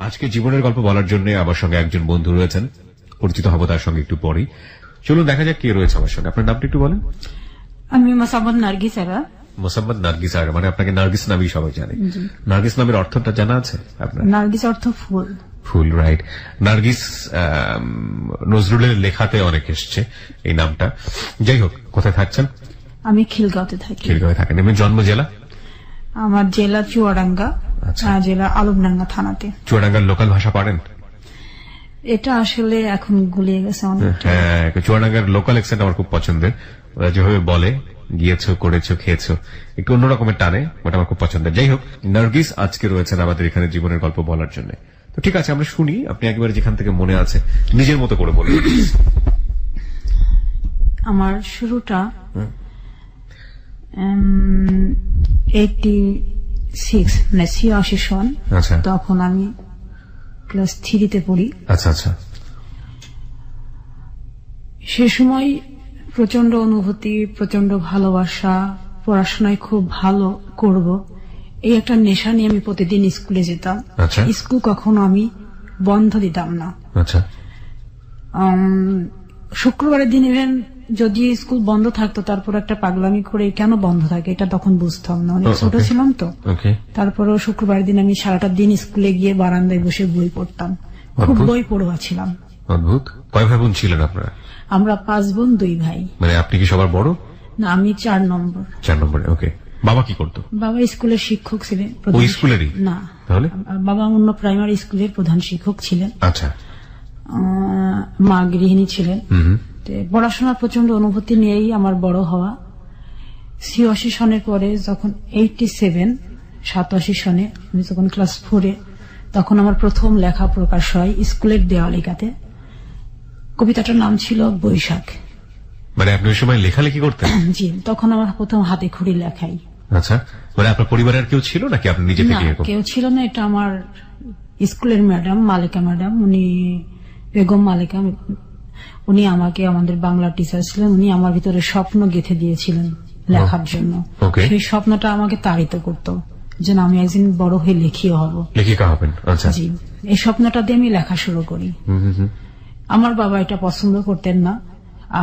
আজকে জীবনের গল্প বলার জন্য আমার সঙ্গে একজন বন্ধু রয়েছেন, পরিচিত হব তার সঙ্গে একটু পরেই। চলুন দেখা যাক কে রয়েছে আমার সঙ্গে। আপনার নামটা একটু বলেন। আমি মোসাম্মদ নার্গিস আরা। মোসাম্মদ নার্গিস আরা, মানে আপনাকে নার্গিস নামেই সবাই জানে। নার্গিস নামের অর্থটা জানা আছে আপনার? নার্গিস অর্থ ফুল। ফুল, রাইট। নার্গিস নজরুলের লেখাতে অনেক এসছে এই নামটা। যাই হোক, কোথায় থাকছেন? আমি খিলগাঁওতে থাকি। খিলগাঁওয়ে থাকেন। এমনি জন্ম জেলা? আমার জেলা চুয়াডাঙ্গা, জেলা আলমডাঙ্গা থানাতে। চুয়াডাঙ্গার লোকাল ভাষা পারেন? এটা আসলে এখন গুলিয়ে গেছে অনেক। হ্যাঁ, চুয়াডাঙ্গার লোকাল অ্যাকসেন্ট আমার খুব পছন্দের। ওরা যেভাবে বলে গিয়েছো, করেছো, খেয়েছো, একটু অন্যরকমের টানে, ওটা আমার খুব পছন্দের। যাই হোক, নার্গিস আজকে রয়েছেন আমাদের এখানে জীবনের গল্প বলার জন্য। তো ঠিক আছে, আমরা শুনি। আপনি একেবারে যেখান থেকে মনে আছে নিজের মতো করে বলুন। আমার শুরুটা 86 মানে 86 সন। তখন আমি ক্লাস 3-তে পড়ি। আচ্ছা আচ্ছা। সে সময় প্রচন্ড অনুভূতি, প্রচন্ড ভালোবাসা, পড়াশোনায় খুব ভালো করব, এই একটা নেশা নিয়ে আমি প্রতিদিন স্কুলে যেতাম। স্কুল কখনো আমি বন্ধ দিতাম না। শুক্রবারের দিন ইভেন যদি স্কুল বন্ধ থাকতো, তারপর একটা পাগলামি করে কেন বন্ধ থাকে এটা তখন বুঝতাম না, অনেক ছোট ছিলাম তো। তারপরেও শুক্রবারের দিন আমি সারাটা দিন স্কুলে গিয়ে বারান্দায় বসে বই পড়তাম। খুব বই পড়ুয়া ছিলাম। অদ্ভুত। কয় ভাই বোন ছিলেন আপনারা? আমরা 5 বোন 2 ভাই। মানে আপনি কি সবার বড়? না, আমি 4 নম্বর। 4 নম্বরে। ওকে। বাবা কি করতো? বাবা স্কুলের শিক্ষক ছিলেন। ওই স্কুলেরই? না, তাহলে বাবা অন্য প্রাইমারি স্কুলের প্রধান শিক্ষক ছিলেন। আচ্ছা। মা গৃহিণী ছিলেন। পড়াশোনার প্রচন্ড অনুভূতি নিয়েই আমার বড় হওয়া। 86 সনের পরে যখন 87 সনে আমি যখন ক্লাস 4-এ, তখন আমার প্রথম লেখা প্রকাশ হয় স্কুলের দেওয়ালিকাতে। কবিতাটার নাম ছিল বৈশাখ। মানে আপনি ওই সময় লেখালেখি করতেন? জি, তখন আমার প্রথম হাতে খড়ি লেখাই। আচ্ছা, মানে আপনার পরিবারের কেউ ছিল নাকি আপনি নিজে থেকে? কেউ ছিল না, এটা আমার স্কুলের ম্যাডাম মালিকা ম্যাডাম, উনি বেগম মালিকা, উনি আমাকে, আমাদের বাংলা টিচার ছিলেন, উনি আমার ভিতরে স্বপ্ন গেঁথে দিয়েছিলেন লেখার জন্য। সেই স্বপ্নটা আমাকে তাড়িত করতো যেন আমি একদিন বড় হয়ে লেখিও হব, লেখিকা হবেন। জি, এই স্বপ্নটা দিয়ে আমি লেখা শুরু করি। আমার বাবা এটা পছন্দ করতেন না।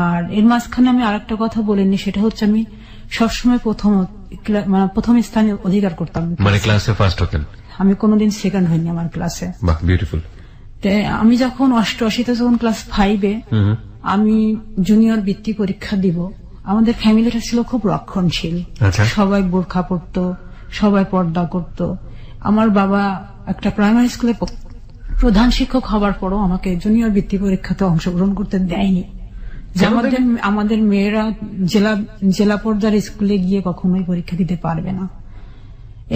আর এর মাঝখানে আমি আরেকটা কথা বলিনি, সেটা হচ্ছে আমি সবসময় প্রথম স্থানে অধিকার করতাম। মানে ক্লাসে ফার্স্ট হতেন? আমি কোনোদিন সেকেন্ড হইনি আমার ক্লাসে। বাহ, বিউটিফুল। আমি যখন 88-তে যখন ক্লাস 5-এ আমি জুনিয়র বৃত্তি পরীক্ষা দিব, আমাদের ফ্যামিলিটা ছিল খুব রক্ষণশীল। সবাই বোরখা পরতো, সবাই পর্দা করত। আমার বাবা একটা প্রাইমারি স্কুলে প্রধান শিক্ষক হবার পরও আমাকে জুনিয়র বৃত্তি পরীক্ষাতে অংশগ্রহণ করতে দেয়নি। আমাদের মেয়েরা জেলা পর্যায়ের স্কুলে গিয়ে কখনোই পরীক্ষা দিতে পারবে না,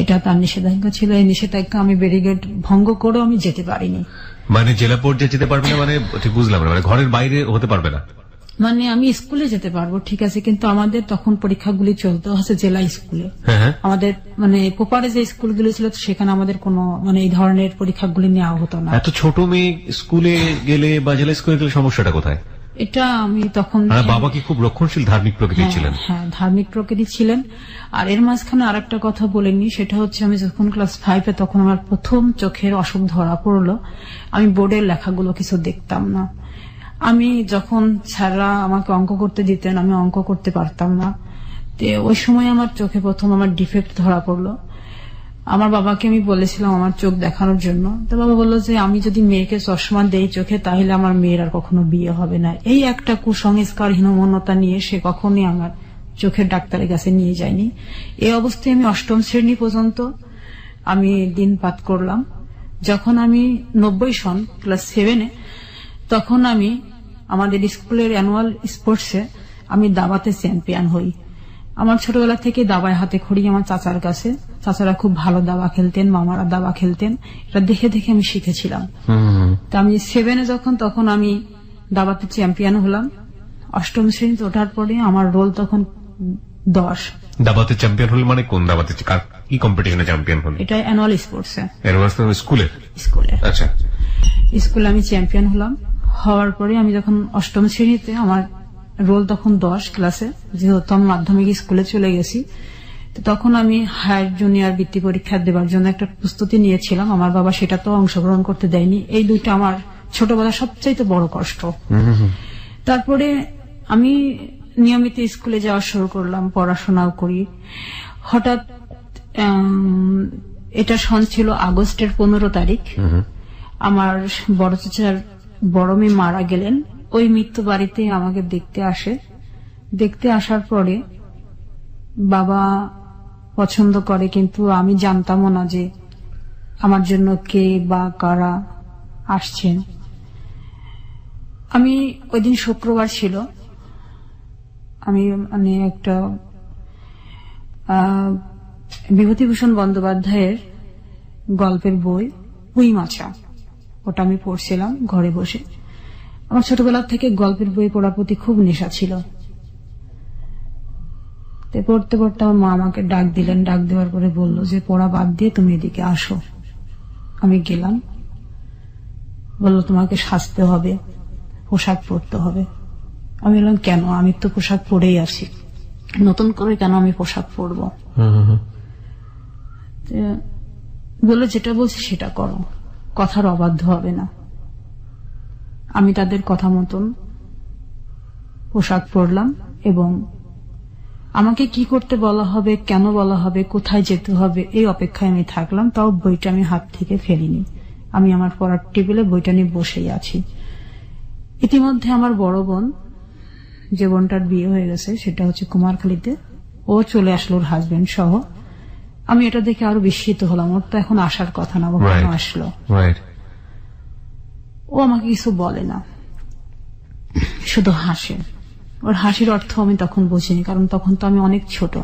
এটা তার নিষেধাজ্ঞা ছিল। এই নিষেধাজ্ঞা আমি ব্যারিকেড ভঙ্গ করেও আমি যেতে পারিনি। মানে জেলা পর্যায়ে যেতে পারবে না মানে ঠিক বুঝলাম না, মানে ঘরের বাইরে হতে পারবে না? মানে আমি স্কুলে যেতে পারবো ঠিক আছে, কিন্তু আমাদের তখন পরীক্ষাগুলি চলতে হচ্ছে জেলা স্কুলে। আমাদের মানে পোপারে যে স্কুলগুলি ছিল সেখানে আমাদের কোনো মানে এই ধরনের পরীক্ষাগুলি নেওয়া হতো না। এত ছোট মেয়ে স্কুলে গেলে বা জেলা স্কুলে গেলে সমস্যাটা কোথায়? এটা আমি তখন, বাবা কি খুব রক্ষণশীল ধার্মিক প্রকৃতির ছিলেন? হ্যাঁ, ধার্মিক প্রকৃতির ছিলেন। আর এর মাঝখানে আরেকটা কথা বলেনি, সেটা হচ্ছে আমি যখন ক্লাস 5-এ তখন আমার প্রথম চোখের অসুখ ধরা পড়লো। আমি বোর্ডের লেখাগুলো কিছু দেখতাম না। আমি যখন স্যাররা আমাকে অঙ্ক করতে দিতেন, আমি অঙ্ক করতে পারতাম না। ওই সময় আমার চোখে প্রথম আমার ডিফেক্ট ধরা পড়লো। আমার বাবাকে আমি বলেছিলাম আমার চোখ দেখানোর জন্য, তো বাবা বললো যে আমি যদি মেয়েকে চশমা দেই চোখে তাহলে আমার মেয়ের আর কখনো বিয়ে হবে না। এই একটা কুসংস্কার হীনমন্যতা নিয়ে সে কখনোই আমার চোখের ডাক্তারের কাছে নিয়ে যায়নি। এই অবস্থায় আমি 8ম শ্রেণী পর্যন্ত আমি দিনপাত করলাম। যখন আমি 90 সন ক্লাস 7-এ, তখন আমি আমাদের স্কুলের অ্যানুয়াল স্পোর্টসে আমি দাবাতে চ্যাম্পিয়ন হই। আমার ছোটবেলা থেকে দাবায় হাতে খড়ি আমার চাচার কাছে। চাচারা খুব ভালো দাবা খেলতেন, মামারা দাবা খেলতেন, এটা দেখে দেখে আমি শিখেছিলাম। তা আমি 7-এ যখন, তখন আমি দাবাতে চ্যাম্পিয়ন হলাম। 8ম শ্রেণীতে ওঠার পরে আমার রোল তখন 10। দাবাতে চ্যাম্পিয়ন হল মানে কোন দাবাতে, কি কম্পিটিশনে চ্যাম্পিয়ন হল? এটা অ্যানুয়াল স্পোর্টসে। স্কুলের? আচ্ছা, স্কুলে আমি চ্যাম্পিয়ন হলাম। হওয়ার পরে আমি যখন 8ম শ্রেণীতে, আমার রোল তখন 10 ক্লাসে, যেহেতু আমি মাধ্যমিক স্কুলে চলে গেছি। তো তখন আমি হায়ার জুনিয়র বৃত্তি পরীক্ষা দেওয়ার জন্য একটা প্রস্তুতি নিয়েছিলাম। আমার বাবা সেটা তো অংশগ্রহণ করতে দেয়নি। এই দুইটা আমার ছোটবেলার সবচাইতে বড় কষ্ট। তারপরে আমি নিয়মিত স্কুলে যাওয়া শুরু করলাম, পড়াশোনাও করি। হঠাৎ এটা সন ছিল আগস্টের 15 তারিখ। আমার বড় চাচার বড় মেয়ে মারা গেলেন। ওই মৃত্যু বাড়িতে আমাকে দেখতে আসে। দেখতে আসার পরে বাবা পছন্দ করে, কিন্তু আমি জানতামও না যে আমার জন্য কে বা কারা আসছেন। আমি ওই দিন শুক্রবার ছিল, আমি মানে একটা বিভূতিভূষণ বন্দ্যোপাধ্যায়ের গল্পের বই পুঁই মাছা, ওটা আমি পড়ছিলাম ঘরে বসে। আমার ছোটবেলা থেকে গল্পের বই পড়ার প্রতি খুব নেশা ছিল। পড়তে পড়তে আমার মা আমাকে ডাক দিলেন। ডাক দেওয়ার পরে বলল যে পড়া বাদ দিয়ে তুমি এদিকে আসো। আমি গেলাম। বলল তোমাকে সাজতে হবে, পোশাক পরতে হবে। আমি বললাম কেন, আমি তো পোশাক পরেই আছি, নতুন করে কেন আমি পোশাক পরবো? বললো যেটা বলছি সেটা করো, কথার অবাধ্য হবে না। আমি তাদের কথা মতন পোশাক পরলাম এবং আমাকে কি করতে বলা হবে, কেন বলা হবে, কোথায় যেতে হবে, এই অপেক্ষায় আমি থাকলাম। তাও বইটা আমি হাত থেকে ফেলিনি। আমি আমার পড়ার টেবিলে বইটা নিয়ে বসেই আছি। ইতিমধ্যে আমার বড় বোন, যে বোনটার বিয়ে হয়ে গেছে, সেটা হচ্ছে কুমারখালীতে, ও চলে আসলো ওর হাজবেন্ড সহ। আমি এটা দেখে আরো বিস্মিত হলাম। ওর তো এখন আসার কথা না, ও কেন আসলো? ও আমাকে কিছু বলে না, শুধু হাসে। ওর হাসির অর্থ আমি তখন বুঝিনি, কারণ তখন তো আমি অনেক ছোট।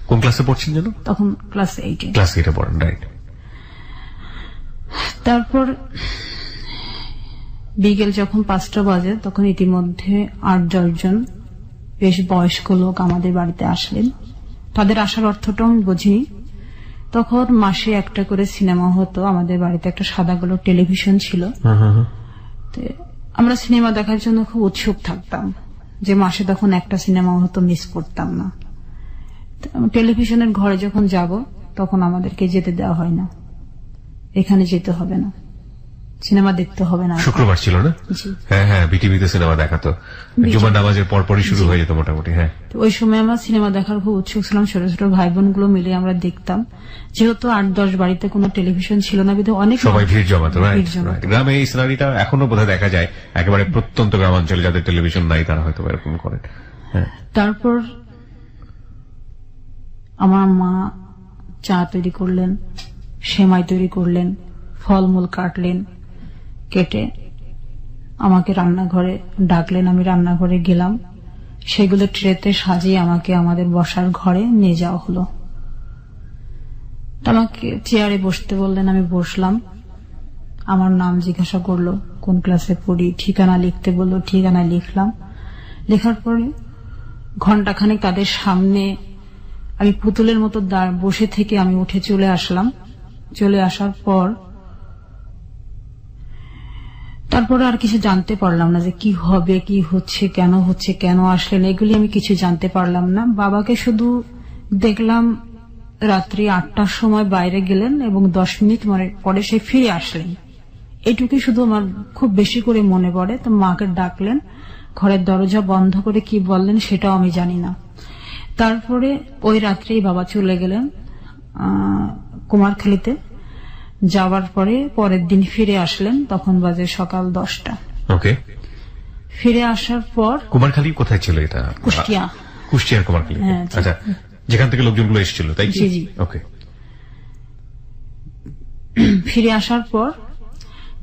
কোন ক্লাসে পড়ছেন যেন? তখন ক্লাস 8-এ। ক্লাস 8-এ পড়েন, রাইট। তারপর বিকেল যখন 5টা বাজে, তখন ইতিমধ্যে 8-10 জন বেশ বয়স্ক লোক আমাদের বাড়িতে আসলেন। তাদের আসার অর্থটাও আমি বুঝিনি। তখন মাসে একটা করে সিনেমা হতো। আমাদের বাড়িতে একটা সাদা কালো টেলিভিশন ছিল। আমরা সিনেমা দেখার জন্য খুব উৎসুক থাকতাম, যে মাসে তখন একটা সিনেমা হতো, মিস করতাম না। টেলিভিশনের ঘরে যখন যাব, তখন আমাদেরকে যেতে দেওয়া হয় না, এখানে যেতে হবে না, সিনেমা দেখতে হবে না। শুক্রবার ছিল না? হ্যাঁ হ্যাঁ, বিটিভিতে সিনেমা দেখাতো, জুমার নামাজের পরপরই শুরু হয়ে যেত মোটামুটি। হ্যাঁ, ওই সময় আমরা সিনেমা দেখার খুব উৎসুক ছিলাম। ছোট ছোট ভাই বোন গুলো মিলে আমরা দেখতাম। যেহেতু 8-10 বাড়িতে কোনো টেলিভিশন ছিল না, বিধে অনেক সবাই ভিড় জমাতো। গ্রামে এই সিনারিটা এখনো বোধহয় দেখা যায়। একেবারে প্রত্যন্ত গ্রামাঞ্চলে যাদের টেলিভিশন নাই, তারা হয়তো এরকম করেন। তারপর আমার মা চা তৈরি করলেন, সেমাই তৈরি করলেন, ফলমূল কাটলেন, কেটে আমাকে রান্নাঘরে ডাকলেন। আমি রান্নাঘরে গেলাম। সেগুলো ট্রেতে সাজিয়ে আমাকে আমাদের বসার ঘরে নিয়ে যাওয়া হলো। আমাকে চেয়ারে বসতে বললেন, আমি বসলাম। আমার নাম জিজ্ঞাসা করলো, কোন ক্লাসে পড়ি, ঠিকানা লিখতে বললো, ঠিকানা লিখলাম। লেখার পরে ঘন্টাখানেক তাদের সামনে আমি পুতুলের মতো বসে থেকে আমি উঠে চলে আসলাম। চলে আসার পর তারপরে আর কিছু জানতে পারলাম না, যে কি হবে, কি হচ্ছে, কেন আসলেন, এগুলি আমি কিছু জানতে পারলাম না। বাবাকে শুধু দেখলাম রাত্রি 8টার সময় বাইরে গেলেন এবং 10 মিনিট পরে সে ফিরে আসলেন। এটুকুই শুধু আমার খুব বেশি করে মনে পড়ে। তো মাকে ডাকলেন, ঘরের দরজা বন্ধ করে কি বললেন সেটাও আমি জানি না। তারপরে ওই রাত্রেই বাবা চলে গেলেন কুমারখালীতে। যাওয়ার পরে পরের দিন ফিরে আসলেন, তখন বাজে সকাল 10টা। ওকে। ফিরে আসার পর কুমারখালী কোথায় ছিল এটা? কুষ্টিয়ার কুমারখালী। আচ্ছা, যেখান থেকে লোকজনগুলো এসেছিল, তাই কি? জি। ওকে। ফিরে আসার পর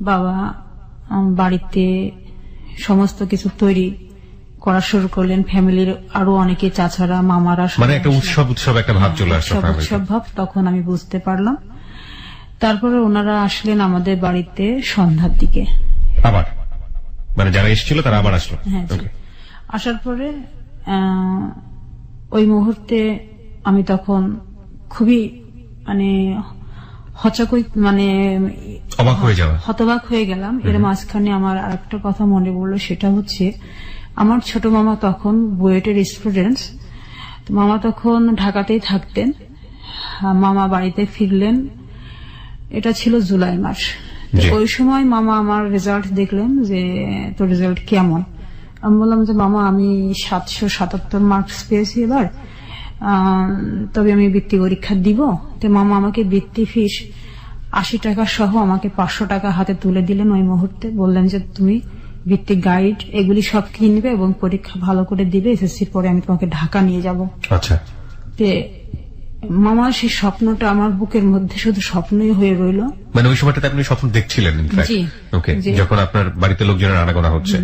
বাবা বাড়িতে সমস্ত কিছু তৈরি করা শুরু করলেন। ফ্যামিলির আরো অনেকে, চাচারা, মামারা, মানে একটা উৎসব একটা ভাব চলে আসলো। উৎসব ভাব তখন আমি বুঝতে পারলাম। তারপরে ওনারা আসলেন আমাদের বাড়িতে সন্ধ্যার দিকে আবার, মানে যারা এসেছিল তারা আবার আসলো। হ্যাঁ, আসার পরে ওই মুহূর্তে আমি তখন খুবই মানে হতবাক হয়ে গেলাম। এর মাঝখানে আমার আরেকটা কথা মনে পড়লো, সেটা হচ্ছে আমার ছোট মামা তখন বুয়েটের স্টুডেন্টস। তো মামা তখন ঢাকাতেই থাকতেন। মামা বাড়িতে ফিরলেন, এটা ছিল জুলাই মাস। তো জি। ওই সময় মামা আমার রেজাল্ট দেখলেন যে তোর রেজাল্ট কেমন। আমি বললাম যে মামা আমি 777 মার্কস পেয়েছি এবার, তবে আমি বৃত্তি পরীক্ষা দিব। তো মামা আমাকে বৃত্তি ফিস 80 টাকা সহ আমাকে 500 টাকা হাতে তুলে দিলেন ওই মুহূর্তে। বললেন যে তুমি বৃত্তি গাইড এগুলি সব কিনবে এবং পরীক্ষা ভালো করে দিবে, এসএসসির পরে আমি তোমাকে ঢাকা নিয়ে যাব। আচ্ছা। তে মামা সেই স্বপ্নটা আমার বুকের মধ্যে শুধু স্বপ্নই হয়ে রইল। মানে ওই সময়টাতে আপনি স্বপ্ন দেখছিলেন ইনফ্যাক্ট? জি। ওকে, জি। যখন আপনার বাড়িতে লোকজনের আনাগোনা হচ্ছে।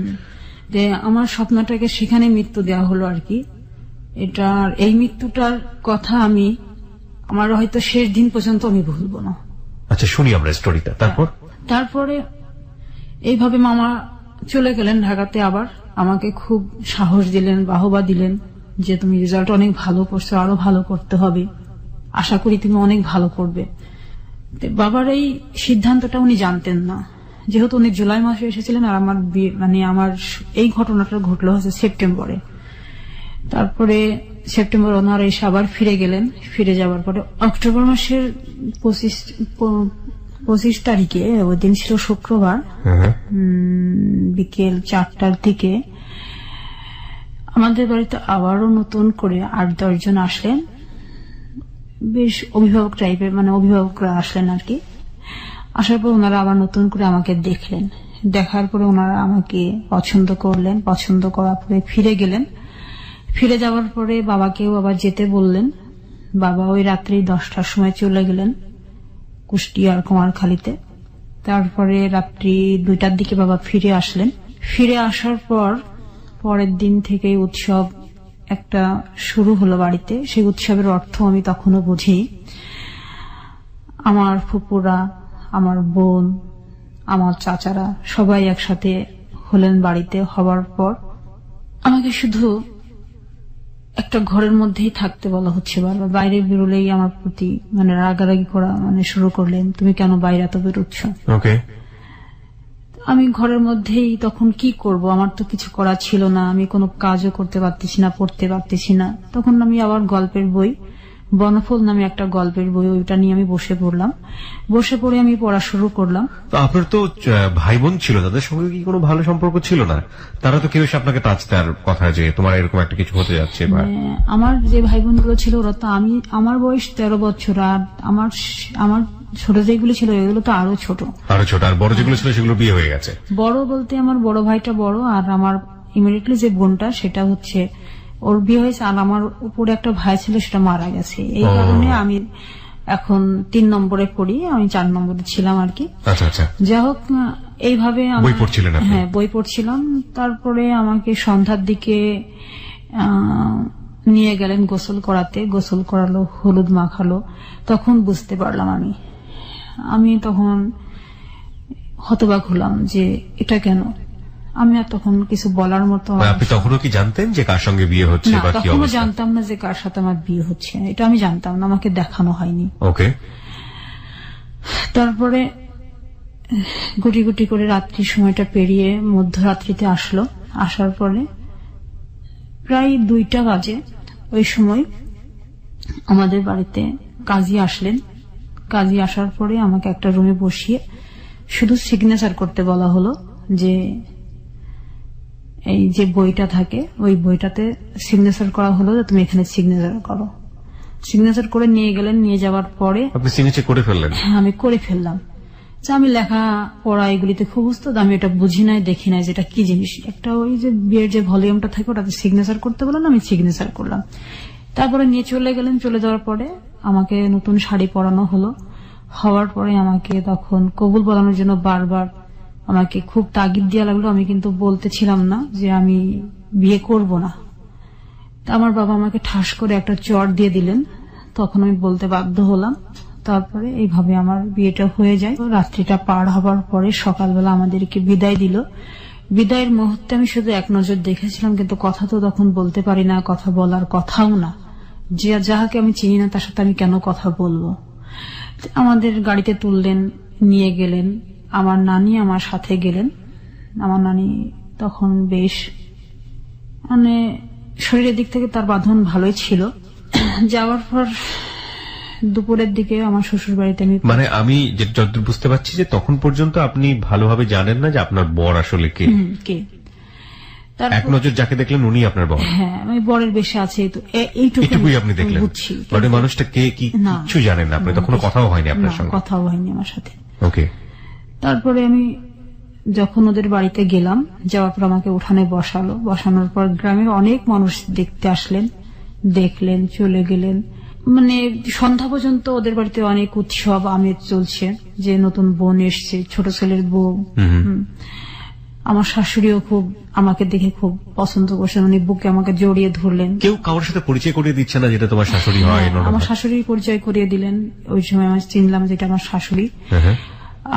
যে আমার স্বপ্নটাকে সেখানে মৃত্যু দেওয়া হলো আর কি। এটার এই মৃত্যুটার কথা আমি আমার হয়তো শেষ দিন পর্যন্ত আমি ভুলবো না। আচ্ছা, শুনি আমরা স্টোরিটা। তারপরে এইভাবে মামা চলে গেলেন ঢাকাতে। আবার আমাকে খুব সাহস দিলেন, বাহবা দিলেন যে তুমি রেজাল্ট অনেক ভালো করছো, আরো ভালো করতে হবে, আশা করি তুমি অনেক ভালো করবে। তো বাবার এই সিদ্ধান্তটা উনি জানতেন না, যেহেতু উনি জুলাই মাসে এসেছিলেন আর আমার আমার এই ঘটনাটা ঘটলো হচ্ছে সেপ্টেম্বরে। তারপরে সেপ্টেম্বর ওনারা এসে আবার ফিরে গেলেন। ফিরে যাওয়ার পরে অক্টোবর মাসের 25 তারিখে, ওই দিন ছিল শুক্রবার, বিকেল 4টার দিকে আমাদের বাড়িতে আবারও নতুন করে 8-10 জন আসলেন। বেশ অভিভাবক টাইপের, মানে অভিভাবকরা আসলেন আর কি। আসার পর ওনারা আবার নতুন করে আমাকে দেখলেন। দেখার পরে ওনারা আমাকে পছন্দ করলেন। পছন্দ করার পরে ফিরে গেলেন। ফিরে যাওয়ার পরে বাবাকেও আবার যেতে বললেন। বাবা ওই রাত্রি 10টার সময় চলে গেলেন কুষ্টিয়ার কুমারখালীতে। তারপরে রাত্রি 2টার দিকে বাবা ফিরে আসলেন। ফিরে আসার পর পরের দিন থেকে উৎসব একটা শুরু হলো বাড়িতে। সেই উৎসবের অর্থ আমি তখনও বুঝি। আমার ফুপুরা, আমার বোন, আমার চাচারা সবাই একসাথে হলেন বাড়িতে। হবার পর আমাকে শুধু একটা ঘরের মধ্যেই থাকতে বলা হচ্ছে বারবার। বাইরে বেরোলেই আমার প্রতি মানে রাগারাগি করা শুরু করলেন, তুমি কেন বাইরে এত বেরোচ্ছ। ওকে। আমি ঘরের মধ্যেই তখন কি করব, আমার তো কিছু করা ছিল না, আমি কোনো কাজও করতে পারতেছি না, পড়তে পারতেছি না। তখন আমি আবার গল্পের বই, বনফল নামে একটা গল্পের বই, ওইটা নিয়ে আমি বসে পড়লাম। বসে পড়ে আমি পড়া শুরু করলাম। তো আপনার তো ভাই বোন ছিল, তাদের সঙ্গে কি কোনো ভালো সম্পর্ক ছিল না? তারা তো কেউ এসে আপনাকে টাচ দেওয়ার কথা যে তোমার এরকম একটা কিছু হতে যাচ্ছে? আমার যে ভাই বোনগুলো ছিল ওরা তো, আমার বয়স 13 বছর, আর আমার ছোট যেগুলো ছিল এগুলো তো আরো ছোট। আর বড় যেগুলো ছিল সেগুলো বিয়ে হয়ে গেছে? বড় বলতে আমার বড় ভাইটা বড়, আর আমার ইমিডিয়েটলি যে বোনটা সেটা হচ্ছে ওর বিয়ে হয়েছে, আর আমার উপরে একটা ভাই ছিল সেটা মারা গেছে। এই কারণে আমি এখন 3 নম্বরে পড়ি, আমি 4 নম্বরে ছিলাম আর কি। আচ্ছা আচ্ছা। যাই হোক, এইভাবে বই পড়ছিলেন আপনি? হ্যাঁ, বই পড়ছিলাম। তারপরে আমাকে সন্ধ্যার দিকে নিয়ে গেলেন গোসল করাতে। গোসল করালো, হলুদ মাখালো। তখন বুঝতে পারলাম আমি তখন হতবাক হলাম যে এটা কেন। আমি আর তখন কিছু বলার মতো। আপনি তখনও কি জানতেন যে কার সঙ্গে বিয়ে হচ্ছে বা কি তখনও অবস্থা? জানতাম না যে কার সাথে আমার বিয়ে হচ্ছে, এটা আমি জানতাম না, আমাকে দেখানো হয়নি। ওকে। তারপরে গুটি গুটি করে রাত্রির সময়টা পেরিয়ে মধ্যরাত্রিতে আসলো। আসার পরে প্রায় 2টা বাজে। ওই সময় আমাদের বাড়িতে কাজী আসলেন। কাজী আসার পরে আমাকে একটা রুমে বসিয়ে শুধু সিগনেচার করতে বলা হলো যে এই যে বইটা থাকে ওই বইটাতে সিগনেচার করা হলো যে তুমি এখানে সিগনেচার করো। সিগনেচার করে নিয়ে গেলেন। নিয়ে যাওয়ার পরে আপনি সিগনেচার করে ফেললেন? হ্যাঁ, আমি করে ফেললাম। যে আমি লেখা পড়া এগুলিতে খুব উস্তাদ, আমি এটা বুঝি নাই, দেখি নাই যেটা কি জিনিস। একটা ওই যে বিয়ের যে ভলিউমটা থাকে ওটাতে সিগনেচার করতে বললেন, আমি সিগনেচার করলাম। তারপরে নিয়ে চলে গেলেন। চলে যাওয়ার পরে আমাকে নতুন শাড়ি পরানো হলো। হওয়ার পরে আমাকে তখন কবুল বলানোর জন্য বারবার আমাকে খুব তাগিদ দেওয়া লাগলো। আমি কিন্তু বলতেছিলাম না যে আমি বিয়ে করব না। তা আমার বাবা আমাকে ঠাস করে একটা চড় দিয়ে দিলেন। তখন আমি বলতে বাধ্য হলাম। তারপরে এইভাবে আমার বিয়েটা হয়ে যায়। রাত্রিটা পার হবার পরে সকালবেলা আমাদেরকে বিদায় দিল। বিদায়ের মুহূর্তে আমি শুধু এক নজর দেখেছিলাম, কিন্তু কথা তো তখন বলতে পারি না, কথা বলার কথাও না। যে যাহাকে আমি চিনি না তার সাথে আমি কেন কথা বলবো। আমাদের গাড়িতে তুললেন, নিয়ে গেলেন। আমার নানি আমার সাথে গেলেন। আমার নানি তখন বেশ শরীরের দিক থেকে তার বাঁধন ভালোই ছিল। যাওয়ার পর দুপুরের দিকে আমার শ্বশুর বাড়িতে মানে আমি যতদূর বুঝতে পারছি যে তখন পর্যন্ত আপনি ভালোভাবে জানেন না যে আপনার বর আসলে কে। এক নজর যাকে দেখলেন উনি আপনার বর। হ্যাঁ, আমি বরের বেশে আছে, এইটুকুই আপনি দেখলেন। মানে মানুষটা কে কি কিছু জানেন না আপনি, তখন কথাও হয়নি আপনার সঙ্গে? কথাও হয়নি আমার সাথে। ওকে। তারপরে আমি যখন ওদের বাড়িতে গেলাম, যাওয়ার পর আমাকে উঠানে বসালো। বসানোর পর গ্রামের অনেক মানুষ দেখতে আসলেন, দেখলেন, চলে গেলেন। মানে সন্ধ্যা পর্যন্ত ওদের বাড়িতে অনেক উৎসব আমেজ চলছে, যে নতুন বোন এসছে, ছোট ছেলের বউ। আমার শাশুড়িও খুব আমাকে দেখে খুব পছন্দ করছেন, উনি বুকে আমাকে জড়িয়ে ধরলেন। কেউ কারোর সাথে পরিচয় করিয়ে দিচ্ছে না যেটা তোমার শাশুড়ি হয়? আমার শাশুড়ি পরিচয় করিয়ে দিলেন। ওই সময় আমি চিনলাম যেটা আমার শাশুড়ি।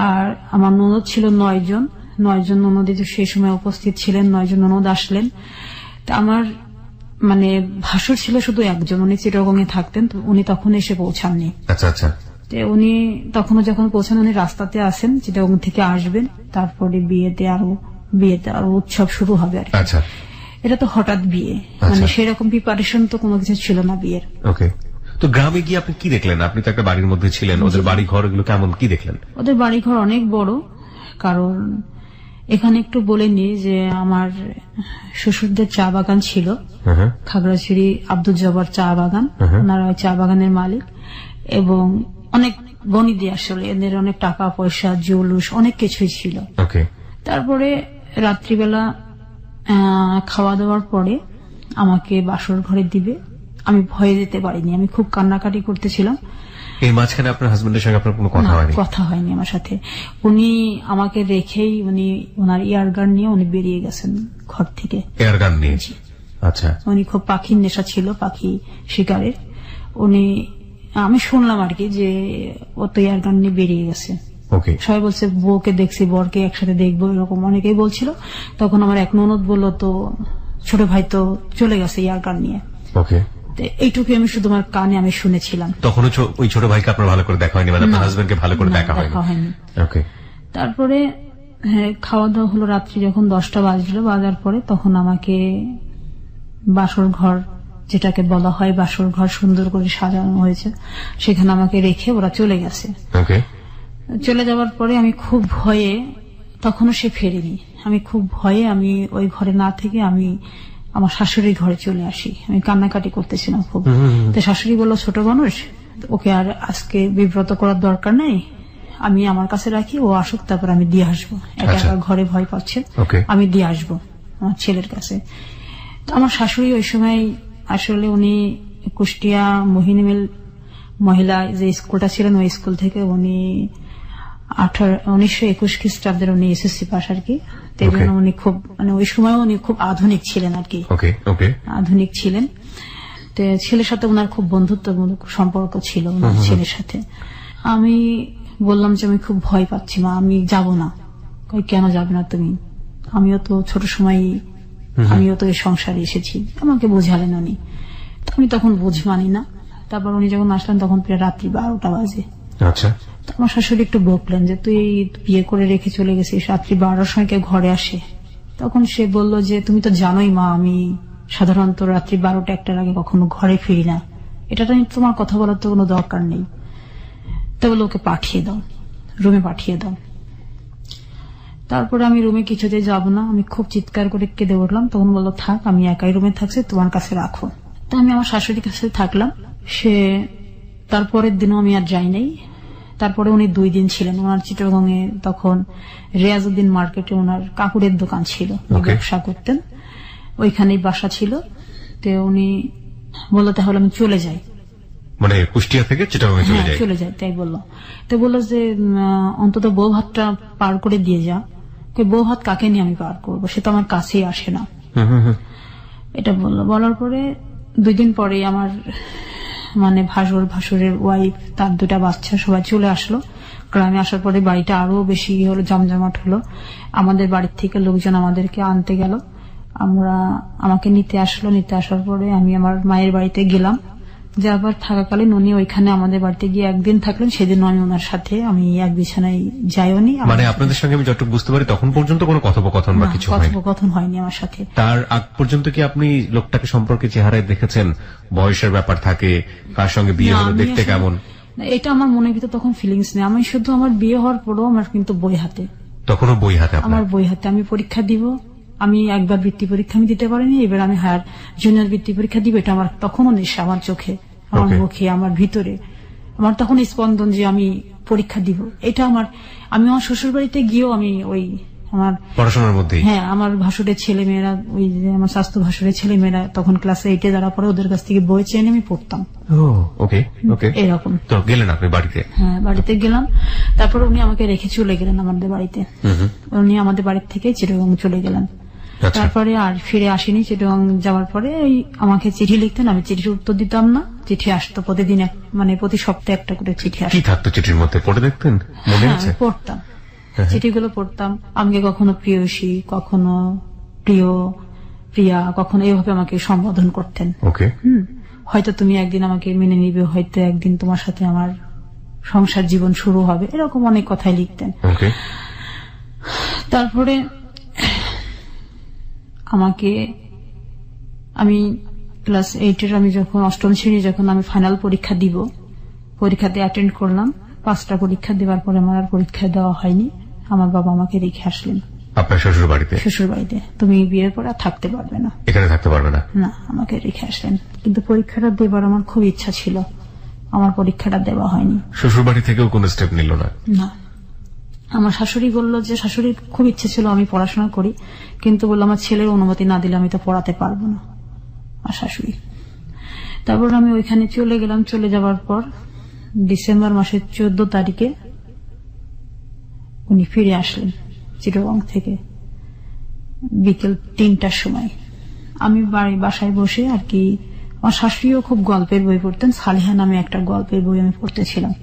আর আমার ননদ ছিল 9 জন ননদ সেই সময় উপস্থিত ছিলেন। 9 জন ননদ আসলেন। তা আমার মানে ভাসুর ছিল শুধু একজন, উনি চিটাগংয়ে থাকতেন, তো উনি তখন এসে পৌঁছাননি। আচ্ছা আচ্ছা। উনি তখনও যখন পৌঁছান, উনি রাস্তাতে আসেন, চিটাগং থেকে আসবেন, তারপরে বিয়েতে আরো উৎসব শুরু হবে আর কি। আচ্ছা। এটা তো হঠাৎ বিয়ে, মানে সেরকম প্রিপারেশন তো কোনো কিছু ছিল না বিয়ের। ওকে। তো গ্রামে গিয়ে আপনি কি দেখলেন? আপনি তো একটা বাড়ির মধ্যে ছিলেন, ওদের বাড়ি ঘর এগুলো কেমন, কি দেখলেন? ওদের বাড়ি ঘর অনেক বড়। কারণ এখানে একটু বলে নি যে আমার শ্বশুরদের চা বাগান ছিল, খাগড়াছড়ি আব্দুল জব্বার চা বাগান, ওনারা ওই চা বাগানের মালিক। এবং অনেক বনিদি, আসলে এদের অনেক টাকা পয়সা, জৌলুস, অনেক কিছুই ছিল। তারপরে রাত্রিবেলা খাওয়া দাওয়ার পরে আমাকে বাসর ঘরে দিবে। আমি ভয়ে যেতে পারিনি, আমি খুব কান্নাকাটি করতেছিলাম। এই মাঝখানে আপনার হাজবেন্ডের সঙ্গে আপনার কোনো কথা হয়নি? কথা হয়নি আমার সাথে। উনি আমাকে রেখেই উনি ওনার এয়ারগান নিয়ে উনি বেরিয়ে গেছেন ঘর থেকে। এয়ারগান নিয়ে? আচ্ছা। উনি খুব পাখির নেশা ছিল, পাখি শিকারের। উনি, আমি শুনলাম আর কি যে ও তো এয়ারগান নিয়ে বেরিয়ে গেছে। সবাই বলছে বউকে দেখছি, বরকে একসাথে দেখবো, এরকম অনেকেই বলছিল। তখন আমার এক ননদ বলল, তো ছোট ভাই তো চলে গেছে এয়ারগান নিয়ে। এইটুকু আমি শুধু আমার কানে আমি শুনেছিলাম। তখন ওই ছোট ভাইকে আপনার ভালো করে দেখা হয়নি, মানে আপনার হাজবেন্ডকে ভালো করে দেখা হয়নি? তারপরে খাওয়া দাওয়া হলো, রাত্রি যখন 10টা বাজার পরে তখন আমাকে বাসর ঘর, যেটাকে বলা হয় বাসর ঘর, সুন্দর করে সাজানো হয়েছে, সেখানে আমাকে রেখে ওরা চলে গেছে। চলে যাওয়ার পরে আমি খুব ভয়ে, তখনও সে ফেরেনি, আমি খুব ভয়ে আমি ওই ঘরে না থেকে আমি আমার শাশুড়ির ঘরে চলে আসি। আমি কান্নাকাটি করতেছিলাম খুব। তো শাশুড়ি বলল, ছোট মানুষ, ওকে আর আজকে বিব্রত করার দরকার নেই, আমি আমার কাছে রাখি, ও আসুক, তারপর আমি দিয়ে আসবো। একা একা ঘরে ভয় পাচ্ছে, আমি দিয়ে আসবো আমার ছেলের কাছে। তো আমার শাশুড়ি ওই সময় আসলে উনি কুষ্টিয়া মোহিনীমিল মহিলা যে স্কুলটা ছিলেন, ওই স্কুল থেকে উনি 1921 খ্রিস্টাব্দের উনি এসএসসি পাস আর কি। উনি খুব, মানে ওই সময় উনি খুব আধুনিক ছিলেন আর কি, আধুনিক ছিলেন। তো ছেলের সাথে ওনার খুব বন্ধুত্বমূলক সম্পর্ক ছিল ওনার ছেলের সাথে। আমি বললাম যে আমি খুব ভয় পাচ্ছি মা, আমি যাব না। কেন যাবে না তুমি? আমিও তো ছোট সময়, আমিও তো এই সংসারে এসেছি। আমাকে বোঝালেন উনি, আমি তখন বুঝ মানি না। তারপর উনি যখন আসলেন তখন প্রায় রাত্রি 12টা বাজে। আচ্ছা। আমার শাশুড়ি একটু বকলেন যে তুই বিয়ে করে রেখে চলে গেছিস, রাত্রি 12টার সময় কেউ ঘরে আসে? তখন সে বলল যে তুমি তো জানোই মা, আমি সাধারণত রাত্রি 12টা 1টার আগে কখনো ঘরে ফিরি না, এটা তোমার কথা বলার তো কোনো দরকার নেই। তা বলে ওকে পাঠিয়ে দাও, রুমে পাঠিয়ে দাও। তারপরে আমি রুমে কিছুতেই যাব না, আমি খুব চিৎকার করে কেঁদে উঠলাম। তখন বললো থাক, আমি একাই রুমে থাকছি, তোমার কাছে রাখো। তো আমি আমার শাশুড়ির কাছে থাকলাম। সে তারপরের দিনও আমি আর যাই নাই। তারপরে উনি 2 দিন ছিলেন ওনার চিটাগংয়ে। তখন রিয়াজউদ্দিন মার্কেটে ওনার কাপড়ের দোকান ছিল, ব্যবসা করতেন, ওইখানেই বাসা ছিল। তো উনি বললো তাহলে আমি চলে যাই, মানে কুষ্টিয়া থেকে চিটাগংয়ে চলে যাই। তাই বললো। তো বললো যে অন্তত বউ ভাতটা পার করে দিয়ে যা। বউ ভাত কাকে নিয়ে আমি পার করবো, সে তো আমার কাছেই আসে না। এটা বললো। বলার পরে 2 দিন পরে আমার মানে ভাসুরের ওয়াইফ, তার 2টা বাচ্চা, সবাই চলে আসলো। গ্রামে আসার পরে বাড়িটা আরো বেশি হলো, জমজমাট হলো। আমাদের বাড়ির থেকে লোকজন আমাদেরকে আনতে গেল, আমাকে নিতে আসলো। নিতে আসার পরে আমি আমার মায়ের বাড়িতে গেলাম। যাবার থাকাকালীন উনি ওইখানে আমাদের বাড়িতে গিয়ে একদিন থাকলেন, সেদিন আমি ওনার সাথে আমি এক বিছানায় যাইওনি। মানে আপনাদের সঙ্গে আমি যতটুকু বুঝতে পারি তখন পর্যন্ত কোনো কথোপকথন বা কিছু হয়নি? কথোপকথন হয়নি আমার সাথে। তার আগ পর্যন্ত কি আপনি লোকটাকে সম্পর্কে চেহারায় দেখেছেন? বয়সের ব্যাপার থাকে, কার সঙ্গে বিয়ে হলো, দেখতে কেমন? এটা আমার মনের ভিতরে তখন ফিলিংস নেই। আমি শুধু আমার বিয়ে হওয়ার পরেও আমার কিন্তু বই হাতে, তখনও বই হাতে? আমার বই হাতে। আমি পরীক্ষা দিব, আমি একবার বৃত্তি পরীক্ষা আমি দিতে পারিনি, এবার আমি হায়ার জুনিয়র বৃত্তি পরীক্ষা দিব। এটা আমার তখনও নেশা, আমার চোখে, আমার মুখে, আমার ভিতরে, আমার তখন স্পন্দন যে আমি পরীক্ষা দিব। এটা আমি আমার শ্বশুর বাড়িতে গিয়েও আমি ওই আমার পড়াশোনার মধ্যে, হ্যাঁ, আমার ভাসুরের ছেলে মেয়েরা, ওই যে আমার স্বাস্থ্য ভাসুরের ছেলে মেয়েরা তখন ক্লাস 8-এ যারা পরে, ওদের কাছ থেকে বই চেয়ে আমি পড়তাম। এরকম। তো গেলেন আপনি বাড়িতে? হ্যাঁ, বাড়িতে গেলাম। তারপর উনি আমাকে রেখে চলে গেলেন আমাদের বাড়িতে। উনি আমাদের বাড়ি থেকে চিটাগং চলে গেলেন। তারপরে আর ফিরে আসেনি। চিটাগং যাওয়ার পরে আমাকে চিঠি লিখতেন, আমি চিঠির উত্তর দিতাম না। চিঠি আসতো প্রতিদিন, মানে প্রতি সপ্তাহে একটা করে চিঠি আসতো। কি থাকতো চিঠির মধ্যে, পড়ে দেখতেন? মনে আছে? পড়তাম, চিঠিগুলো পড়তাম। আমাকে কখনো প্রিয়সী, কখনো প্রিয়, প্রিয়া, কখনো এইভাবে আমাকে সম্বোধন করতেন। হয়তো তুমি একদিন আমাকে মেনে নিবে, হয়তো একদিন তোমার সাথে আমার সংসার জীবন শুরু হবে, এরকম অনেক কথাই লিখতেন। তারপরে আমি ক্লাস 8-এর আমি যখন 8ম শ্রেণী যখন আমি ফাইনাল পরীক্ষা দিব, পরীক্ষাতে অ্যাটেন্ড করলাম। 5টা পরীক্ষা দেওয়ার পরে আমার আর পরীক্ষা দেওয়া হয়নি। আমার বাবা আমাকে রেখে আসলেন আপনার শ্বশুর বাড়িতে? শ্বশুর বাড়িতে। তুমি বিয়ের পর আর থাকতে পারবে না, এখানে থাকতে পারবে না। না, আমাকে রেখে আসলেন। কিন্তু পরীক্ষাটা দেবার আমার খুব ইচ্ছা ছিল, আমার পরীক্ষাটা দেওয়া হয়নি। শ্বশুর বাড়ি থেকেও কোনো স্টেপ নিল না? না। আমার শাশুড়ি বলল যে, শাশুড়ির খুব ইচ্ছে ছিল আমি পড়াশোনা করি, কিন্তু বললো আমার ছেলের অনুমতি না দিলে আমি তো পড়াতে পারবো না, আমার শাশুড়ি। তারপর আমি ওইখানে চলে গেলাম। চলে যাওয়ার পর ডিসেম্বর মাসের 14 তারিখে উনি ফিরে আসলেন চিটাগং থেকে বিকেল 3টার সময়। আমি বাসায় বসে আর কি, আমার শাশুড়িও খুব গল্পের বই পড়তেন। সালিহা নামে একটা গল্পের বই আমি পড়তেছিলাম।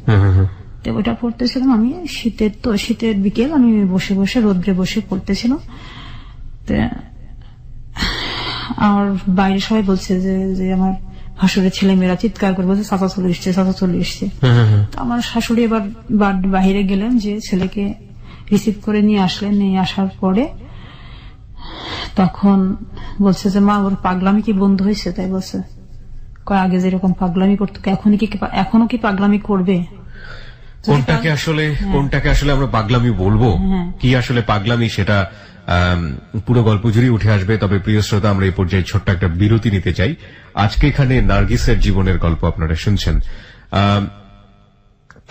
তো ওইটা পড়তেছিলাম আমি, শীতের বিকেল আমি বসে বসে রোদ্রে বসে পড়তেছিলাম। আমার বাইরে সবাই বলছে যে আমার ভাসুরের ছেলে মেয়েরা চিৎকার করে বলছে, চাচা চলে এসছে, চাচা চলে এসছে। আমার শাশুড়ি এবার বাহিরে গেলেন, যে ছেলেকে রিসিভ করে নিয়ে আসলেন। নিয়ে আসার পরে তখন বলছে যে, মা ওর পাগলামি কি বন্ধ হয়েছে? তাই বলছে, আগে যেরকম পাগলামি করতো এখনো কি পাগলামি করবে? কোনটাকে আসলে আমরা পাগলামি বলবো, কি আসলে পাগলামি, সেটা পুরো গল্প জুড়ে উঠে আসবে। তবে প্রিয় শ্রোতা, আমরা এই পর্যায়ে ছোট্ট একটা বিরতি নিতে চাই। আজকে এখানে নার্গিসের জীবনের গল্প আপনারা শুনছেন।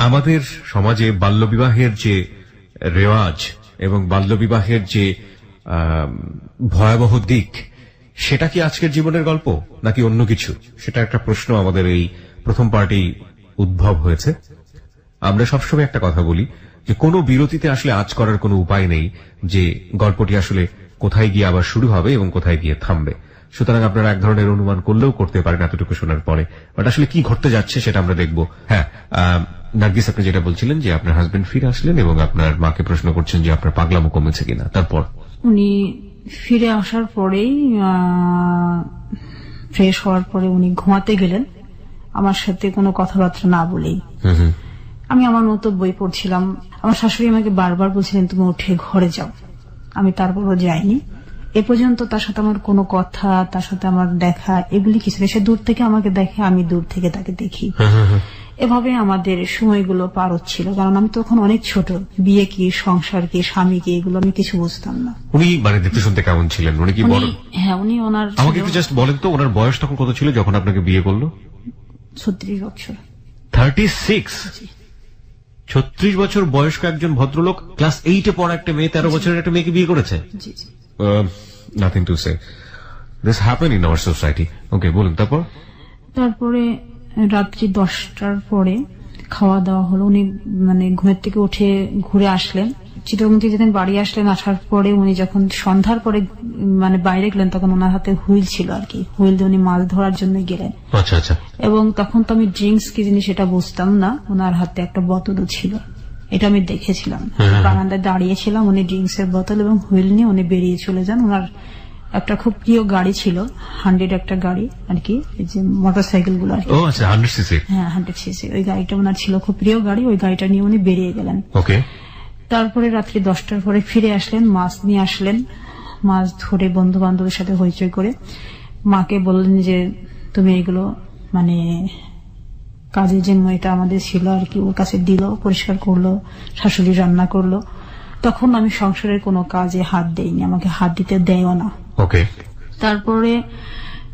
আমাদের সমাজে বাল্যবিবাহের যে রেওয়াজ এবং বাল্যবিবাহের যে ভয়াবহ দিক, সেটা কি আজকের জীবনের গল্প নাকি অন্য কিছু? সেটা একটা প্রশ্ন আমাদের এই প্রথম পার্টি উদ্ভব হয়েছে। আমরা সবসময় একটা কথা বলি যে কোনো বিরতিতে আসলে আজ করার কোনো উপায় নেই যে গল্পটি আসলে কোথায় গিয়ে আবার শুরু হবে এবং কোথায় গিয়ে থামবে। সুতরাং আপনারা এক ধরনের অনুমান করলেও করতে পারেন এতটুকু শোনার পরে, বাট আসলে কি ঘটতে যাচ্ছে সেটা আমরা দেখব। হ্যাঁ, নার্গিস, আপনি যেটা বলছিলেন যে আপনার হাজবেন্ড ফিরে আসলেন এবং আপনার মাকে প্রশ্ন করছেন যে আপনার পাগলামো কমেছে কিনা। তারপর উনি ফিরে আসার পরেই ফ্রেশ হওয়ার পরে উনি ঘুমাতে গেলেন আমার সাথে কোনো কথাবার্তা না বলেই। আমি আমার মতো বই পড়ছিলাম। আমার শাশুড়ি আমাকে বারবার বলছিলেন, তুমি উঠে ঘরে যাও। আমি তারপরও যাইনি। এ পর্যন্ত তার সাথে আমার কোনো কথা, তার সাথে আমার দেখা, এগুলি কিছু নেই। সে দূর থেকে আমাকে দেখে, আমি দূর থেকে তাকে দেখি। এভাবে আমাদের সময়গুলো পার হচ্ছিল, কারণ আমি তখন অনেক ছোট। বিয়ে কি, সংসার কি, স্বামী কি, এগুলো আমি কিছু বুঝতাম না। উনি মানে দেখতে শুনতে কেমন ছিলেন? উনি কি বড়? হ্যাঁ, উনি ওনার, আমাকে একটু জাস্ট বলেন তো, ওনার বয়স তখন কত ছিল যখন আপনাকে বিয়ে করলো? 36 বছর। 36? 36 বছর বয়স্ক একজন ভদ্রলোক ক্লাস 8-এ পড়া একটা মেয়ে, 13 বছরের একটা মেয়েকে বিয়ে করেছে? Nothing to say, this happen in our society. Okay, বলুন। তারপরে রাত্রি 10টার পরে খাওয়া দাওয়া হলো। উনি মানে ঘুমের থেকে উঠে ঘুরে আসলেন। চিটাগং থেকে যেদিন বাড়ি আসলেন, আসার পরে উনি যখন সন্ধ্যার পরে মানে বাইরে গেলেন, তখন ওনার হাতে হুইল ছিল আর কি। হুইল দিয়ে উনি মাছ ধরার জন্য গেলেন। আচ্ছা আচ্ছা। এবং তখন তো আমি ড্রিঙ্কস কি জিনিস সেটা বুঝতাম না। ওনার হাতে একটা বোতলও ছিল, এটা আমি দেখেছিলাম। বারান্দায় দাঁড়িয়েছিলাম, উনি ড্রিঙ্কস এর বোতল এবং হুইল নিয়ে উনি বেরিয়ে চলে যান। ওনার একটা খুব প্রিয় গাড়ি ছিল, 100 একটা গাড়ি আর কি, এই যে মোটরসাইকেল গুলো আর কি। ও আচ্ছা, 100 সিসি। হ্যাঁ, 100 সিসি ওই গাড়িটা ওনার ছিল, খুব প্রিয় গাড়ি। ওই গাড়িটা নিয়ে উনি বেরিয়ে গেলেন। ওকে। তারপরে রাত্রি 10টার পরে ফিরে আসলেন, মাছ নিয়ে আসলেন। মাছ ধরে বন্ধু বান্ধবের সাথে হইচই করে মাকে বললেন যে তুমি এগুলো মানে কাজের যে মেয়েটা আমাদের ছিল আর কি, ওর কাছে দিল, পরিষ্কার করলো, শাশুড়ি রান্না করলো। তখন আমি সংসারের কোনো কাজে হাত দেইনি, আমাকে হাত দিতে দেয়ও না। ওকে। তারপরে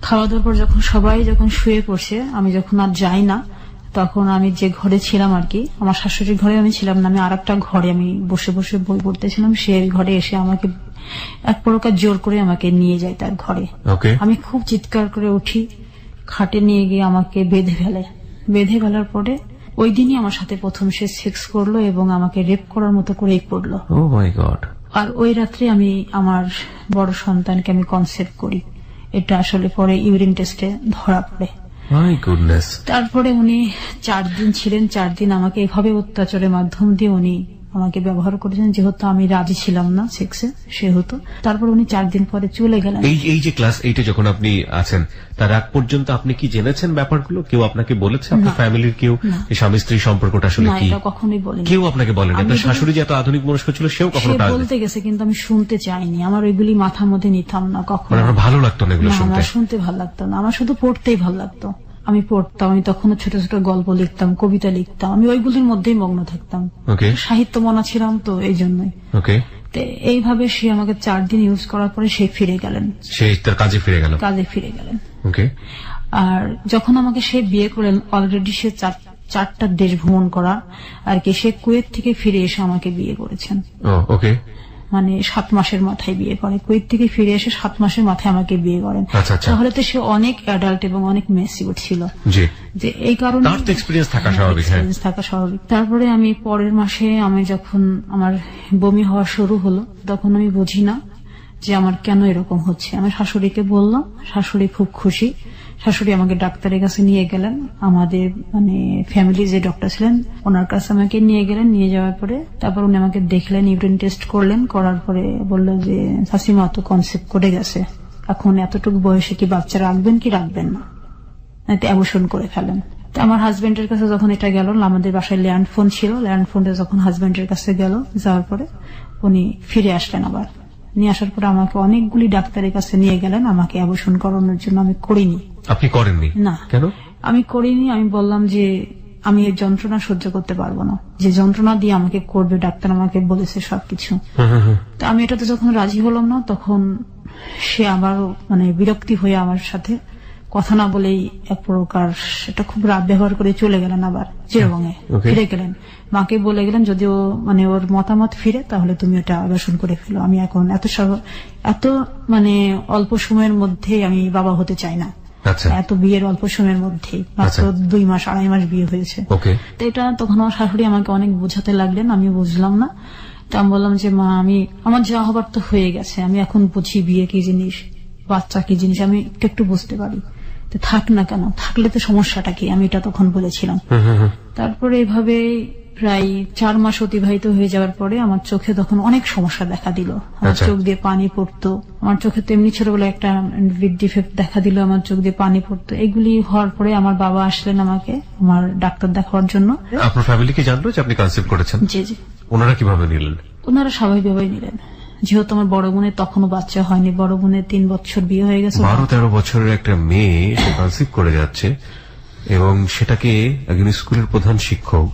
খাওয়া দাওয়ার পর যখন সবাই শুয়ে পড়ছে, আমি যখন আর যাই না, তখন আমি যে ঘরে ছিলাম আর কি, আমার শাশুড়ির ঘরে আমি ছিলাম না, আমি আর একটা ঘরে আমি বসে বসে বই পড়তেছিলাম। সেই ঘরে এসে আমাকে এক প্রকার জোর করে আমাকে নিয়ে যায় তার ঘরে। ওকে। আমি খুব চিৎকার করে উঠি, খাটে নিয়ে গিয়ে আমাকে বেঁধে ফেলে। বেঁধে ফেলার পরে ওই দিনই আমার সাথে প্রথম সে সেক্স করলো এবং আমাকে রেপ করার মতো করেই করলো। ও মাই গড। আর ওই রাত্রে আমি আমার বড় সন্তানকে আমি কনসেপ্ট করি। এটা আসলে পরে ইউরিন টেস্টে ধরা পড়ে। My goodness. তারপরে উনি 4 দিন ছিলেন। 4 দিন আমাকে এভাবে অত্যাচারের মাধ্যম দিয়ে উনি আমাকে ব্যবহার করেছেন, যেহেতু আমি রাজি ছিলাম না সেক্সে, সেহেতু। তারপর উনি 4 দিন পরে চলে গেলেন। এই যে ক্লাস 8 যখন আপনি আছেন, তার আগ পর্যন্ত আপনি কি জেনেছেন ব্যাপারগুলো? কেউ আপনাকে বলেছে? আপনার ফ্যামিলির কেউ এই স্বামী স্ত্রী সম্পর্কটা আসলে না, কি? এটা কখনোই বলেনি। কেউ আপনাকে বলেনি? আপনার শাশুড়ি যে এত আধুনিক মনস্ক ছিল, সেও কখনো সে বলতে গেছে, কিন্তু আমি শুনতে চাইনি। আমার ওইগুলি মাথার মধ্যে নিতাম না কখনো। মানে আমার ভালো লাগতো না এগুলো না, শুনতে? আমার শুনতে ভালো লাগতো না, আমার শুধু পড়তেই ভালো লাগতো। আমি পড়তাম, আমি তখনও ছোট ছোট গল্প লিখতাম, কবিতা লিখতাম, আমি ওইগুলির মধ্যেই মগ্ন থাকতাম। ওকে। সাহিত্য মনা ছিলাম তো, এই জন্যই। ওকে। তো এইভাবে সে আমাকে 4 দিন ইউজ করার পরে সে ফিরে গেলেন, সে তার কাজে ফিরে গেল। কাজে ফিরে গেলেন। ওকে। আর যখন আমাকে সে বিয়ে করলেন, অলরেডি সে 4টা দেশ ভ্রমণ করা আর কি, সে কুয়েত থেকে ফিরে এসে আমাকে বিয়ে করেছেন। ও ওকে। মানে 7 মাসের মাথায় বিয়ে করে, কুয়েত থেকে ফিরে এসে 7 মাসের মাথায় আমাকে বিয়ে করেন। আচ্ছা, আচ্ছা। তাহলে তো সে অনেক অ্যাডাল্ট এবং অনেক ম্যাচিউর ছিল। জি। যে এই কারণে তার তো এক্সপেরিয়েন্স থাকা স্বাভাবিক। হ্যাঁ, এক্সপেরিয়েন্স থাকা স্বাভাবিক। তারপরে আমি পরের মাসে আমি যখন আমার বমি হওয়া শুরু হলো, তখন আমি বুঝি না যে আমার কেন এরকম হচ্ছে। আমি শাশুড়িকে বললাম, শাশুড়ি খুব খুশি। শাশুড়ি আমাকে ডাক্তারের কাছে নিয়ে গেলেন, আমাদের মানে ফ্যামিলি যে ডক্টর ছিলেন ওনার কাছে আমাকে নিয়ে গেলেন। নিয়ে যাওয়ার পরে তারপর উনি আমাকে দেখলেন, ইউরিন টেস্ট করলেন, করার পরে বললেন যে শাশুড়িমা তো কনসেপ্ট করে গেছে, এখন এতটুকু বয়সে কি বাচ্চা রাখবেন কি রাখবেন না, অ্যাবর্শন করে ফেলেন। তো আমার হাজবেন্ডের কাছে যখন এটা গেল, আমাদের বাসায় ল্যান্ড ফোন ছিল, ল্যান্ড ফোনটা যখন হাজবেন্ডের কাছে গেল, যাওয়ার পরে উনি ফিরে আসলেন আবার। নিয়ে আসার পরে আমাকে অনেকগুলি ডাক্তারের কাছে নিয়ে গেলেন আমাকে অ্যাবর্শন করানোর জন্য। আমি করিনি। আপনি করেননি? না। কেন? আমি করিনি। আমি বললাম যে আমি এই যন্ত্রণা সহ্য করতে পারবো না, যে যন্ত্রণা দিয়ে আমাকে করবে, ডাক্তার আমাকে বলেছে সবকিছু। তো আমি এটাতে যখন রাজি হলাম না, তখন সে আবারও মানে বিরক্তি হয়ে আমার সাথে কথা না বলেই এক প্রকার সেটা খুব রাত ব্যবহার করে চলে গেলেন, আবার চিরবঙ্গে ফিরে গেলেন। মাকে বলে গেলেন যদি ও মানে ওর মতামত ফিরে, তাহলে তুমি ওটা অ্যাবর্শন করে ফেলো। আমি এখন এত মানে অল্প সময়ের মধ্যে আমি বাবা হতে চাই না। এত বিয়ের অল্প সময়ের মধ্যেই মাত্র 2 মাস 2.5 মাস বিয়ে হয়েছে। তো এটা তখন আমার শাশুড়ি আমাকে অনেক বোঝাতে লাগলেন, আমি বুঝলাম না। তো আমি বললাম যে মা, আমার যা হবার তো হয়ে গেছে, আমি এখন বুঝি বিয়ে কি জিনিস, বাচ্চা কি জিনিস, আমি একটু বুঝতে পারি। তো থাক না কেন, থাকলে তো সমস্যাটা কি, আমি এটা তখন বলেছিলাম। তারপরে এভাবে প্রায় 4 মাস অতিবাহিত হয়ে যাওয়ার পরে আমার চোখে তখন অনেক সমস্যা দেখা দিল। আমার চোখ দিয়ে পানি পড়তো, আমার চোখে তো এমনি ছোটবেলায় একটা ডিফেক্ট দেখা দিল, আমার চোখ দিয়ে পানি পড়তো। এগুলি হওয়ার পরে আমার বাবা আসলেন আমাকে আমার ডাক্তার দেখাবার জন্য। আপনার ফ্যামিলি কি জানলো যে আপনি কনসেপ্ট করেছেন? জি জি। ওনারা কিভাবে নিলেন? ওনারা স্বাভাবিকভাবেই নিলেন, যেহেতু আমার বড় বোনের তখনও বাচ্চা হয়নি, বড় বোনের 3 বছর বিয়ে হয়ে গেছে। 12-13 বছরের একটা মেয়ে সে কনসেপ্ট করে যাচ্ছে এবং সেটাকে একজন স্কুলের প্রধান শিক্ষক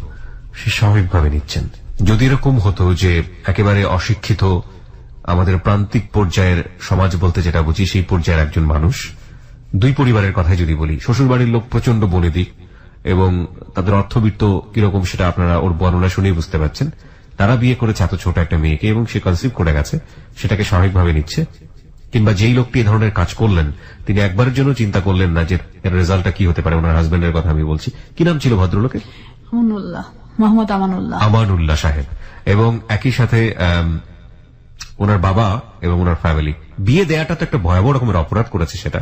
সে স্বাভাবিকভাবে নিচ্ছেন। যদি এরকম হতো যে একেবারে অশিক্ষিত আমাদের প্রান্তিক পর্যায়ের সমাজ বলতে যেটা বুঝি সেই পর্যায়ের একজন মানুষ, 2 পরিবারের কথাই যদি বলি, শ্বশুরবাড়ির লোক প্রচন্ড বনেদি এবং তাদের অর্থবিত্ত কিরকম সেটা আপনারা ওর বর্ণনা শুনেই বুঝতে পারছেন, তারা বিয়ে করেছে এত ছোট একটা মেয়েকে এবং সে কনসিভ করে গেছে, সেটাকে স্বাভাবিকভাবে নিচ্ছে। কিংবা যেই লোকটি এ ধরনের কাজ করলেন তিনি একবারের জন্য চিন্তা করলেন না যে এর রেজাল্টটা কি হতে পারে। ওনার হাজবেন্ডের কথা আমি বলছি। কি নাম ছিল ভদ্রলোকের? মোহাম্মদ আমানুল্লাহ। আমানুল্লাহ সাহেব। এবং একই সাথে ওনার বাবা এবং ওনার ফ্যামিলি বিয়ে দেয়াটা তো একটা ভয়াবহ রকমের অপরাধ করেছে, সেটা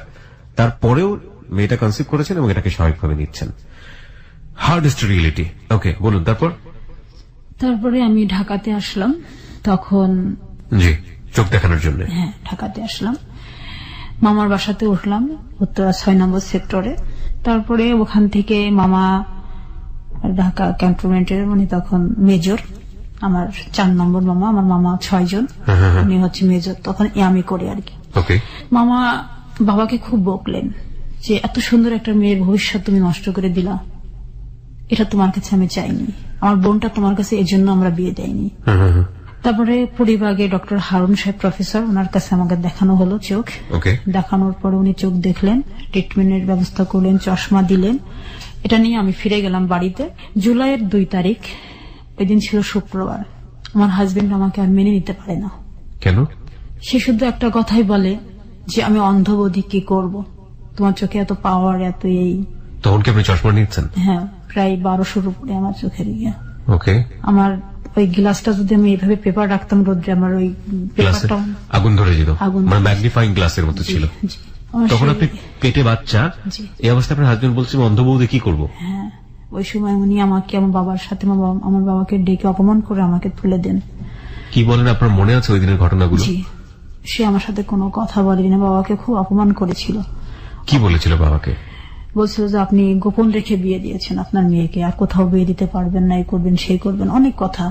তারপরেও মেয়েটা কনসিভ করেছেন এবং এটাকে স্বাভাবিকভাবে নিচ্ছেন। Hardest reality. ওকে, বলুন তারপর। তারপরে আমি ঢাকাতে আসলাম, তখন জি চোখ দেখানোর জন্য। হ্যাঁ, ঢাকাতে আসলাম। মামার বাসাতে উঠলাম উত্তরা 6 নম্বর সেক্টরে। তারপরে ওখান থেকে মামা ঢাকা ক্যান্টনমেন্টের উনি তখন মেজর, আমার 4 নম্বর মামা, আমার মামা 6 জন, উনি হচ্ছে মেজর, তখন আমি করে আর কি। মামা বাবাকে খুব বকলেন যে এত সুন্দর একটা মেয়ের ভবিষ্যৎ তুমি নষ্ট করে দিলা, এটা তোমার কাছে আমি চাইনি, আমার বোনটা তোমার কাছে এজন্য আমরা বিয়ে দেয়নি। তারপরে পরিবাগে ডক্টর হারুন সাহেব প্রফেসর, ওনার কাছে আমাকে দেখানো হলো চোখ। দেখানোর পরে উনি চোখ দেখলেন, ট্রিটমেন্টের ব্যবস্থা করলেন, চশমা দিলেন। এটা নিয়ে আমি ফিরে গেলাম বাড়িতে। জুলাইয়ের 2 তারিখ, ওই দিন ছিল শুক্রবার। আমার হাজবেন্ড আমাকে আর মেনে নিতে পারে না। কেন? সে শুধু একটা কথাই বলে যে আমি অন্ধবোধী, কি করব, তোমার চোখে এত পাওয়ার, এত এই। তখন কি আপনি চশমা নিয়েছেন? হ্যাঁ, প্রায় 1200-র উপরে আমার চোখের ইয়ে। আমার ওই গ্লাসটা যদি আমি এইভাবে পেপার রাখতাম রোদ্রে, আমার ওই পেপারটা আগুন ধরে যেত, মানে ম্যাগনিফাইং গ্লাসের মতো ছিল। তখন আপনি পেটে বাচ্চা, এই অবস্থায় আপনার হাজবেন্ড বলছে অন্ধবৌদি কি করব? হ্যাঁ, ওই সময় উনি আমাকে আমার বাবার সাথে আমার বাবাকে ডেকে অপমান করে আমাকে তুলে দেন। কি বলেন, আপনার মনে আছে ওই দিনের ঘটনাগুলো? জি, সে আমার সাথে কোনো কথা বলেনি, না, বাবাকে খুব অপমান করেছিল। কি বলেছিল বাবাকে? বলছিল যে আপনি গোপন রেখে বিয়ে দিয়েছেন আপনার মেয়েকে, আর কোথাও বিয়ে দিতে পারবেন না, এই করবেন সেই করবেন, অনেক কথা।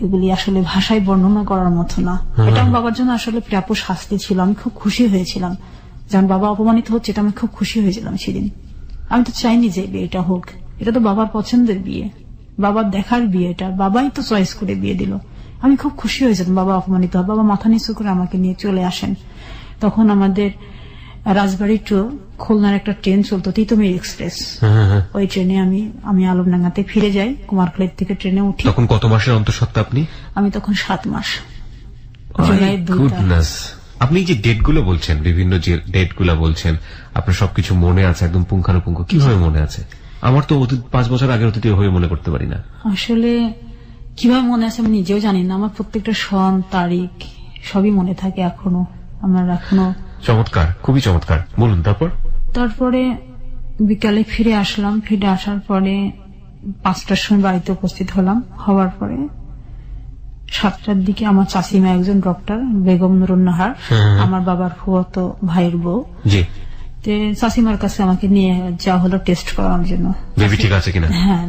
এগুলি আসলে ভাষায় বর্ণনা করার মতো না। এটা আমার বাবার জন্য আসলে প্রাপ্য শাস্তি ছিল। আমি খুব খুশি হয়েছিলাম যখন বাবা অপমানিত হচ্ছে, এটা আমি খুব খুশি হয়েছিলাম সেদিন। আমি তো চাইনি যে বিয়েটা হোক, এটা তো বাবার পছন্দের বিয়ে, বাবার দেখার বিয়ে, এটা বাবাই তো চয়েস করে বিয়ে দিল। আমি খুব খুশি হয়েছিলাম বাবা অপমানিত হয়। বাবা মাথা নিচু করে আমাকে নিয়ে চলে আসেন। তখন আমাদের রাজবাড়ি টু খুলনার একটা ট্রেন চলতো, তিতুমির এক্সপ্রেস। ওই ট্রেনে আমি আলমডাঙ্গাতে ফিরে যাই, কুমারখালীর থেকে ট্রেনে উঠি। তখন কত মাসের অন্তঃসত্ত্বা আপনি? আমি তখন 7 মাস। আপনি যে ডেট গুলো বলছেন, বিভিন্ন যে ডেট গুলো বলছেন, আপনার সবকিছু মনে আছে একদম পুঙ্খানুপুঙ্খ? কিভাবে মনে আছে? আমার তো 5 বছর আগের অতীত হয়ে মনে করতে পারি না। আসলে কিভাবে মনে আছে আমি নিজেও জানি না। আমার প্রত্যেকটা সন, তারিখ সবই মনে থাকে এখনো। আমার এখনো। চমৎকার, খুবই চমৎকার। বলুন। তারপরে বিকালে ফিরে আসলাম। ফিরে আসার পরে 5টার সময় বাড়িতে উপস্থিত হলাম। হওয়ার পরে 7টার দিকে আমার চাচিমা, একজন ডক্টর, বেগম নুরুন্নাহার, আমার বাবার ফুফাতো ভাইয়ের বউ, চাচিমার কাছে আমাকে নিয়ে যাওয়া হলো টেস্ট করানোর জন্য, বেবি ঠিক আছে কিনা। হ্যাঁ,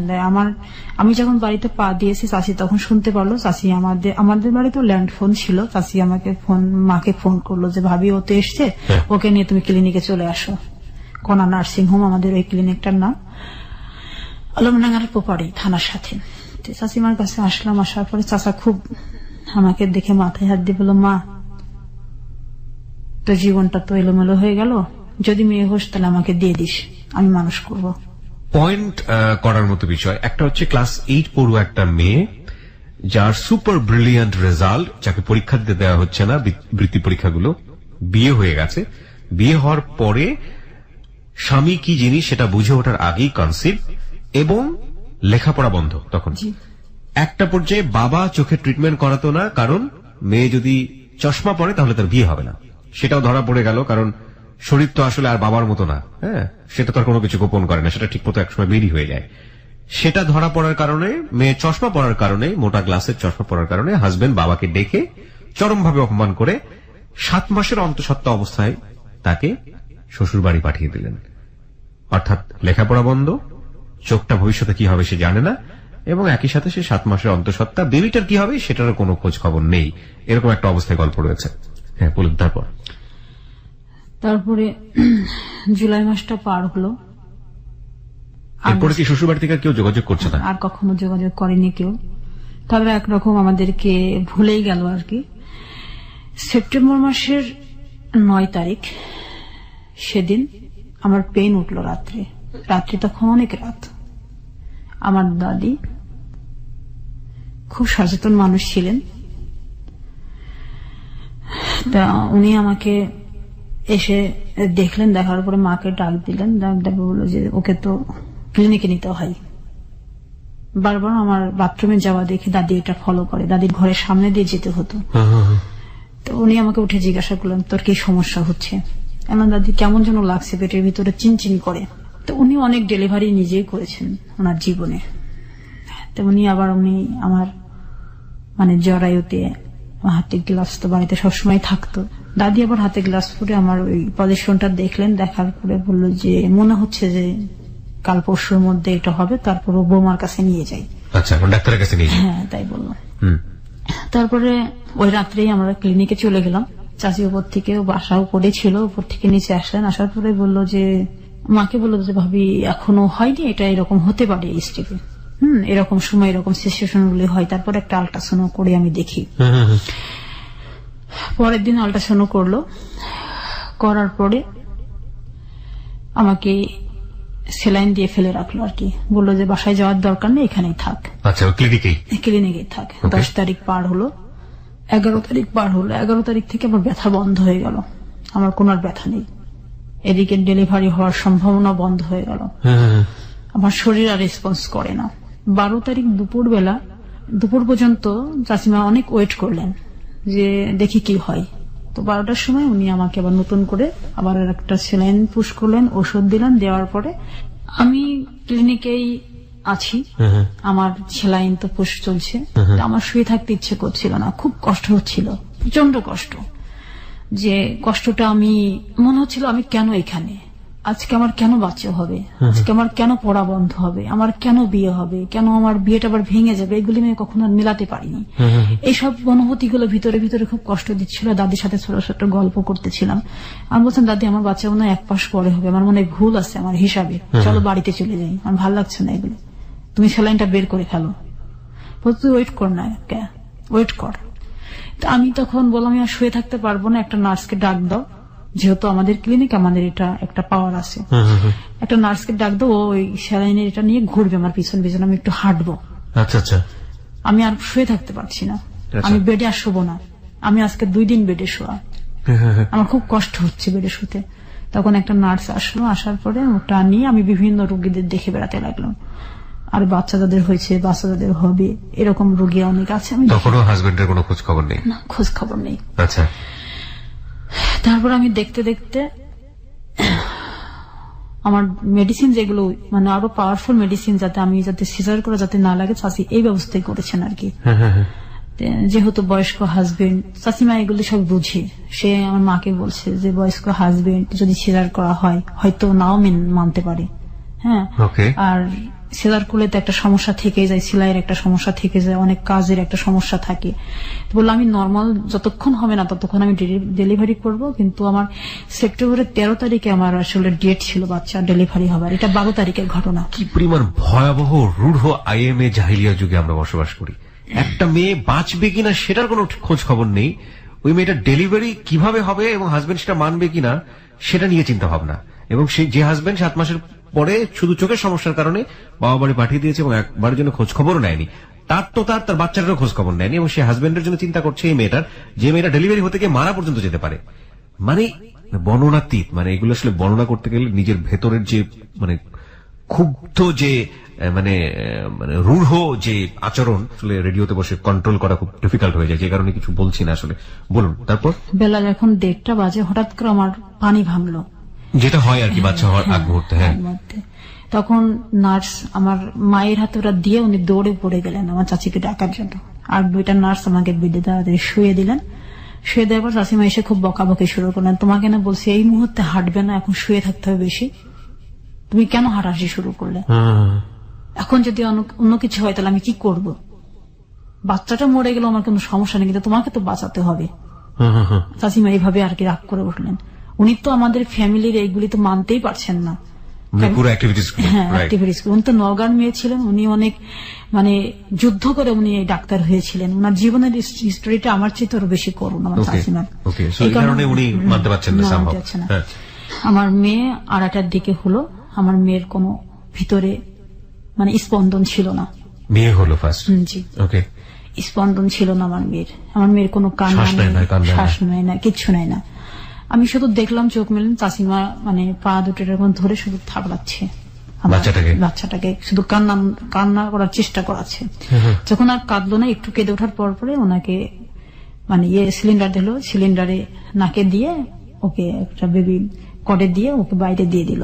আমি যখন বাড়িতে পা দিয়েছি চাচি তখন শুনতে পারলো। চাচি আমাদের বাড়িতে ল্যান্ড ফোন ছিল। চাচি মাকে ফোন করলো যে ভাবি ও তো এসছে, ওকে নিয়ে তুমি ক্লিনিকে চলে আসো। কণা নার্সিং হোম আমাদের ওই ক্লিনিকটার নাম, আলমডাঙ্গার পোপাড়ি থানার সাথে। চাচিমার কাছে আসলাম। আসার পরে চাচা খুব আমাকে দেখে মাথায় হাত দিয়ে বলল, মা তোর জীবনটা তো এলোমেলো হয়ে গেল, যদি মেয়ে হোস তাহলে আমাকে দিয়ে দিস, আমি মানুষ করব। পয়েন্ট করার মতো বিষয় একটা হচ্ছে ক্লাস 8 পড়ুয়া একটা মেয়ে, যার সুপার ব্রিলিয়ান্ট রেজাল্ট, যাকে পরীক্ষা দিতে দেওয়া হচ্ছে না, বৃত্তি পরীক্ষাগুলো, বিয়ে হয়ে গেছে। বিয়ে হওয়ার পরে স্বামী কি জিনিস সেটা বুঝে ওঠার আগেই কনসিভ, এবং লেখাপড়া বন্ধ। তখন একটা পর্যায়ে বাবা চোখে ট্রিটমেন্ট করাতো না, কারণ মেয়ে যদি চশমা পরে তাহলে তার বিয়ে হবে না। সেটাও ধরা পড়ে গেল, কারণ শরীর তো আসলে আর বাবার মতো না। হ্যাঁ, সেটা তো আর কোনো কিছু গোপন করে না, সেটা ঠিক মতো একসময় বেরিয়ে হয়ে যায়। সেটা ধরা পড়ার কারণে, মেয়ে চশমা পরার কারণে, মোটা গ্লাসের চশমা পরার কারণে হাজবেন্ড বাবাকে ডেকে চরমভাবে অপমান করে 7 মাসের অন্তঃসত্ত্বা অবস্থায় তাকে শ্বশুর বাড়ি পাঠিয়ে দিলেন। অর্থাৎ লেখাপড়া বন্ধ, চোখটা ভবিষ্যতে কি হবে সে জানে না, এবং একই সাথে সে 7 মাসের অন্তঃসত্ত্বা, বেবিটার কি হবে সেটারও কোনো খোঁজ খবর নেই। এরকম একটা অবস্থায় গল্প রয়েছে। হ্যাঁ, বলুন। তারপরে জুলাই মাসটা পার হলো। এরপরে কি শ্বশুরবাড়ি থেকে কেউ যোগাযোগ করছে না? আর কখনো যোগাযোগ করেনি কেউ। তবে একরকম আমাদেরকে ভুলেই গেল আর কি। সেপ্টেম্বর মাসের 9 তারিখ সেদিন আমার পেন উঠলো রাত্রে তখন অনেক রাত। আমার দাদি খুব সচেতন মানুষ ছিলেন, তা উনি আমাকে এসে দেখলেন। দেখার পরে মাকে ডাক দিলেন, ডাক বললো যে ওকে তো ক্লিনিকে নিতে হয়। বারবার আমার বাথরুমে যাওয়া দেখে দাদি এটা ফলো করে, দাদির ঘরের সামনে দিয়ে যেতে হতো। তো উনি আমাকে উঠে জিজ্ঞাসা করলেন তোর কি সমস্যা হচ্ছে? আমার দাদি কেমন যেন লাগছে, পেটের ভিতরে চিনচিন করে। তো উনি অনেক ডেলিভারি নিজেই করেছেন ওনার জীবনে। তো উনি আমার জরায়ুতে হাতে গ্লাভস তো বাড়িতে সবসময় থাকতো। দাদি আবার হাতে গ্লাভস পরে আমার ওই পজিশনটা দেখলেন, দেখার পরে বললো যে মনে হচ্ছে যে কাল পরশুর মধ্যে এটা হবে, তারপর ও বৌমার কাছে নিয়ে যাই। আচ্ছা, এখন ডাক্তারের কাছে নিয়ে যাই। হ্যাঁ, তাই বললো। তারপরে ওই রাত্রেই আমরা ক্লিনিকে চলে গেলাম। চাচি উপর থেকে, বাসাও পড়েছিল, উপর থেকে নিচে আসলেন। আসার পরে বললো যে, মাকে বললো যে ভাবি এখনো হয়নি, এটা এরকম হতে পারে এই স্টেপে, এরকম সময় এরকম সিচুয়েশন গুলি হয়। তারপর একটা আল্ট্রাসাউন্ড করে আমি দেখি। পরের দিন আল্ট্রাসাউন্ড করলো, করার পরে আমাকে সেলাইন দিয়ে ফেলে রাখলো আর কি। বললো যে বাসায় যাওয়ার দরকার নেই, এখানেই থাক। আচ্ছা, ক্লিনিকেই থাক। 10 তারিখ পার হলো, 11 তারিখ পার হলো। 11 তারিখ থেকে আমার ব্যথা বন্ধ হয়ে গেল, আমার কোনো আর ব্যথা নেই। এদিকে ডেলিভারি হওয়ার সম্ভাবনা বন্ধ হয়ে গেল, আমার শরীর আর রেসপন্স করে না। 12 তারিখ দুপুর পর্যন্ত চাচিমা অনেক ওয়েট করলেন যে দেখি কি হয়। তো 12টার সময় উনি আমাকে আবার নতুন করে আবার একটা সেলাইন পুশ করলেন, ওষুধ দিলেন। দেওয়ার পরে আমি ক্লিনিকেই আছি, আমার সেলাইন তো পুশ চলছে। আমার শুয়ে থাকতে ইচ্ছে করছিল না, খুব কষ্ট হচ্ছিল, প্রচন্ড কষ্ট। যে কষ্টটা আমি মনে হচ্ছিল আমি কেন এখানে, আজকে আমার কেন বাচ্চা হবে, আজকে আমার কেন পড়া বন্ধ হবে, আমার কেন বিয়ে হবে, কেন আমার বিয়েটা আবার ভেঙে যাবে, এগুলি আমি কখনো মেলাতে পারিনি। এইসব অনুভূতিগুলো ভিতরে ভিতরে খুব কষ্ট দিচ্ছিল। দাদির সাথে ছোট ছোট গল্প করতেছিলাম। আমি বলছিলাম, দাদি আমার বাচ্চা মনে হয় 1 মাস পরে হবে, আমার মনে হয় ভুল আছে আমার হিসাবে, চলো বাড়িতে চলে যাই, আমার ভালো লাগছে না এগুলো, তুমি সেলাইনটা বের করে ফেলো। তুই ওয়েট কর না, ওয়েট কর। আমি তখন বললাম আমি আর শুয়ে থাকতে পারবো না, একটা নার্সকে ডাক দাও, যেহেতু আমাদের ক্লিনিক, আমাদের এটা একটা পাওয়ার আছে, একটা নার্সকে ডাক দাও, ওই স্যালাইনের এটা নিয়ে ঘুরবে আমার পিছন পিছন, আমি একটু হাঁটবো। আচ্ছা আচ্ছা, আমি আর শুয়ে থাকতে পারছি না, আমি বেডে আর শোবো না, আমি আজকে 2 দিন বেডে শোয়া, আমার খুব কষ্ট হচ্ছে বেডে শুতে। তখন একটা নার্স আসলো, আসার পরে ওটা নিয়ে আমি বিভিন্ন রোগীদের দেখে বেড়াতে লাগলাম। আর বাচ্চা যাদের হয়েছে, বাচ্চা যাদের হবে, এরকম রোগী অনেক আছে। আমি তখনও হাজবেন্ডের কোনো খোঁজ খবর নেই? না, খোঁজ খবর নেই। আচ্ছা। তারপর আমি দেখতে দেখতে আমার মেডিসিন যেগুলো মানে আরো পাওয়ারফুল মেডিসিন, যাতে সিজার করে যাতে না লাগে, চাচি এই ব্যবস্থাই করেছেন আর কি। যেহেতু বয়স্ক হাজবেন্ড, চাচিমা এগুলো সব বুঝে, সে আমার মাকে বলছে যে বয়স্ক হাজবেন্ড যদি সিজার করা হয় হয়তো নাও মানতে পারে। হ্যাঁ, আর সিজার করলে তো একটা সমস্যা থেকে যায়, সেলাইয়ের একটা সমস্যা থেকে যায়, অনেক কাজের একটা সমস্যা থাকে। বললাম আমি নর্মাল যতক্ষণ হবে না ততক্ষণ আমি ডেলিভারি করব, কিন্তু আমার সেপ্টেম্বরের 13 তারিখে আমার আসলে ডেট ছিল বাচ্চা ডেলিভারি হবার। এটা 12 তারিখের ঘটনা। কি পরিমাণ ভয়াবহ রূঢ় আইএমএ জাহিলিয়া যুগে আমরা বসবাস করি। একটা মেয়ে বাঁচবে কিনা সেটার কোনো খোঁজ খবর নেই, ওই মেয়েটার ডেলিভারি কিভাবে হবে এবং হাজবেন্ড সেটা মানবে কিনা সেটা নিয়ে চিন্তা ভাবনা। এবং সেই যে হাজবেন্ড 7 মাসের পরে শুধু চোখের সমস্যার কারণে বাবা বাড়ি পাঠিয়ে দিয়েছে এবং একবারের জন্য খোঁজ খবরও নেয়নি, তার বাচ্চাটারও খোঁজ খবর নেয়নি, এবং সে হাজবেন্ডের জন্য চিন্তা করছে এই মেয়েটার, যে মেয়েটা ডেলিভারি হতে গিয়ে মারা পর্যন্ত যেতে পারে। মানে বর্ণনাতীত, মানে এগুলো আসলে বর্ণনা করতে গেলে নিজের ভেতরের যে মানে ক্ষুব্ধ যে মানে রূঢ় যে আচরণ, আসলে রেডিওতে বসে কন্ট্রোল করা খুব ডিফিকাল্ট হয়ে যায়, যে কারণে কিছু বলছি না আসলে। বলুন। তারপর বেলা যখন 1:30 বাজে হঠাৎ করে আমার পানি ভাঙলো, যেটা হয় আর কি বাচ্চা হওয়ার আগ মুহূর্তে। হ্যাঁ, তখন নার্স আমার মায়ের হাতে ওরা দিয়ে উনি দৌড়ে পড়ে গেলেন আমার চাচিকে ডাকার জন্য। আর 2টা নার্স আমাকে বেডে তাড়াতাড়ি শুয়ে দিলেন। শুয়ে দেওয়ার পর চাচিমা এসে খুব বকাবকি শুরু করলেন, তোমাকে না বলছি এই মুহূর্তে হাঁটবে না, এখন শুয়ে থাকতে হবে বেশি, তুমি কেন হাঁটাহাঁটি শুরু করলে, এখন যদি অন্য কিছু হয় তাহলে আমি কি করব, বাচ্চাটা মরে গেল আমার কোনো সমস্যা নেই, কিন্তু তোমাকে তো বাঁচাতে হবে। চাচিমা এইভাবে আর কি রাগ করে উঠলেন। উনি তো আমাদের ফ্যামিলির এইগুলি তো মানতেই পারছেন না। উনি তো নওগাঁর মেয়ে ছিলেন, উনি অনেক মানে যুদ্ধ করে উনি ডাক্তার হয়েছিলেন, ওনার জীবনের হিস্টোরিটা আমার চেয়ে আরো বেশি করুন আমার চাচিমার, এই কারণে উনি মানতে পারছেন না। আমার মেয়ে 2:30টার দিকে হলো, আমার মেয়ের কোনো ভিতরে মানে স্পন্দন ছিল না। মেয়ে হলো ফার্স্ট? জি। ওকে। স্পন্দন ছিল না আমার মেয়ের কোনো কান্না নেই, শ্বাস নেয় না, কিচ্ছু নেয় না। আমি শুধু দেখলাম চোখ মেলেন, চাচিমা মানে পা দুটো এরকম ধরে শুধু থাবড়াচ্ছে বাচ্চাটাকে, শুধু কান্না করার চেষ্টা করাচ্ছে। যখন আর কাঁদলো না, একটু কেঁদে ওঠার পর পরে ওনাকে মানে সিলিন্ডার দিল, সিলিন্ডারে নাকে দিয়ে ওকে একটা বেবি কডে দিয়ে ওকে বাইরে দিয়ে দিল।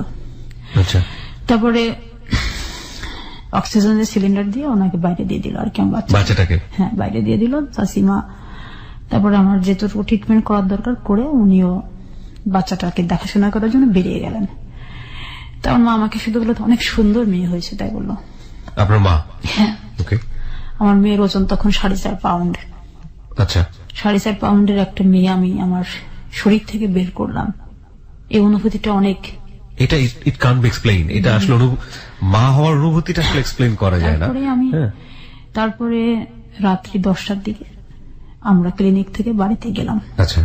তারপরে অক্সিজেনের সিলিন্ডার দিয়ে ওনাকে বাইরে দিয়ে দিল আর কি, বাচ্চাটাকে। হ্যাঁ, বাইরে দিয়ে দিল। চাচিমা তারপরে আমার যেটুকু ট্রিটমেন্ট করার দরকার করে উনিও বাচ্চাটাকে দেখাশোনা করার জন্য বেরিয়ে গেলেন। তার মা আমাকে শুধু বললো অনেক সুন্দর মেয়ে হয়েছে, তাই বললো। আপনার মা? হ্যাঁ। ওকে। আমার মেয়ের ওজন তখন 4.5 পাউন্ড। আচ্ছা। 4.5 পাউন্ডের একটা মেয়ে আমি আমার শরীর থেকে বের করলাম। এই অনুভূতিটা অনেক, এটা ইট কান্ট বি এক্সপ্লেইন। এটা আসলে মা হওয়ার অনুভূতিটা আসলে এক্সপ্লেইন করা যায় না। তারপরে রাত্রি 10টার দিকে আমরা ক্লিনিক থেকে বাড়িতে গেলাম। আচ্ছা।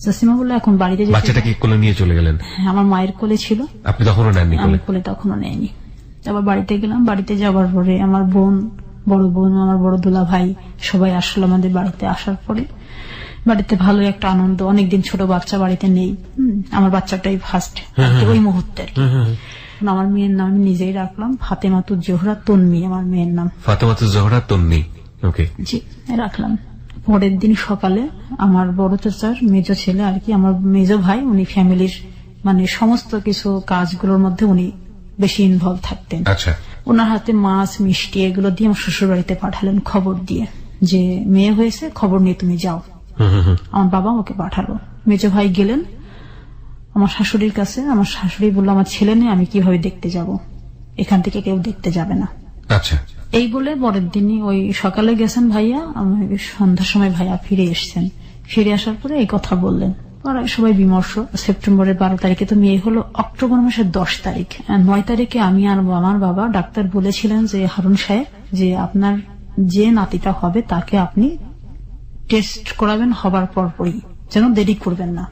জসিমা বললো এখন বাড়িতে যেতে। বাচ্চাটাকে কোলে নিয়ে চলে গেলেন? আমার মায়ের কোলে ছিল। আপনি তখনও নেননি? আমি কোলে তখনও নেয়নি। আবার বাড়িতে গেলাম। বাড়িতে যাবার পরে আমার বোন, বড় বোন, আমার বড় দুলা ভাই সবাই আসলো আমাদের বাড়িতে। আসার পরে বাড়িতে ভালো একটা আনন্দ। অনেকদিন ছোট বাচ্চা বাড়িতে নেই। আমার বাচ্চাটাই ফার্স্ট ওই মুহূর্তে। আমার মেয়ের নাম আমি নিজেই রাখলাম ফাতেমাতুজ জোহরা তন্নি। আমার মেয়ের নাম ফাতেমাতুজ জোহরা তন্নি। ওকে। জি, রাখলাম। পরের দিন সকালে আমার বড় চাচার মেজো ছেলে আর কি, আমার মেজো ভাই, উনি ফ্যামিলির মানে সমস্ত কিছু কাজগুলোর মধ্যে উনি বেশি ইনভলভ থাকতেন। আচ্ছা। ওনার হাতে মাছ মিষ্টি এগুলো দিয়ে আমার শ্বশুর বাড়িতে পাঠালেন খবর দিয়ে যে মেয়ে হয়েছে, খবর নিয়ে তুমি যাও। আমার বাবা ওকে পাঠালো। মেজো ভাই গেলেন আমার শাশুড়ির কাছে। আমার শাশুড়ি বললো আমার ছেলে নেই, আমি কিভাবে দেখতে যাব, এখান থেকে কেউ দেখতে যাবে না। আচ্ছা। এই বলে পরের দিনই ওই সকালে গেছেন ভাইয়া, সন্ধ্যার সময় ভাইয়া ফিরে এসছেন। ফিরে আসার পরে এই কথা বললেন। সবাই বিমর্ষ। সেপ্টেম্বরের 12 তারিখে তো মেয়ে হলো। অক্টোবর মাসের 10 তারিখ 9 তারিখে আমি আর আমার বাবা, ডাক্তার বলেছিলেন যে হারুন সাহেব যে আপনার যে নাতিটা হবে তাকে আপনি টেস্ট করাবেন হবার পরপরই, যেন দেরি করবেন না।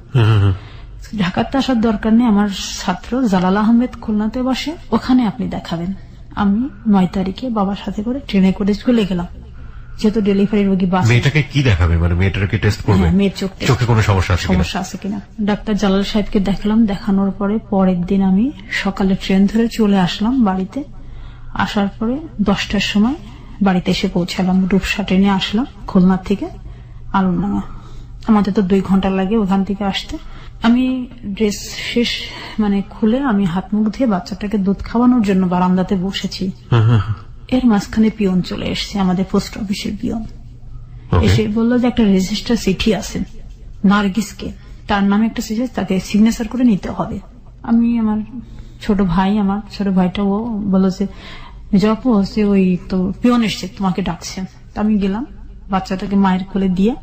ঢাকাতে আসার দরকার নেই, আমার ছাত্র জালাল আহমেদ খুলনাতে বসে, ওখানে আপনি দেখাবেন। আমি 9 তারিখে বাবার সাথে করে ট্রেনে করে চলে গেলাম, যেহেতু ডেলিভারি রোগী বাস। মেয়েটাকে কি দেখাবে? মানে মেয়েটাকে টেস্ট করবে? মেয়ের চোখে কোনো সমস্যা আছে কিনা। ডাক্তার জালাল সাহেবকে দেখালাম। দেখানোর পরে পরের দিন আমি সকালে ট্রেন ধরে চলে আসলাম বাড়িতে। আসার পরে 10টার সময় বাড়িতে এসে পৌঁছালাম। রূপসা ট্রেনে আসলাম খুলনা থেকে আলমডাঙ্গা। আমাদের তো 2 ঘন্টা লাগে ওখান থেকে আসতে। আমি ড্রেস শেষ মানে খুলে আমি হাত মুখ ধুয়ে বাচ্চাটাকে দুধ খাওয়ানোর জন্য বারান্দাতে বসেছি। এর মাঝখানে পিয়ন চলে এসছে, আমাদের পোস্ট অফিসের পিয়ন। এসে বললো যে একটা রেজিস্টার চিঠি আছে নার্গিসকে, তার নামে একটা চিঠি, তাকে সিগনেচার করে নিতে হবে। আমি আমার ছোট ভাইটা ও বললো যে যপু হচ্ছে ওই তো পিয়ন এসছে, তোমাকে ডাকছে। আমি গেলাম, বাচ্চাটাকে মায়ের কোলে দিয়ে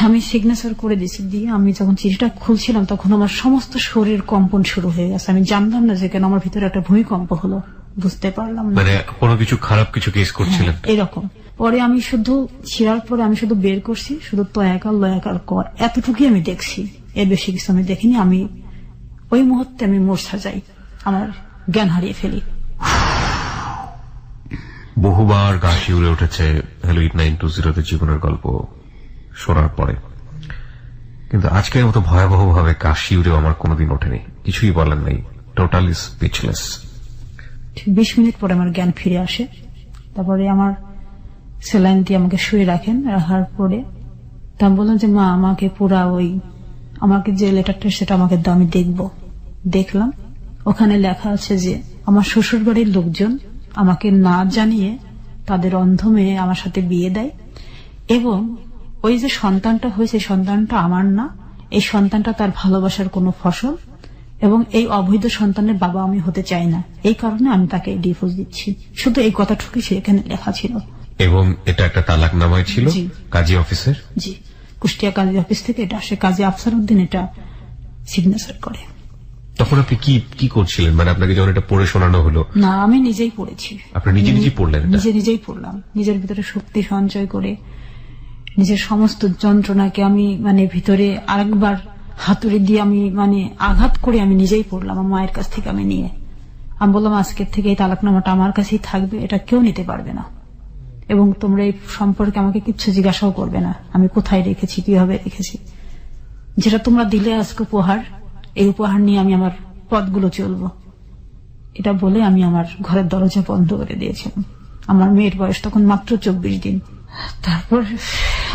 আমি সিগনেচার করে দিয়েছি। দিয়ে আমি যখন চিঠিটা খুলছিলাম তখন আমার সমস্ত শরীর কম্পন শুরু হয়ে গেছে। আমি জানতাম না যে কেন আমার ভিতরে একটা ভূমিকম্প হলো, বুঝতে পারলাম না। মানে কোনো কিছু খারাপ কিছু কেস করছিলেন? এরকম। পরে আমি শুধু ছিঁড়ার পরে আমি শুধু বের করছি শুধু তয়াকার লয়াকার কর, এতটুকুই আমি দেখছি, এর বেশি কিছু আমি দেখিনি। আমি ওই মুহূর্তে আমি মূর্ছা যাই, আমার জ্ঞান হারিয়ে ফেলি। বহুবার গা শিউরে উঠেছে হ্যালো 8920 জীবনের গল্প শোনার পরে, কিন্তু আজকের মতো ভয়াবহ ভাবে গা শিউরেও আমার কোনোদিন ওঠেনি। কিছুই বলার নেই, টোটালি স্পিচলেস। 20 মিনিট পরে আমার জ্ঞান ফিরে আসে। তারপরে আমার স্যালাইন দিয়ে আমাকে শুয়ে রাখেন। রাখার পরে তা বললাম যে মা আমাকে পুরা ওই আমাকে যে লেটারটা সেটা আমাকে দাও, আমি দেখব। দেখলাম ওখানে লেখা আছে যে আমার শ্বশুর বাড়ির লোকজন আমাকে না জানিয়ে তাদের অন্ধ মেয়ে আমার সাথে বিয়ে দেয়, এবং ওই যে সন্তানটা হয়েছে সন্তানটা আমার না, এই সন্তানটা তার ভালোবাসার কোনো ফসল, এবং এই অবৈধ সন্তানের বাবা আমি হতে চাই না, এই কারণে আমি তাকে ডিভোর্স দিচ্ছি। শুধু এই কথাটুকুই সেখানে লেখা ছিল। এবং এটা একটা তালাকনামায় ছিল কাজী অফিসের? জি, কুষ্টিয়া কাজী অফিস থেকে এটা আসে। কাজী আফসার উদ্দিন এটা সিগনেচার করে। তখন আপনি কি করছিলেন? মানে আপনাকে যখন এটা পড়ে শোনানো হলো? না, আমি নিজেই পড়েছি। আপনি নিজেই পড়লেন? নিজেই পড়লাম, নিজের ভিতরে শক্তি সঞ্চয় করে নিজের সমস্ত যন্ত্রণাকে আমি মানে ভিতরে আরেকবার হাতুড়ি দিয়ে আমি মানে আঘাত করে আমি নিজেই পড়লাম। আমার মায়ের কাছ থেকে আমি নিয়ে আমি বললাম আজকের থেকে এই তালাকনামাটা আমার কাছেই থাকবে, এটা কেউ নিতে পারবে না, এবং তোমরা এই সম্পর্কে আমাকে কিচ্ছু জিজ্ঞাসাও করবে না আমি কোথায় রেখেছি, কিভাবে রেখেছি। যেটা তোমরা দিলে আজকে উপহার, এই উপহার নিয়ে আমি আমার পথগুলো চলবো, এটা বলে আমি আমার ঘরের দরজা বন্ধ করে দিয়েছিলাম। আমার মেয়ের বয়স তখন মাত্র 24 দিন। তারপর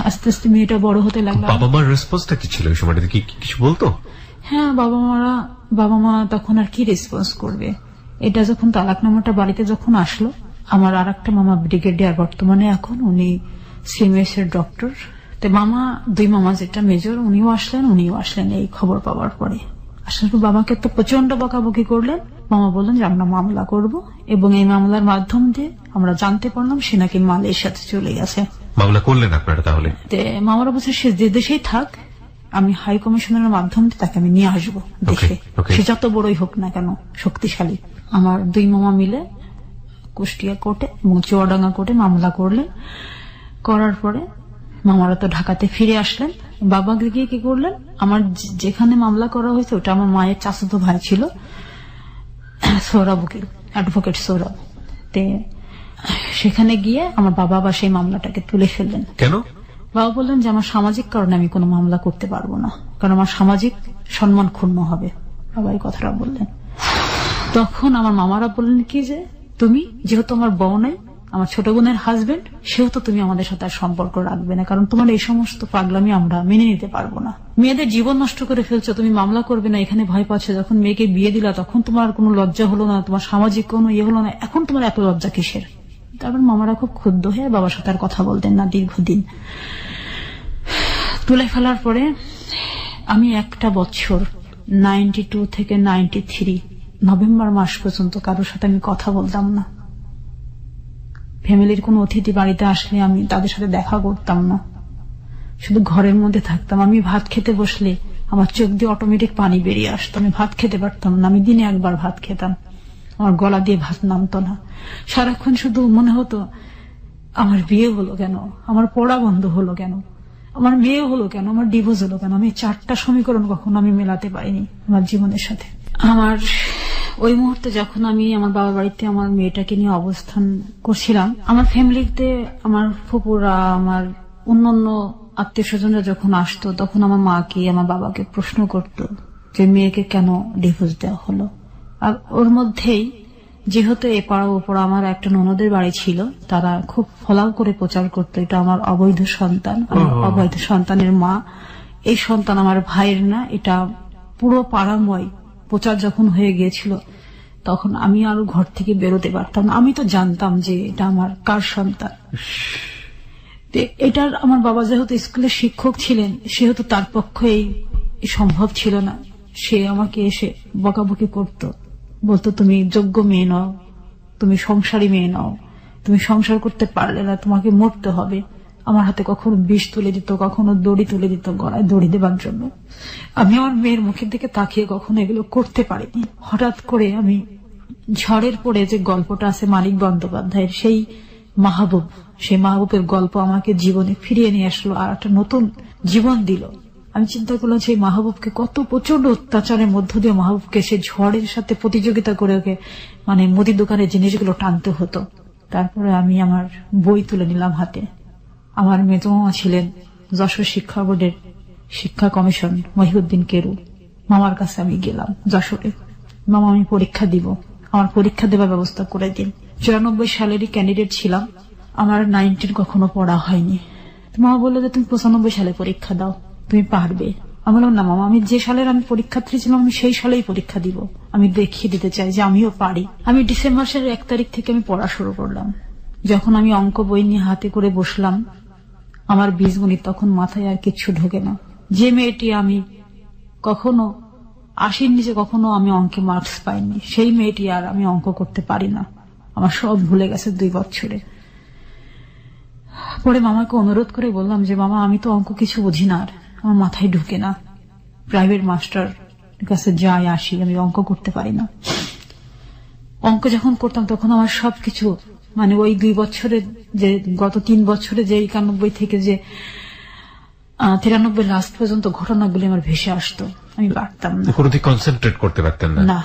আস্তে আস্তে মেয়েটা বড় হতে লাগলো। বাবা মার রেসপন্সটা কি ছিল? সময়টাতে কি কিছু বলতো? হ্যাঁ, বাবা মা তখন আর কি রেসপন্স করবে। এটা যখন তালাকনামাটা বাড়িতে যখন আসলো, আমার আর একটা মামা ব্রিগেডিয়ার, বর্তমানে এখন উনি সিএমএস এর ডক্টর, তো মামা, দুই মামা, যেটা মেজর, উনিও আসলেন এই খবর পাওয়ার পরে। আসার পর বাবাকে তো প্রচন্ড বকাবকি করলেন। মামা বললেন যে আমরা মামলা করব, এবং এই মামলার মাধ্যম দিয়ে আমরা জানতে পারলাম সে নাকি মালয়েশিয়াতে চলে গেছে। মামলা করলেন আপনারা তাহলে? মামারা বলছে সে যে দেশেই থাক, আমি হাই কমিশনের মাধ্যম দিয়ে তাকে আমি নিয়ে আসবো দেশে, সে যত বড়ই হোক না কেন, শক্তিশালী। আমার দুই মামা মিলে কুষ্টিয়া কোর্টে এবং চুয়াডাঙ্গা কোর্টে মামলা করলেন। করার পরে মামারা তো ঢাকাতে ফিরে আসলেন। বাবা গিয়ে কি করলেন, আমার যেখানে মামলা করা হয়েছে ওটা আমার মায়ের চাচাতো ভাই ছিল, সৌরভ উকিল, অ্যাডভোকেট সৌরভ। সেখানে গিয়ে আমার বাবা আবার সেই মামলাটাকে তুলে ফেললেন। কেন? বাবা বললেন যে আমার সামাজিক কারণে আমি কোনো মামলা করতে পারবো না, কারণ আমার সামাজিক সম্মান ক্ষুণ্ণ হবে। বাবা এই কথাটা বললেন। তখন আমার মামারা বললেন কি যে তুমি যেহেতু আমার বউ নাই, আমার ছোট বোনের হাজবেন্ড, সেহেতু তুমি আমাদের সাথে আর সম্পর্ক রাখবে না, কারণ তোমার এই সমস্ত পাগলামি আমরা মেনে নিতে পারবো না। মেয়েদের জীবন নষ্ট করে ফেলছো, তুমি মামলা করবে না, এখানে ভয় পাচ্ছ। যখন মেয়েকে বিয়ে দিলা তখন তোমার কোনো লজ্জা হলো না, তোমার সামাজিক কোনো ইয়ে হলো না, এখন তোমার এত লজ্জা কিসের? তারপর মামারা খুব ক্ষুব্ধ হয়ে বাবার সাথে আর কথা বলতেন না দীর্ঘদিন। তুলে ফেলার পরে আমি একটা বছর 92 থেকে 93 নভেম্বর মাস পর্যন্ত কারোর সাথে আমি কথা বলতাম না। ফ্যামিলির কোন অতিথি বাড়িতে আসলে আমি তাদের সাথে দেখা করতাম না, শুধু ঘরের মধ্যে থাকতাম। আমি ভাত খেতে বসলে আমার চোখ দিয়ে অটোমেটিক পানি বেরিয়ে আসতো, আমি ভাত খেতে পারতাম না। আমি দিনে একবার ভাত খেতাম, আমার গলা দিয়ে ভাত নামতো না। সারাক্ষণ শুধু মনে হতো আমার বিয়ে হলো কেন, আমার পড়া বন্ধ হলো কেন, আমার মেয়ে হলো কেন, আমার ডিভোর্স হলো কেন। আমি 4টা সমীকরণ কখনো আমি মেলাতে পারিনি আমার জীবনের সাথে। আমার ওই মুহূর্তে যখন আমি আমার বাবার বাড়িতে আমার মেয়েটাকে নিয়ে অবস্থান করছিলাম, আমার ফ্যামিলিতে আমার ফুপুরা, আমার অন্যান্য আত্মীয় স্বজনরা যখন আসতো, তখন আমার মাকে, আমার বাবাকে প্রশ্ন করতো যে মেয়েকে কেন ডিভোর্স দেওয়া হলো। আর ওর মধ্যেই যেহেতু এপাড়া ওপাড়া আমার একটা ননদের বাড়ি ছিল, তারা খুব ফলাও করে প্রচার করতো এটা আমার অবৈধ সন্তান, আমার অবৈধ সন্তানের মা, এই সন্তান আমার ভাইয়ের না। এটা পুরো পাড়াময় প্রচার যখন হয়ে গিয়েছিল, তখন আমি আর ঘর থেকে বেরোতে পারতাম না। আমি তো জানতাম যে এটা আমার কার সন্তান। এটার আমার বাবা যেহেতু স্কুলের শিক্ষক ছিলেন, সেহেতু তার পক্ষে এই সম্ভব ছিল না। সে আমাকে এসে বকাবকি করতো, বলতো তুমি যোগ্য মেয়ে নও, তুমি সংসারী মেয়ে নও, তুমি সংসার করতে পারলে না, তোমাকে মরতে হবে। আমার হাতে কখনো বিষ তুলে দিত, কখনো দড়ি তুলে দিত গলায় দড়ি দেবার জন্য। আমি আমার মেয়ের মুখের দিকে তাকিয়ে কখনো এগুলো করতে পারিনি। হঠাৎ করে আমি ঝড়ের পরে যে গল্পটা আছে মানিক বন্দ্যোপাধ্যায়ের, সেই মাহবুবের গল্প আমাকে জীবনে ফিরিয়ে নিয়ে আসলো, আর একটা নতুন জীবন দিল। আমি চিন্তা করলাম সেই মাহবুবকে কত প্রচন্ড অত্যাচারের মধ্য দিয়ে মাহবুবকে সে ঝড়ের সাথে প্রতিযোগিতা করে ওকে মুদি দোকানের জিনিসগুলো টানতে হতো। তারপরে আমি আমার বই তুলে নিলাম হাতে। আমার মেজো মামা ছিলেন যশোর শিক্ষা বোর্ডের শিক্ষা কমিশন, মহিউদ্দিন কেরু। মামার কাছে আমি গেলাম যশোরে, মামা আমি পরীক্ষা দিব, আমার পরীক্ষা দেবার ব্যবস্থা করে দিন। 94 সালেরই ক্যান্ডিডেট ছিলাম, আমার 19 কখনো পড়া হয়নি। মামা বললো যে তুমি 95 সালে পরীক্ষা দাও, তুমি পারবে। আমি বললাম না মামা, আমি যে সালের আমি পরীক্ষার্থী ছিলাম আমি সেই সালেই পরীক্ষা দিব, আমি দেখিয়ে দিতে চাই যে আমিও পারি। আমি ডিসেম্বর মাসের 1 তারিখ থেকে আমি পড়া শুরু করলাম। যখন আমি অঙ্ক বই নিয়ে হাতে করে বসলাম, আমার বীজগণিত তখন মাথায় আর কিচ্ছু ঢোকে না। যে মেয়েটি আমি কখনো 80 নিচে কখনো আমি অঙ্কে মার্কস পাইনি, সেই মেয়েটি আর আমি অঙ্ক করতে পারি না। আমার সব ভুলে গেছে 2 বছরে। পরে মামাকে অনুরোধ করে বললাম যে মামা আমি তো অঙ্ক কিছু বুঝি না, আর আমার মাথায় ঢুকে না, প্রাইভেট মাস্টার কাছে যাই আসি, আমি অঙ্ক করতে পারি না। অঙ্ক যখন করতাম তখন আমার সবকিছু ওই 2 বছরে যে গত 3 বছরে যে 91 থেকে যে 93 লাস্ট পর্যন্ত ঘটনাগুলি আমার ভেসে আসতো, আমি পারতাম না, কোনোদিন কনসেন্ট্রেট করতে পারতেন না।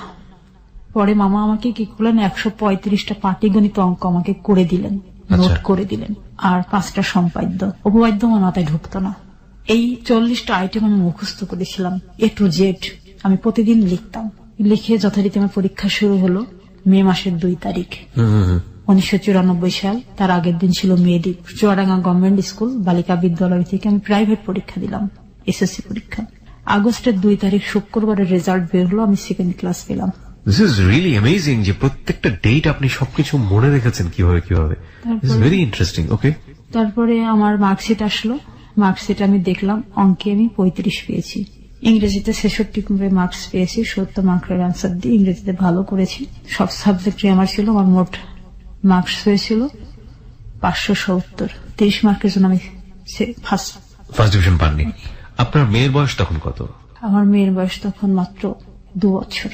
পরে মামা আমাকে কি করলেন, 135টা পাটিগণিত অঙ্ক আমাকে করে দিলেন, নোট করে দিলেন, আর 5টা সম্পাদ্য, উপবাদ্য আমার মাথায় ঢুকতো না। এই 40টা আইটেম আমি মুখস্থ করেছিলাম A to Z। আমি প্রতিদিন লিখতাম, লিখে যথারীতি আমার পরীক্ষা শুরু হলো মে মাসের 2 তারিখ 1994 সাল। তার আগের দিন ছিল মেয়েদ্বীপ, চুয়াডাঙ্গা গভর্নমেন্ট স্কুল বালিকা বিদ্যালয় থেকে আমি প্রাইভেট পরীক্ষা দিলাম, এসএসসি পরীক্ষা। আগস্টের 2 তারিখ শুক্রবারের রেজাল্ট বের হলো, আমি 2nd ক্লাস পেলাম। This is really amazing যে প্রত্যেকটা ডেট আপনি সবকিছু মনে রেখেছেন কিভাবে। This is very interesting. Okay. তারপরে আমার মার্কশিট আসলো, মার্কশিট আমি দেখলাম, অঙ্কে আমি 35 পেয়েছি, ইংরেজিতে 66 মার্কস পেয়েছি, 70 মার্কের অ্যান্সার দিয়ে ইংরেজিতে ভালো করেছি। সব সাবজেক্টে আমার ছিল, আমার মোট মার্কস হয়েছিল 570। 30 মার্কের জন্য আমি ফার্স্ট ডিভিশন পাননি। আপনার মেয়ের বয়স তখন কত? আমার মেয়ের বয়স তখন মাত্র 2 বছর।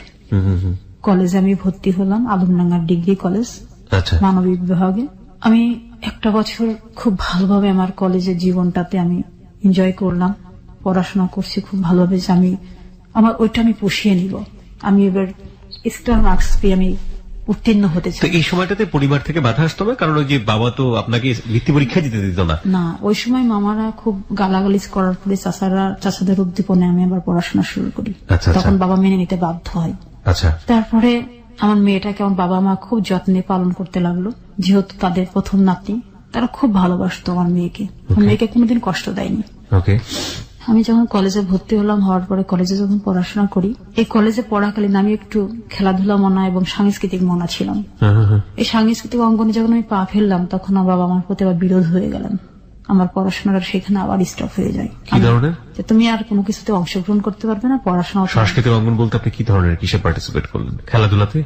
কলেজে আমি ভর্তি হলাম, আলমডাঙ্গা ডিগ্রি কলেজ, আচ্ছা। মানবিক বিভাগে। আমি একটা বছর খুব ভালোভাবে আমার কলেজের জীবনটাতে আমি এনজয় করলাম, পড়াশোনা করছি খুব ভালোভাবে, যে আমি আমার ওইটা আমি পুষিয়ে নিব, আমি এবার স্টার মার্কস পেয়ে আমি উত্তীর্ণ হতে তো চাই। এই সময়টাতে পরিবার থেকে বাধা আসতো না? কারণ ওই যে বাবা তো আপনাকে বৃত্তি পরীক্ষা দিতে দিত না। না, ওই সময় মামারা খুব গালাগালিজ করার পরে চাচাদের উদ্দীপনে আমি আবার পড়াশোনা শুরু করি। আচ্ছা, আচ্ছা। তখন বাবা মেনে নিতে বাধ্য হয়। আচ্ছা। তারপরে আমার মেয়েটাকে আমার বাবা মা খুব যত্নে পালন করতে লাগলো, যেহেতু তাদের প্রথম নাতি, তারা খুব ভালোবাসতো আমার মেয়েকে, আমার মেয়েকে কোনোদিন কষ্ট দেয়নি। ওকে। আমি যখন কলেজে ভর্তি হলাম, হওয়ার পরে কলেজে যখন পড়াশোনা করি, এই কলেজে পড়াকালীন আমি একটু খেলাধুলা মনা এবং সাংস্কৃতিক মনা ছিলাম। এই সাংস্কৃতিক অঙ্গনে যখন আমি পা ফেললাম, তখন আমার বাবা আমার প্রতি আবার বিরোধ হয়ে গেলেন, আমার পড়াশোনাটা সেখানে আবার স্টপ হয়ে যায়। কি ধরনের? যে তুমি আর কোনো কিছুতে অংশগ্রহণ করতে পারবে না, পড়াশোনা। সাংস্কৃতিক অঙ্গন বলতে আপনি কি ধরনের, কিসে পার্টিসিপেট করলেন? খেলাধুলাতে?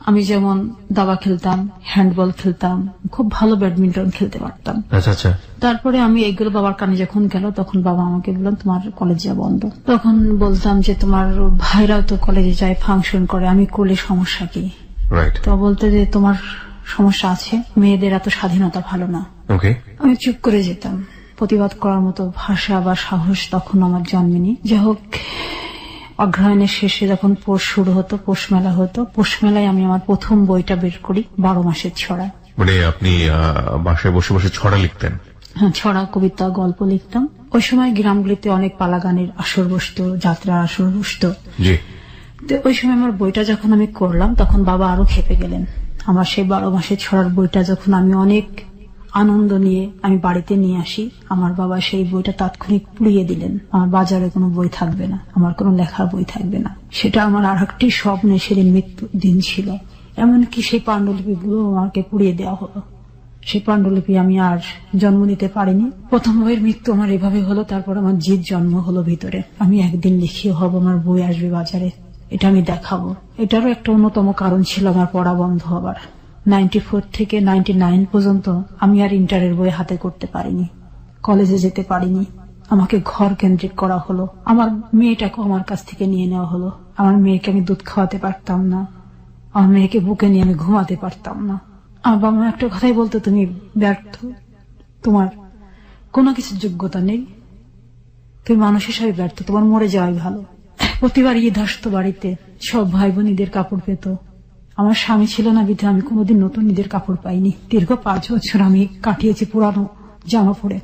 আমি যেমন দাবা খেলতাম, হ্যান্ডবল খেলতাম, খুব ভালো ব্যাডমিন্টন খেলতে পারতাম। আচ্ছা, আচ্ছা। তারপরে আমি এইগুলো বাবার কানে যখন গেল, তখন বাবা আমাকে বললেন তোমার কলেজ যা বন্ধ। তখন বলতাম যে তোমার ভাইরাও তো কলেজে যায়, ফাংশন করে, আমি করলে সমস্যা কি? রাইট। তো বলতে যে তোমার সমস্যা আছে, মেয়েদের এত স্বাধীনতা ভালো না। ওকে। আমি চুপ করে যেতাম, প্রতিবাদ করার মতো ভাষা বা সাহস তখন আমার জন্মেনি। যাই হোক, অগ্রহায়ণের শেষে যখন পৌষ শুরু হতো, পৌষ মেলা হতো, পৌষ মেলায় আমি আমার প্রথম বইটা বের করি, 12 মাসের ছড়া। মানে আপনি বাসায় বসে বসে ছড়া লিখতেন? হ্যাঁ, ছড়া, কবিতা, গল্প লিখতাম। ওই সময় গ্রামগুলিতে অনেক পালা গানের আসর বসতো, যাত্রার আসর বসতো। জি। তো ওই সময় আমার বইটা যখন আমি করলাম, তখন বাবা আরো খেপে গেলেন। আমার সেই 12 মাসের ছড়ার বইটা যখন আমি অনেক আনন্দ নিয়ে আমি বাড়িতে নিয়ে আসি, আমার বাবা সেই বইটা তাৎক্ষণিক পুড়িয়ে দিলেন। আমার বাজারে কোনো বই থাকবে না, আমার কোনো লেখার বই থাকবে না। সেটা আমার আর একটি স্বপ্নে সেদিন মৃত্যু দিন ছিল। এমনকি সেই পাণ্ডুলিপিগুলো আমাকে পুড়িয়ে দেওয়া হলো। সেই পাণ্ডুলিপি আমি আর জন্ম নিতে পারিনি। প্রথম বইয়ের মৃত্যু আমার এভাবে হলো। তারপর আমার জিদ জন্ম হলো ভিতরে, আমি একদিন লিখিয়ে হব, আমার বই আসবে বাজারে, এটা আমি দেখাবো। এটারও একটা অন্যতম কারণ ছিল আমার পড়া বন্ধ হবার। 94 থেকে 99 পর্যন্ত আমি আর ইন্টারের বই হাতে করতে পারিনি, কলেজে যেতে পারিনি। আমাকে ঘর কেন্দ্রিক করা হলো, আমার মেয়েটাকে আমার কাছ থেকে নিয়ে নেওয়া হলো। আমার মেয়েকে আমি দুধ খাওয়াতে পারতাম না, আমার মেয়েকে বুকে নিয়ে আমি ঘুমাতে পারতাম না। আমার বাবা মা একটা কথাই বলতো, তুমি ব্যর্থ, তোমার কোনো কিছুর যোগ্যতা নেই, তুমি মানুষ হিসাবে ব্যর্থ, তোমার মরে যাওয়াই ভালো। প্রতিবার ঈদ আসতো বাড়িতে, সব ভাই বোন ঈদের কাপড় পেত। আমার স্বামী ছিল না বিধে আমি কোনোদিন নতুন ঈদের কাপড় পাইনি। দীর্ঘ 5 বছর আমি কাটিয়েছি পুরানো জামা পরে।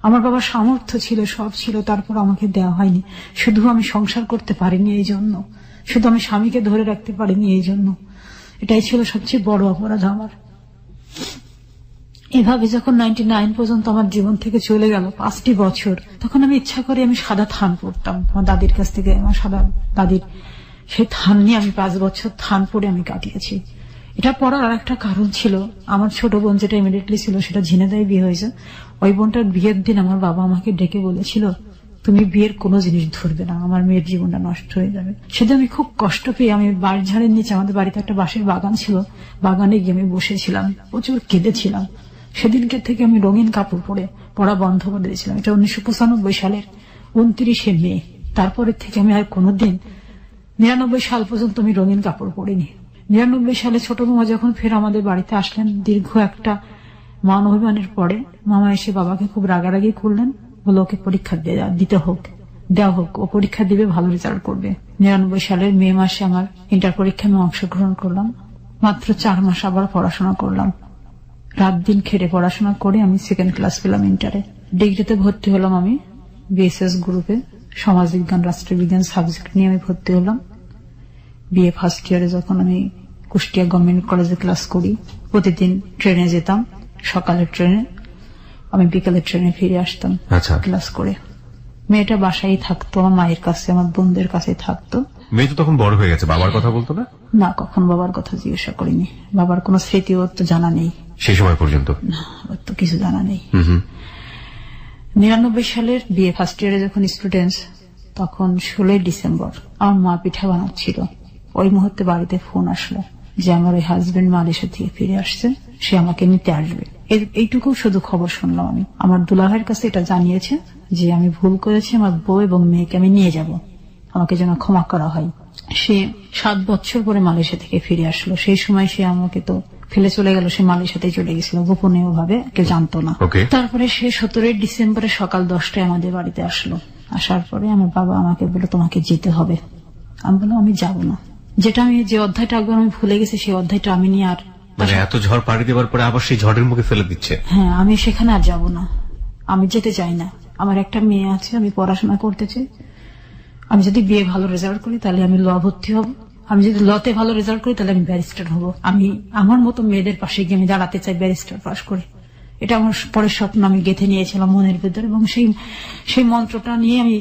আমার বাবার সামর্থ্য ছিল, সব ছিল, তারপর আমাকে দেওয়া হয়নি। শুধু আমি সংসার করতে পারিনি এই জন্য, শুধু আমি স্বামীকে ধরে রাখতে পারিনি এই জন্য। এটাই ছিল সবচেয়ে বড় অপরাধ আমার। এভাবে যখন 99 পর্যন্ত আমার জীবন থেকে চলে গেল 5টি বছর, তখন আমি ইচ্ছা করে আমি সাদা থান পড়তাম আমার দাদির কাছ থেকে। আমার সাদা দাদির সেই থান নিয়ে আমি 5 বছর থান পরে আমি কাটিয়েছি। এটা পড়ার আর একটা কারণ ছিল, আমার ছোট বোন যেটা ইমিডিয়েটলি ছিল সেটা ঝিনেদায় বিয়ে হয়েছে। ওই বোনটার বিয়ের দিন আমার বাবা আমাকে ডেকে বলেছিল, তুমি বিয়ের কোনো জিনিস ধরবে না, আমার মেয়ের জীবনটা নষ্ট হয়ে যাবে। সেদিন আমি খুব কষ্ট পেয়ে আমি বাড়ির ঝাড়ের নিচে, আমাদের বাড়িতে একটা বাঁশের বাগান ছিল, বাগানে গিয়ে আমি বসেছিলাম, প্রচুর কেঁদেছিলাম। সেদিনকে থেকে আমি রঙিন কাপড় পরে পড়া বন্ধ করে দিয়েছিলাম। এটা 1995 সালের 29শে মে। তারপরে থেকে আমি আর কোনোদিন 99 সাল পর্যন্ত আমি রঙিন কাপড় পরিনি। 99 সালে ছোট মামা যখন ফের আমাদের বাড়িতে আসলেন, দীর্ঘ একটা মান অভিমানের পরে মামা এসে বাবাকে খুব রাগারাগি করলেন, বলে ওকে পরীক্ষা দিতে হোক, দেওয়া হোক, ও পরীক্ষা দিবে, ভালো রেজাল্ট করবে। 99 সালের মে মাসে আমার ইন্টার পরীক্ষায় আমি অংশগ্রহণ করলাম। মাত্র 4 মাস আবার পড়াশোনা করলাম, রাত দিন খেটে পড়াশোনা করে আমি 2nd ক্লাস পেলাম ইন্টারে। ডিগ্রিতে ভর্তি হলাম আমি বিএসএস গ্রুপে, সমাজবিজ্ঞান রাষ্ট্রবিজ্ঞান সাবজেক্ট নিয়ে আমি ভর্তি হলাম। বিএ ফার্স্ট ইয়ারে যখন আমি কুষ্টিয়া গভর্নমেন্ট কলেজে ক্লাস করি, প্রতিদিন ট্রেনে যেতাম, সকালের ট্রেনে, আমি বিকালের ট্রেনে ফিরে আসতাম ক্লাস করে। মেয়েটা বাসায় থাকতো, আমার মায়ের কাছে, আমার বোনদের কাছে থাকতো। মেয়ে তো তখন বড় হয়ে গেছে, বাবার কথা বলতো না? না, কখন বাবার কথা জিজ্ঞাসা করিনি। বাবার কোনো স্মৃতি ওর তো জানা নেই সেই সময় পর্যন্ত, না, ওর তো কিছু জানা নেই। 99 সালের বিয়ে ফার্স্ট ইয়ারে যখন স্টুডেন্টস, তখন 16 ডিসেম্বর আমার মা পিঠা বানাচ্ছিল। ওই মুহূর্তে বাড়িতে ফোন আসলো যে আমার ওই হাজবেন্ড মালয়েশিয়া থেকে ফিরে আসছে, সে আমাকে নিতে আসবে। এইটুকু শুধু খবর শুনলাম আমি। আমার দুলাভাইয়ের কাছে এটা জানিয়েছে যে আমি ভুল করেছি, আমার বউ এবং মেয়েকে আমি নিয়ে যাব, আমাকে যেন ক্ষমা করা হয়। সে 7 বছর পরে মালয়েশিয়া থেকে ফিরে আসলো। সেই সময় সে আমাকে তো ফেলে চলে গেল, সে মালয়েশিয়াতে চলে গেছিল গোপনীয় ভাবে, কেউ জানতো না। তারপরে সে 17 ডিসেম্বরে সকাল 10টায় আমাদের বাড়িতে আসলো। আসার পরে আমার বাবা আমাকে বলল তোমাকে যেতে হবে। আমি বললাম আমি যাব না। যেটা আমি যে অধ্যায়টা একবার আমি ভুলে গেছি সেই অধ্যায়টা আমি নিয়ে আর, মানে এত ঝড় পাড়ি দেওয়ার পরে আবার সেই ঝড়ের মুখে ফেলে দিচ্ছে। হ্যাঁ, আমি সেখানে আর যাব না, আমি যেতে চাই না। আমার একটা মেয়ে আছে, আমি পড়াশোনা করতে চাই। আমি যদি বিয়ে ভালো রেজাল্ট করি তাহলে আমি ল ভর্তি হব, আমি যদি লতে ভালো রেজাল্ট করি তাহলে আমি ব্যারিস্টার হব। আমি আমার মতো মেয়েদের পাশে গিয়ে আমি দাঁড়াতে চাই, ব্যারিস্টার পাশ করে। এটা আমার পরের স্বপ্ন আমি গেঁথে নিয়েছিলাম মনের ভিতরে, এবং সেই মন্ত্রটা নিয়ে আমি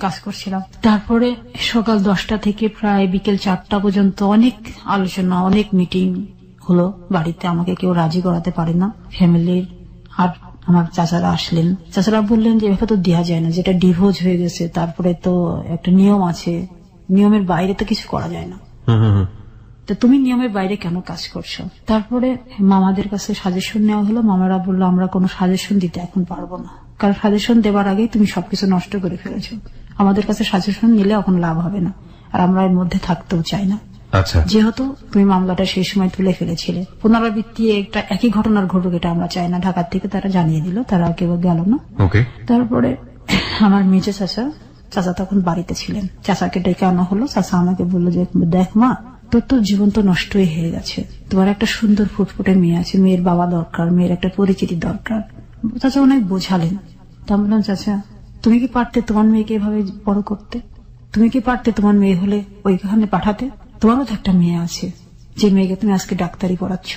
কাজ করছিলাম। তারপরে সকাল 10টা থেকে প্রায় বিকেল 4টা পর্যন্ত অনেক আলোচনা, অনেক মিটিং হলো বাড়িতে। আমাকে কেউ রাজি করাতে পারে না ফ্যামিলির। আর আমার চাচারা আসলেন, চাচারা বললেন যে এভাবে তো দেওয়া যায় না, যেটা ডিভোর্স হয়ে গেছে, তারপরে তো একটা নিয়ম আছে, নিয়মের বাইরে তো কিছু করা যায় না, তো তুমি নিয়মের বাইরে কেন কাজ করছো? তারপরে মামাদের কাছে সাজেশন নেওয়া হলো। মামারা বললো আমরা কোনো সাজেশন দিতে এখন পারবো না, কারণ সাজেশন দেওয়ার আগেই তুমি সবকিছু নষ্ট করে ফেলেছো। আমাদের কাছে সাজেশন নিলে এখন লাভ হবে না, আর আমরা এর মধ্যে থাকতেও চাই না। যেহেতু তুমি মামলাটা সেই সময় তুলে ফেলেছিলে, পুনরাবৃত্তি একটা একই ঘটনার ঘটুক এটা আমরা চাই না। ঢাকার থেকে তারা জানিয়ে দিল, তারা কেউ গেল না। তারপরে আমার মেজো চাচা তখন বাড়িতে ছিলেন, চাচাকে ডেকে আনা হলো। চাচা আমাকে বললো যে দেখ মা, তোর তো জীবন তো নষ্টই হয়ে গেছে, তোমার একটা সুন্দর ফুটফুটে মেয়ে আছে, মেয়ের বাবা দরকার, মেয়ের একটা পরিচিতি দরকার। চাচা অনেক বোঝালেন। তা বললাম চাচা তুমি কি পারতে তোমার মেয়েকে এভাবে বড় করতে? তুমি কি পারতে তোমার মেয়ে হলে ওইখানে পাঠাতে? তোমারও তো একটা মেয়ে আছে, যে মেয়েকে তুমি আজকে ডাক্তারি পড়াচ্ছ।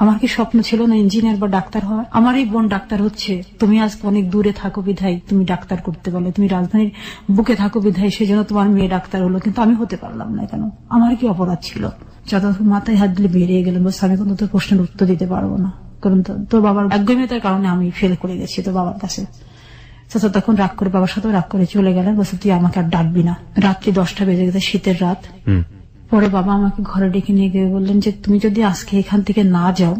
আমার কি স্বপ্ন ছিল না ইঞ্জিনিয়ার বা ডাক্তার হওয়ার? আমার এই বোন ডাক্তার হচ্ছে, তুমি আজকে অনেক দূরে থাকো বিধায় তুমি ডাক্তার করতে পারলে, তুমি রাজধানীর বুকে থাকো বিধায় সেজন্য তোমার মেয়ে ডাক্তার হলো, কিন্তু আমি হতে পারলাম না কেন? আমার কি অপরাধ ছিল? যত মাথায় হাত দিলে বেরিয়ে গেলাম, বস আমি কিন্তু তোর প্রশ্নের উত্তর দিতে পারবো না, কারণ তোর বাবার একগম্যতার কারণে আমি ফেল করে গেছি তোর বাবার কাছে। চাচা তখন রাগ করে, বাবার সাথেও রাগ করে চলে গেলেন, বলছে তুই আমাকে আর ডাকবি না। রাত্রি 10টা বেজে গেছে, শীতের রাত। পরে বাবা আমাকে ঘরে ডেকে নিয়ে গিয়ে বললেন যে তুমি যদি আজকে এখান থেকে না যাও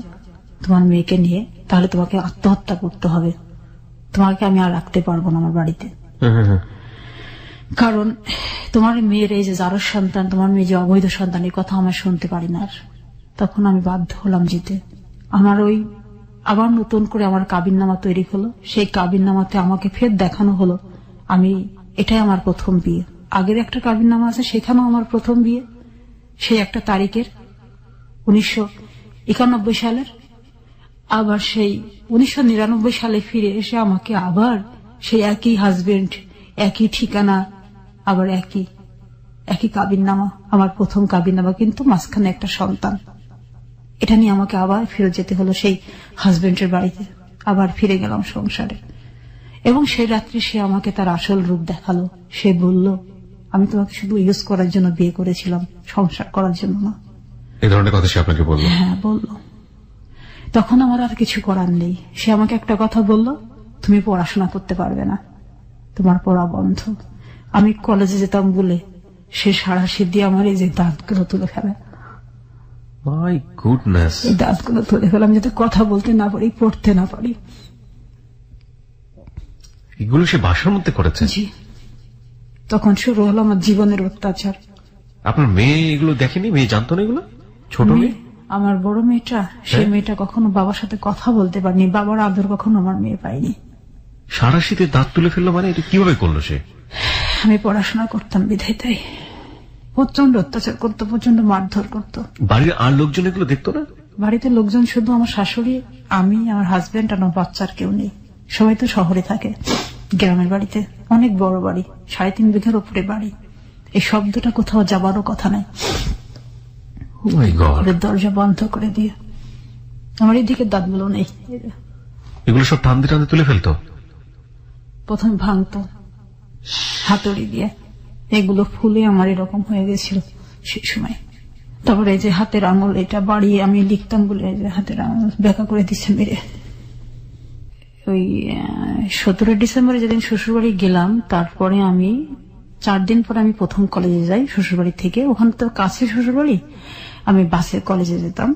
তোমার মেয়েকে নিয়ে, তাহলে তোমাকে আত্মহত্যা করতে হবে, তোমাকে আমি আর রাখতে পারবো না আমার বাড়িতে। কারণ তোমার মেয়ের এই যে যারোর সন্তান, তোমার মেয়ে যে অবৈধ সন্তান, এই কথা আমার শুনতে পারি না। তখন আমি বাধ্য হলাম যেতে। আমার ওই আবার নতুন করে আমার কাবিননামা তৈরি হলো। সেই কাবিননামাতে আমাকে ফের দেখানো হলো আমি এটাই আমার প্রথম বিয়ে। আগের একটা কাবিননামা আছে, সেখানেও আমার প্রথম বিয়ে, সেই একটা তারিখের 1991 সালের। আবার সেই 1999 সালে ফিরে এসে আমাকে আবার সেই একই হাজবেন্ড, একই ঠিকানা, আবার একই কাবিননামা, আমার প্রথম কাবিননামা, কিন্তু মাঝখানে একটা সন্তান। এটা নিয়ে আমাকে আবার ফিরে যেতে হলো সেই হাজবেন্ডের বাড়িতে। আবার ফিরে গেলাম সংসারে, এবং সেই রাত্রে সে আমাকে তার আসল রূপ দেখালো। সে বলল আমি তোমাকে শুধু ইউজ করার জন্য বিয়ে করেছিলাম, সংসার করার জন্য না। এই ধরনের কথা সে আপনাকে বলল? হ্যাঁ বলল। তখন আমার আর কিছু করার নেই। সে আমাকে একটা কথা বলল, তুমি পড়াশোনা করতে পারবে না, তোমার পড়া বন্ধ। আমি কলেজে যেতাম বলে সে সাড়াশি দিয়ে আমার এই যে দাঁতগুলো তুলে ফেলে। My goodness. এই দাঁতগুলো তুলে ফেলাম যাতে কথা বলতে না পারি, পড়তে না পারি। এগুলো সে বাসার মধ্যে করেছে? জি। তখন শুরু হলো আমার জীবনের অত্যাচার। আপনার মেয়ে এগুলো দেখেনি? মেয়ে জানতো না এগুলো? ছোট মেয়ে? আমার বড় মেয়েটা, সেই মেয়েটা কখনো বাবার সাথে কথা বলতে পারেনি, বাবার আদর কখনো আমার মেয়ে পাইনি। সারাশিতে দাঁত তুলে ফেললো মানে এটা কিভাবে করলো সে? আমি পড়াশোনা করতাম বিধায় তাই। প্রচন্ড অত্যাচার করতো, প্রচন্ড মারধর করতো। বাড়ির আর লোকজন এগুলো দেখতো না? বাড়িতে লোকজন শুধু আমার শাশুড়ি, আমি, আমার হাজবেন্ড আর আমার বাচ্চার কেউ নেই। সবাই তো শহরে থাকে, গ্রামের বাড়িতে। অনেক বড় বাড়ি, 3.5 বিঘার উপরে বাড়ি। এই শব্দটা কোথাও যাবারও কথা নাই। দরজা বন্ধ করে দিয়ে আমার এদিকে দাঁতগুলো নেই, এগুলো সব টানতে টানতে তুলে ফেলতো। প্রথমে ভাঙতো হাতুড়ি দিয়ে, এগুলো ফুলে আমার এরকম হয়ে গেছিল সেই সময়। তারপরে এই যে হাতের আঙুল, এটা বাড়িয়ে আমি লিখতাম বলে এই যে হাতের আঙুল বেঁকা করে দিচ্ছে মেরে। ওই 17 ডিসেম্বরে যেদিন শ্বশুরবাড়ি গেলাম, তারপরে আমি 4 দিন পরে আমি প্রথম কলেজে যাই শ্বশুরবাড়ি থেকে। ওখান তো কাছে শ্বশুরবাড়ি, আমি বাসে কলেজে যেতাম,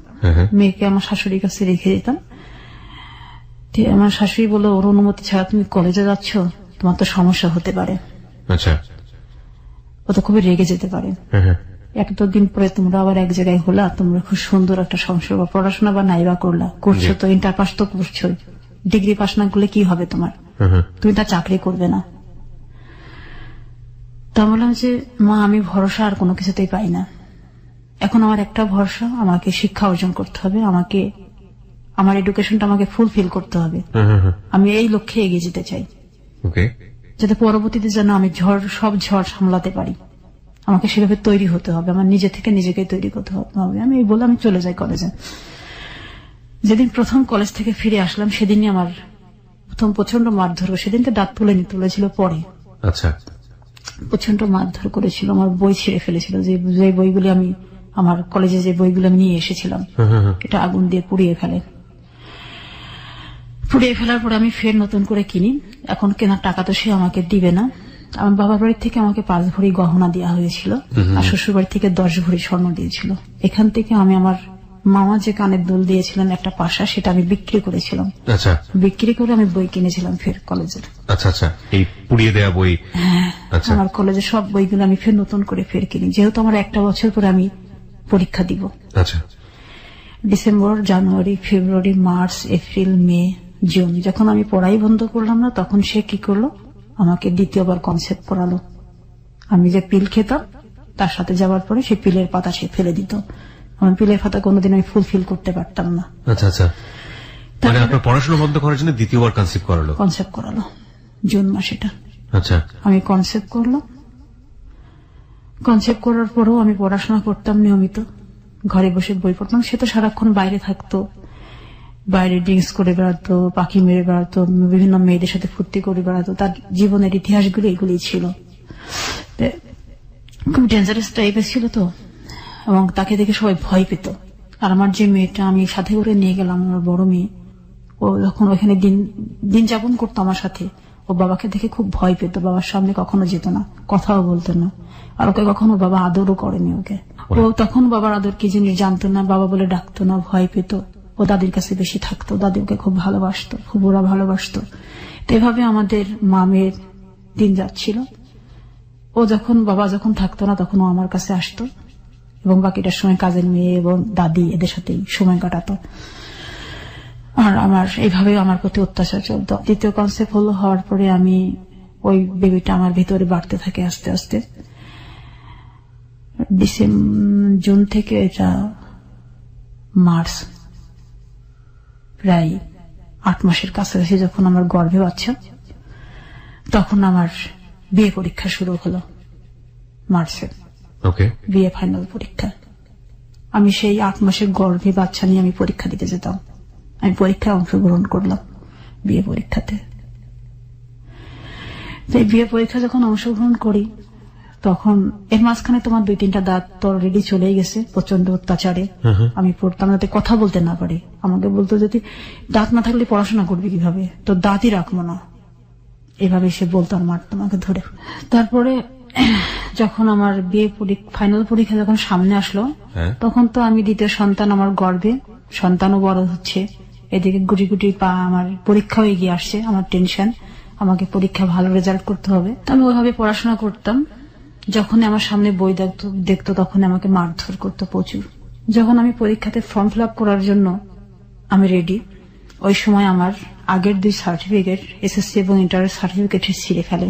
মেয়েকে আমার শাশুড়ির কাছে রেখে যেতাম। আমার শাশুড়ি বললো, ওর অনুমতি ছাড়া তুমি কলেজে যাচ্ছ, তোমার তো সমস্যা হতে পারে, আচ্ছা, ও তো খুবই রেগে যেতে পারে। এক দুদিন পরে তোমরা আবার এক জায়গায় হলা, তোমরা খুব সুন্দর একটা সংসার বা পড়াশোনা বা নাইবা করছো তো, ইন্টার পাস তো করছো, ডিগ্রি পাস না করলে কি হবে তোমার, তুমি তা চাকরি করবে না। তা বললাম যে মা, আমি ভরসা আর কোনো কিছুতেই পাই না, এখন আমার একটা ভরসা, আমাকে শিক্ষা অর্জন করতে হবে, আমাকে আমার এডুকেশনটা আমাকে ফুলফিল করতে হবে, আমি এই লক্ষ্যে এগিয়ে যেতে চাই, যাতে পরবর্তীতে যেন আমি সব ঝড় সামলাতে পারি, আমাকে সেভাবে তৈরি হতে হবে, আমার নিজে থেকে নিজেকে তৈরি করতে হবে। আমি এই বলে আমি চলে যাই কলেজে। যেদিন প্রথম কলেজ থেকে ফিরে আসলাম, সেদিনই আমার প্রথম প্রচন্ড মারধর, সেদিন তো দাঁত তুলেছিল পরে, আচ্ছা, প্রচন্ড মারধর করেছিল, আমার বই ছিঁড়ে ফেলেছিল, যে বইগুলি আমি আমার কলেজে যে বইগুলো আমি নিয়ে এসেছিলাম এটা আগুন দিয়ে পুড়িয়ে ফেলার পরে আমি ফের নতুন করে কিনি। এখন কেনার টাকা তো সে আমাকে দিবে না। আমার বাবার বাড়ি থেকে আমাকে 5 ভরি গহনা দেওয়া হয়েছিল, আর শ্বশুর বাড়ি থেকে 10 ভরি স্বর্ণ দিয়েছিল। এখান থেকে আমি আমার মামা যে কানের দুল দিয়েছিলেন একটা পাশা, সেটা আমি বিক্রি করেছিলাম। আচ্ছা, বিক্রি করে আমি বই কিনেছিলাম ফের কলেজের। আচ্ছা আচ্ছা, এই পুড়িয়ে দেওয়া বই। আচ্ছা, আমার কলেজের সব বইগুলো আমি ফের নতুন করে ফের কিনি, যেহেতু আমার একটা বছর পরে আমি পরীক্ষা দিব। আচ্ছা, ডিসেম্বর, জানুয়ারি, ফেব্রুয়ারি, মার্চ, এপ্রিল, মে, জুন, যখন আমি পড়াই বন্ধ করলাম না, তখন সে কি করলো, আমাকে দ্বিতীয়বার কনসেপ্ট করালো। আমি যে পিল খেতাম, তার সাথে যাওয়ার পরে সেই পিলের পাতা সে ফেলে দিত। আমার পিলের পাতা কোনোদিন আমি ফুলফিল করতে পারতাম না। আচ্ছা আচ্ছা, মানে আপনার পড়াশোনা বন্ধ করার জন্য দ্বিতীয়বার কনসেপ্ট করালো জুন মাসেটা। আচ্ছা, আমি কনসেপ্ট করলাম। কনসেপ্ট করার পরেও আমি পড়াশোনা করতাম নিয়মিত, ঘরে বসে বই পড়তাম। সে তো সারাক্ষণ বাইরে থাকতো, বাইরে ড্রিঙ্কস করে বেড়াতো, পাখি মেরে বেড়াতো, বিভিন্ন মেয়েদের সাথে ফুর্তি করে বেড়াতো, তার জীবনের ইতিহাসগুলো এগুলি ছিল। খুব ডেঞ্জারাস টাইপের ছিল তো, এবং তাকে দেখে সবাই ভয় পেত। আর আমার যে মেয়েটা আমি সাথে করে নিয়ে গেলাম, আমার বড় মেয়ে, ও যখন ওখানে দিন যাপন করতো আমার সাথে, ও বাবাকে দেখে খুব ভয় পেত, বাবার সামনে কখনো যেত না, কথাও বলতো না, আর ওকে কখনো বাবা আদরও করেনি ওকে। ও তখন বাবার আদর কি জিনিস জানতো না, বাবা বলে ডাকতো না, ভয় পেত। ও দাদির কাছে বেশি থাকতো, দাদি ওকে খুব ভালোবাসতো, ফুবুরা ভালোবাসতো। তো এভাবে আমাদের মামের দিন যাচ্ছিল। ও বাবা যখন থাকতো না, তখন ও আমার কাছে আসতো, এবং বাকিটার সময় কাজের মেয়ে এবং দাদি এদের সাথেই সময় কাটাতো। আর এইভাবে আমার প্রতি অত্যাচার চলতো। দ্বিতীয় কনসেপ্ট হওয়ার পরে আমি ওই বেবিটা আমার ভিতরে বাড়তে থাকে আস্তে আস্তে। জুন থেকে এটা মার্চ, প্রায় 8 মাসের কাছাকাছি যখন আমার গর্ভে বাচ্চা, তখন আমার বিয়ে পরীক্ষা শুরু হলো মার্চে। বিয়ে ফাইনাল পরীক্ষা। আমি সেই 8 মাসের গর্ভে বাচ্চা নিয়ে আমি পরীক্ষা দিতে যেতাম। আমি পরীক্ষায় অংশগ্রহণ করলাম, বিয়ে পরীক্ষাতে। বিয়ে পরীক্ষা যখন অংশগ্রহণ করি, তখন এর মাঝখানে তোমার 2-3টা দাঁত তো অলরেডি চলেই গেছে প্রচন্ড অত্যাচারে। আমি পড়তাম যাতে কথা বলতে না পারি, আমাকে বলতো যদি দাঁত না থাকলে পড়াশোনা করবি কিভাবে, তো দাঁতই রাখবো না, এভাবে সে বলতো আর মারতো আমাকে ধরে। তারপরে যখন আমার বিয়ে ফাইনাল পরীক্ষা যখন সামনে আসলো, তখন তো আমি দ্বিতীয় সন্তান আমার গর্ভে, সন্তানও বড় হচ্ছে, এদিকে গুটি গুটি পা আমার পরীক্ষাও এগিয়ে আসছে। আমার টেনশন, আমাকে পরীক্ষা ভালো রেজাল্ট করতে হবে। আমি ওইভাবে পড়াশোনা করতাম। যখন আমার সামনে বই দেখতো তখন আমাকে মারধর করতো প্রচুর। যখন আমি পরীক্ষাতে ফর্ম ফিল আপ করার জন্য আমি রেডি, ওই সময় আমার আগের 2 সার্টিফিকেট, এসএসসি এবং ইন্টারের সার্টিফিকেট ছিঁড়ে ফেলে,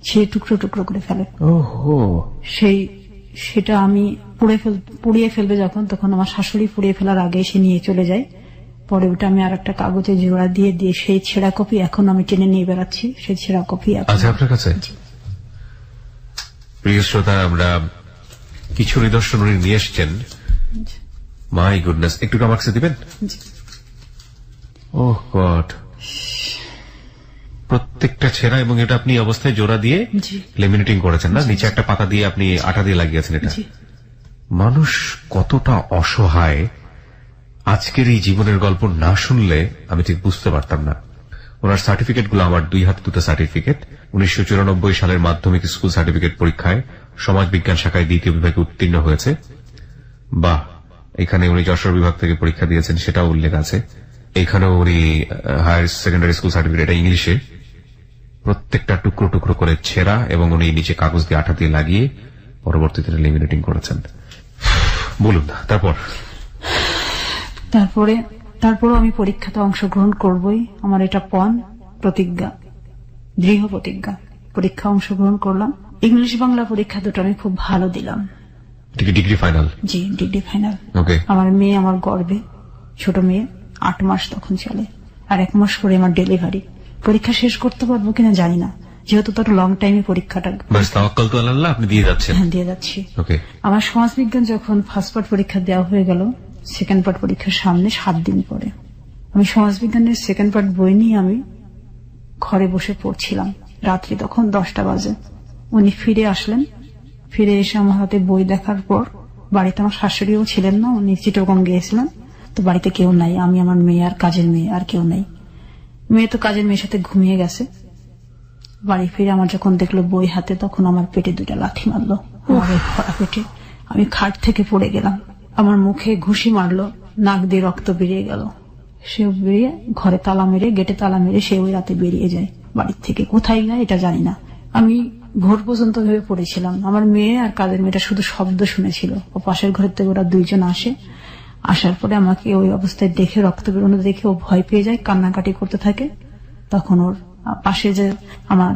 ছিঁড়ে টুকরো টুকরো করে ফেলে। সেটা আমি পুড়িয়ে ফেলবে যখন, তখন আমার শাশুড়ি পুড়িয়ে ফেলার আগে সে নিয়ে চলে যায়। পরে ওটা আমি আর একটা কাগজে জোড়া দিয়ে সেই ছেঁড়া কপি এখন আমি টেনে নিয়ে বেড়াচ্ছি, সেই ছেঁড়া কপি আছে আপনার কাছে। প্রিয় শ্রোতা, আমরা কিছু নিদর্শন উনি নিয়ে এসছেন। মাই গুডনেস, একটু আমার কাছে দিবেন? ওহ গড, প্রত্যেকটা ছেঁড়া, এবং এটা আপনি অবস্থায় জোড়া দিয়ে লেমিনেটিং করেছেন না, নিচে একটা পাতা দিয়ে আপনি আঠা দিয়ে লাগিয়েছেন। এটা মানুষ কতটা অসহায়, আজকের এই জীবনের গল্প না শুনলে আমি ঠিক বুঝতে পারতাম না। ওনার সার্টিফিকেট গুলো আমার 2 হাতে 2টা সার্টিফিকেট। 1994 সালের মাধ্যমিক স্কুল সার্টিফিকেট পরীক্ষায় সমাজবিজ্ঞান শাখায় দ্বিতীয় বিভাগে উত্তীর্ণ হয়েছে। বাহ, এখানে উনি যশোর বিভাগ থেকে পরীক্ষা দিয়েছেন সেটাও উল্লেখ আছে। এখানেও উনি হায়ার সেকেন্ডারি স্কুল সার্টিফিকেট, এটা ইংলিশে, প্রত্যেকটা টুকরো টুকরো করে ছেঁড়া, এবং উনি নিচে কাগজ দিয়ে আঠা দিয়ে লাগিয়ে পরবর্তীতে লেমিনেটিং করেছেন। বলুন তারপরে আমি পরীক্ষাতে অংশগ্রহণ করবই, আমার এটা প্রতিজ্ঞা, দৃঢ় প্রতিজ্ঞা। পরীক্ষা অংশগ্রহণ করলাম। ইংলিশ বাংলা পরীক্ষা দুটো আমি খুব ভালো দিলাম। Degree final? জি, ডিগ্রি ফাইনাল। ওকে। আমার মেয়ে আমার গর্বে, ছোট মেয়ে, 8 মাস তখন চলে, আর 1 মাস পরে আমার ডেলিভারি। পরীক্ষা শেষ করতে পারবো কিনা জানি না, যেহেতু তো লং টাইমে পরীক্ষাটা। তাওয়াক্কাল তো আল্লাহ, আপনি দিয়ে যাচ্ছেন? হ্যাঁ, দিয়ে যাচ্ছি। ওকে। আমার সমাজবিজ্ঞান যখন ফার্স্ট পার্ট পরীক্ষা দেওয়া হয়ে গেল, সেকেন্ড পার্ট পরীক্ষার সামনে 7 দিন পরে আমি সমাজবিজ্ঞানের সেকেন্ড পার্ট বই নিয়ে আমি ঘরে বসে পড়ছিলাম। রাত্রি তখন 10টা বাজে। উনি ফিরে আসলেন। ফিরে এসে আমার হাতে বই দেখার পর, বাড়িতে আমার শাশুড়িও ছিলেন না, উনি চিটাগং গিয়েছিলেন, তো বাড়িতে কেউ নাই, আমি, আমার মেয়ে আর কাজের মেয়ে, আর কেউ নাই। মেয়ে তো কাজের মেয়ের সাথে ঘুমিয়ে গেছে। বাড়ি ফিরে আমার যখন দেখলো বই হাতে, তখন আমার পেটে 2টা লাথি মারলো, আমার ভরা পেটে। আমি খাট থেকে পড়ে গেলাম। আমার মুখে ঘুষি মারলো, নাক দিয়ে রক্ত বেরিয়ে গেল। সে বেরিয়ে ঘরে তালা মেরে, গেটে তালা মেরে সে ওই রাতে বেরিয়ে যায় বাড়ির থেকে। কোথায় যায় এটা জানি না। আমি ভোর পর্যন্ত ভেবে পড়েছিলাম। আমার মেয়ে আর কাজের মেয়েটা শুধু শব্দ শুনেছিল। ও পাশের ঘরের থেকে ওরা 2 জন আসে। আসার পরে আমাকে ওই অবস্থায় দেখে, রক্ত বেরোনো দেখে ও ভয় পেয়ে যায়, কান্নাকাটি করতে থাকে। তখন ওর পাশে যে আমার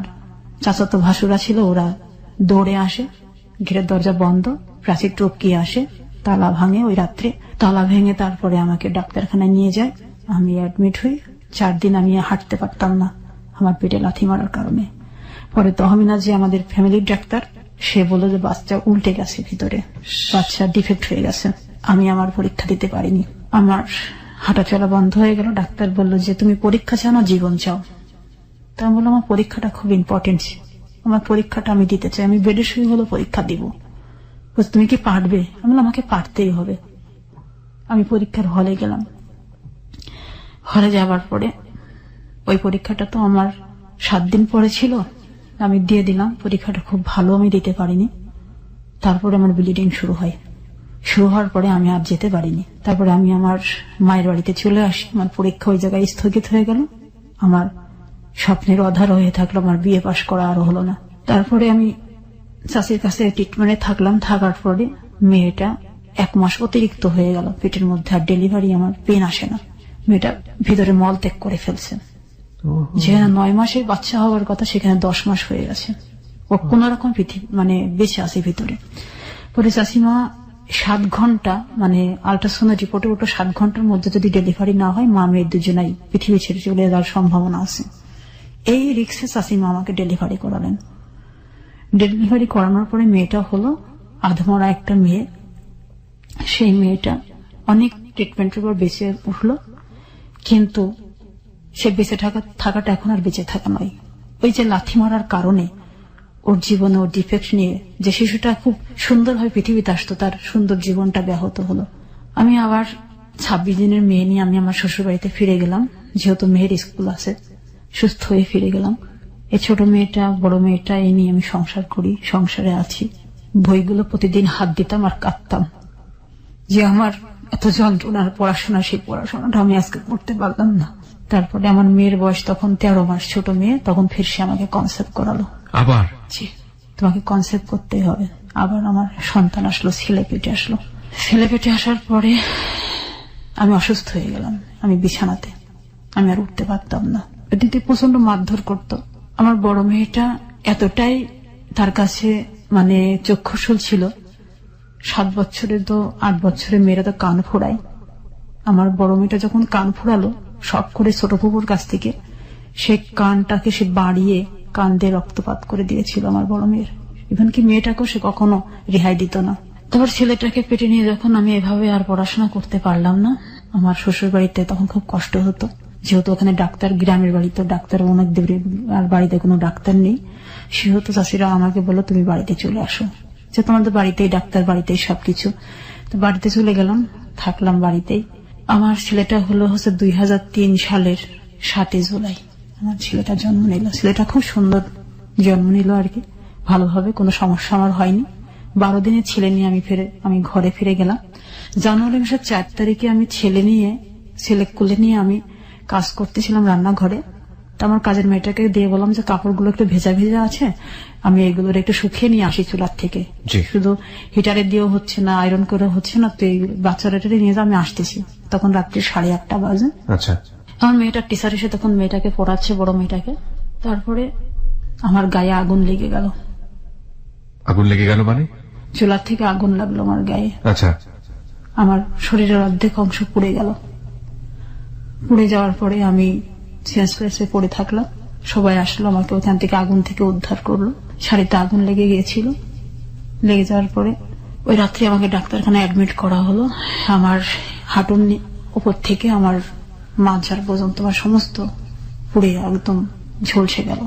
চাচাতো ভাসুরা ছিল, ওরা দৌড়ে আসে, ঘেরের দরজা বন্ধ, প্রাচীর টপকিয়ে আসে, তালা ভাঙে। ওই রাত্রে তালা ভেঙে তারপরে আমাকে ডাক্তারখানায় নিয়ে যায়। আমি অ্যাডমিট হই। 4 দিন আমি হাঁটতে পারতাম না আমার পেটে লাথি মারার কারণে। পরে তহমিনা যে আমাদের ফ্যামিলির ডাক্তার, সে বলল যে বাচ্চা উল্টে গেছে, ভিতরে বাচ্চা ডিফেক্ট হয়ে গেছে। আমি আমার পরীক্ষা দিতে পারিনি। আমার হাঁটা চলা বন্ধ হয়ে গেল। ডাক্তার বলল যে তুমি পরীক্ষা চাও না জীবন চাও? তা আমি বললাম আমার পরীক্ষাটা খুব ইম্পর্টেন্ট, আমার পরীক্ষাটা আমি দিতে চাই, আমি বেডে শুয়ে হলো পরীক্ষা দিব। তুমি কি পারবে? আমি বললাম আমাকে পারতেই হবে। আমি পরীক্ষার হলে গেলাম। হলে যাবার পরে ওই পরীক্ষাটা তো আমার 7 দিন পরে ছিল, আমি দিয়ে দিলাম। পরীক্ষাটা খুব ভালো আমি দিতে পারিনি। তারপরে আমার ব্লিডিং শুরু হওয়ার পরে আমি আর যেতে পারিনি। তারপরে আমি আমার মায়ের বাড়িতে চলে আসি। আমার পরীক্ষা ওই জায়গায় স্থগিত হয়ে গেল। আমার স্বপ্নের অধার হয়ে থাকলো, আমার বিয়ে পাশ করা আরো হলো না। তারপরে আমি চাষির কাছে ট্রিটমেন্টে থাকলাম। থাকার পরে মেয়েটা 1 মাস অতিরিক্ত হয়ে গেল পেটের মধ্যে, আর ডেলিভারি আমার পেন আসে না। মেয়েটা ভিতরে মল ত্যাগ করে ফেলছে। যেখানে 9 মাসে বাচ্চা হওয়ার কথা, সেখানে 10 মাস হয়ে গেছে। ও কোন রকম বেঁচে আছে ভিতরে। পরে চাষিমা 7 ঘন্টা, মানে আল্ট্রাসাউন্ড রিপোর্টে ওটা 7 ঘন্টার মধ্যে যদি ডেলিভারি না হয়, মা মেয়ে দুজনাই পৃথিবী ছেড়ে চলে যাওয়ার সম্ভাবনা আছে। এই রিক্সে চাষিমা আমাকে ডেলিভারি করালেন। ডেলিভারি করানোর পরে মেয়েটা হলো আধমরা একটা মেয়ে। সেই মেয়েটা অনেক ট্রিটমেন্টের পর বেঁচে উঠলো, কিন্তু সে বেঁচে থাকাটা এখন আর বেঁচে থাকা নয়। ওই যে লাথি মারার কারণে ওর জীবনে ওর ডিফেক্ট নিয়ে যে শিশুটা খুব সুন্দরভাবে পৃথিবীতে আসতো, তার সুন্দর জীবনটা ব্যাহত হলো। আমি আবার 26 দিনের মেয়ে নিয়ে আমি আমার শ্বশুর বাড়িতে ফিরে গেলাম, যেহেতু মেয়ের স্কুল আছে। সুস্থ হয়ে ফিরে গেলাম। এই ছোট মেয়েটা, বড় মেয়েটা, এই নিয়ে আমি সংসার করি, সংসারে আছি। বইগুলো প্রতিদিন হাত দিতাম আর কাঁদতাম যে আমার এত যন্ত্রণার পড়াশোনা, সেই পড়াশোনাটা আমি আজকে পড়তে পারলাম না। তারপরে আমার মেয়ের বয়স তখন 13 মাস, ছোট মেয়ে, তখন ফির সে আমাকে কনসেপ্ট করালো। আবার তোমাকে কনসেপ্ট করতেই হবে। আবার আমার সন্তান আসলো, ছেলে পেটে আসলো। ছেলে পেটে আসার পরে আমি অসুস্থ হয়ে গেলাম। আমি বিছানাতে, আমি আর উঠতে পারতাম না। দিদি প্রচন্ড মারধর করতো। আমার বড় মেয়েটা এতটাই তার কাছে মানে চক্ষুশূল ছিল। 7 বছরে তো 8 বছরের মেয়েরা তো কান ফোড়ায়। আমার বড় মেয়েটা যখন কান ফোড়ালো শখ করে ছোট ফুপুর কাছ থেকে, সে কানটাকে সে বাড়িয়ে কান দিয়ে রক্তপাত করে দিয়েছিল আমার বড় মেয়ের। ইভেন কি মেয়েটাকেও সে কখনো রেহাই দিত না। তারপর ছেলেটাকে পেটে নিয়ে যখন আমি এভাবে আর পড়াশোনা করতে পারলাম না, আমার শ্বশুর বাড়িতে তখন খুব কষ্ট হতো, যেহেতু ওখানে ডাক্তার, গ্রামের বাড়িতে ডাক্তার অনেক দূরে, আর বাড়িতে কোনো ডাক্তার নেই। সেহেতু চাষিরা আমাকে বললো তুমি বাড়িতে চলে আসো, যে তোমাদের বাড়িতেই ডাক্তার, বাড়িতেই সবকিছু। তো বাড়িতে চলে গেলাম, থাকলাম বাড়িতেই। আমার ছেলেটা হচ্ছে 2003 সালের 7 জুলাই আমার ছেলেটা জন্ম নিল। ছেলেটা খুব সুন্দর জন্ম নিল আর কি, ভালোভাবে, কোনো সমস্যা আমার হয়নি। 12 দিনের ছেলে নিয়ে আমি ঘরে ফিরে গেলাম। জানুয়ারি মাসের 4 তারিখে আমি ছেলে কোলে নিয়ে আমি কাজ করতেছিলাম রান্নাঘরে। তো আমার কাজের মেয়েটাকে দিয়ে বললাম যে কাপড়গুলো একটু ভেজা ভেজা আছে, আমি এইগুলোর একটু শুকিয়ে নিয়ে আসি চুলার থেকে। শুধু হিটারে দিয়েও হচ্ছে না, আয়রন করে হচ্ছে না, তো এই বাচ্চাটাকে নিয়ে আমি আসতেছি। তখন রাত্রি 8:30 বাজে। আচ্ছা, আমার মেয়েটার টিচার এসে তখন মেয়েটাকে পড়াচ্ছে, বড় মেয়েটাকে। তারপরে আমার গায়ে আগুন লেগে গেল। আগুন লেগে গেল মানে? চুলার থেকে আগুন লাগলো আমার গায়ে। আচ্ছা, আমার শরীরের অর্ধেক অংশ পুড়ে গেল। পুড়ে যাওয়ার পরে আমি সেন্সলেসে পড়ে থাকলাম। সবাই আসলো, আমাকে ওখান থেকে আগুন থেকে উদ্ধার করলো। শাড়িতে আগুন লেগে গিয়েছিল। লেগে যাওয়ার পরে ওই রাত্রে আমাকে ডাক্তারখানায় অ্যাডমিট করা হলো। আমার হাঁটুর উপর থেকে আমার মাঝার পর্যন্ত আমার সমস্ত পুড়ে একদম ঝলসে গেল।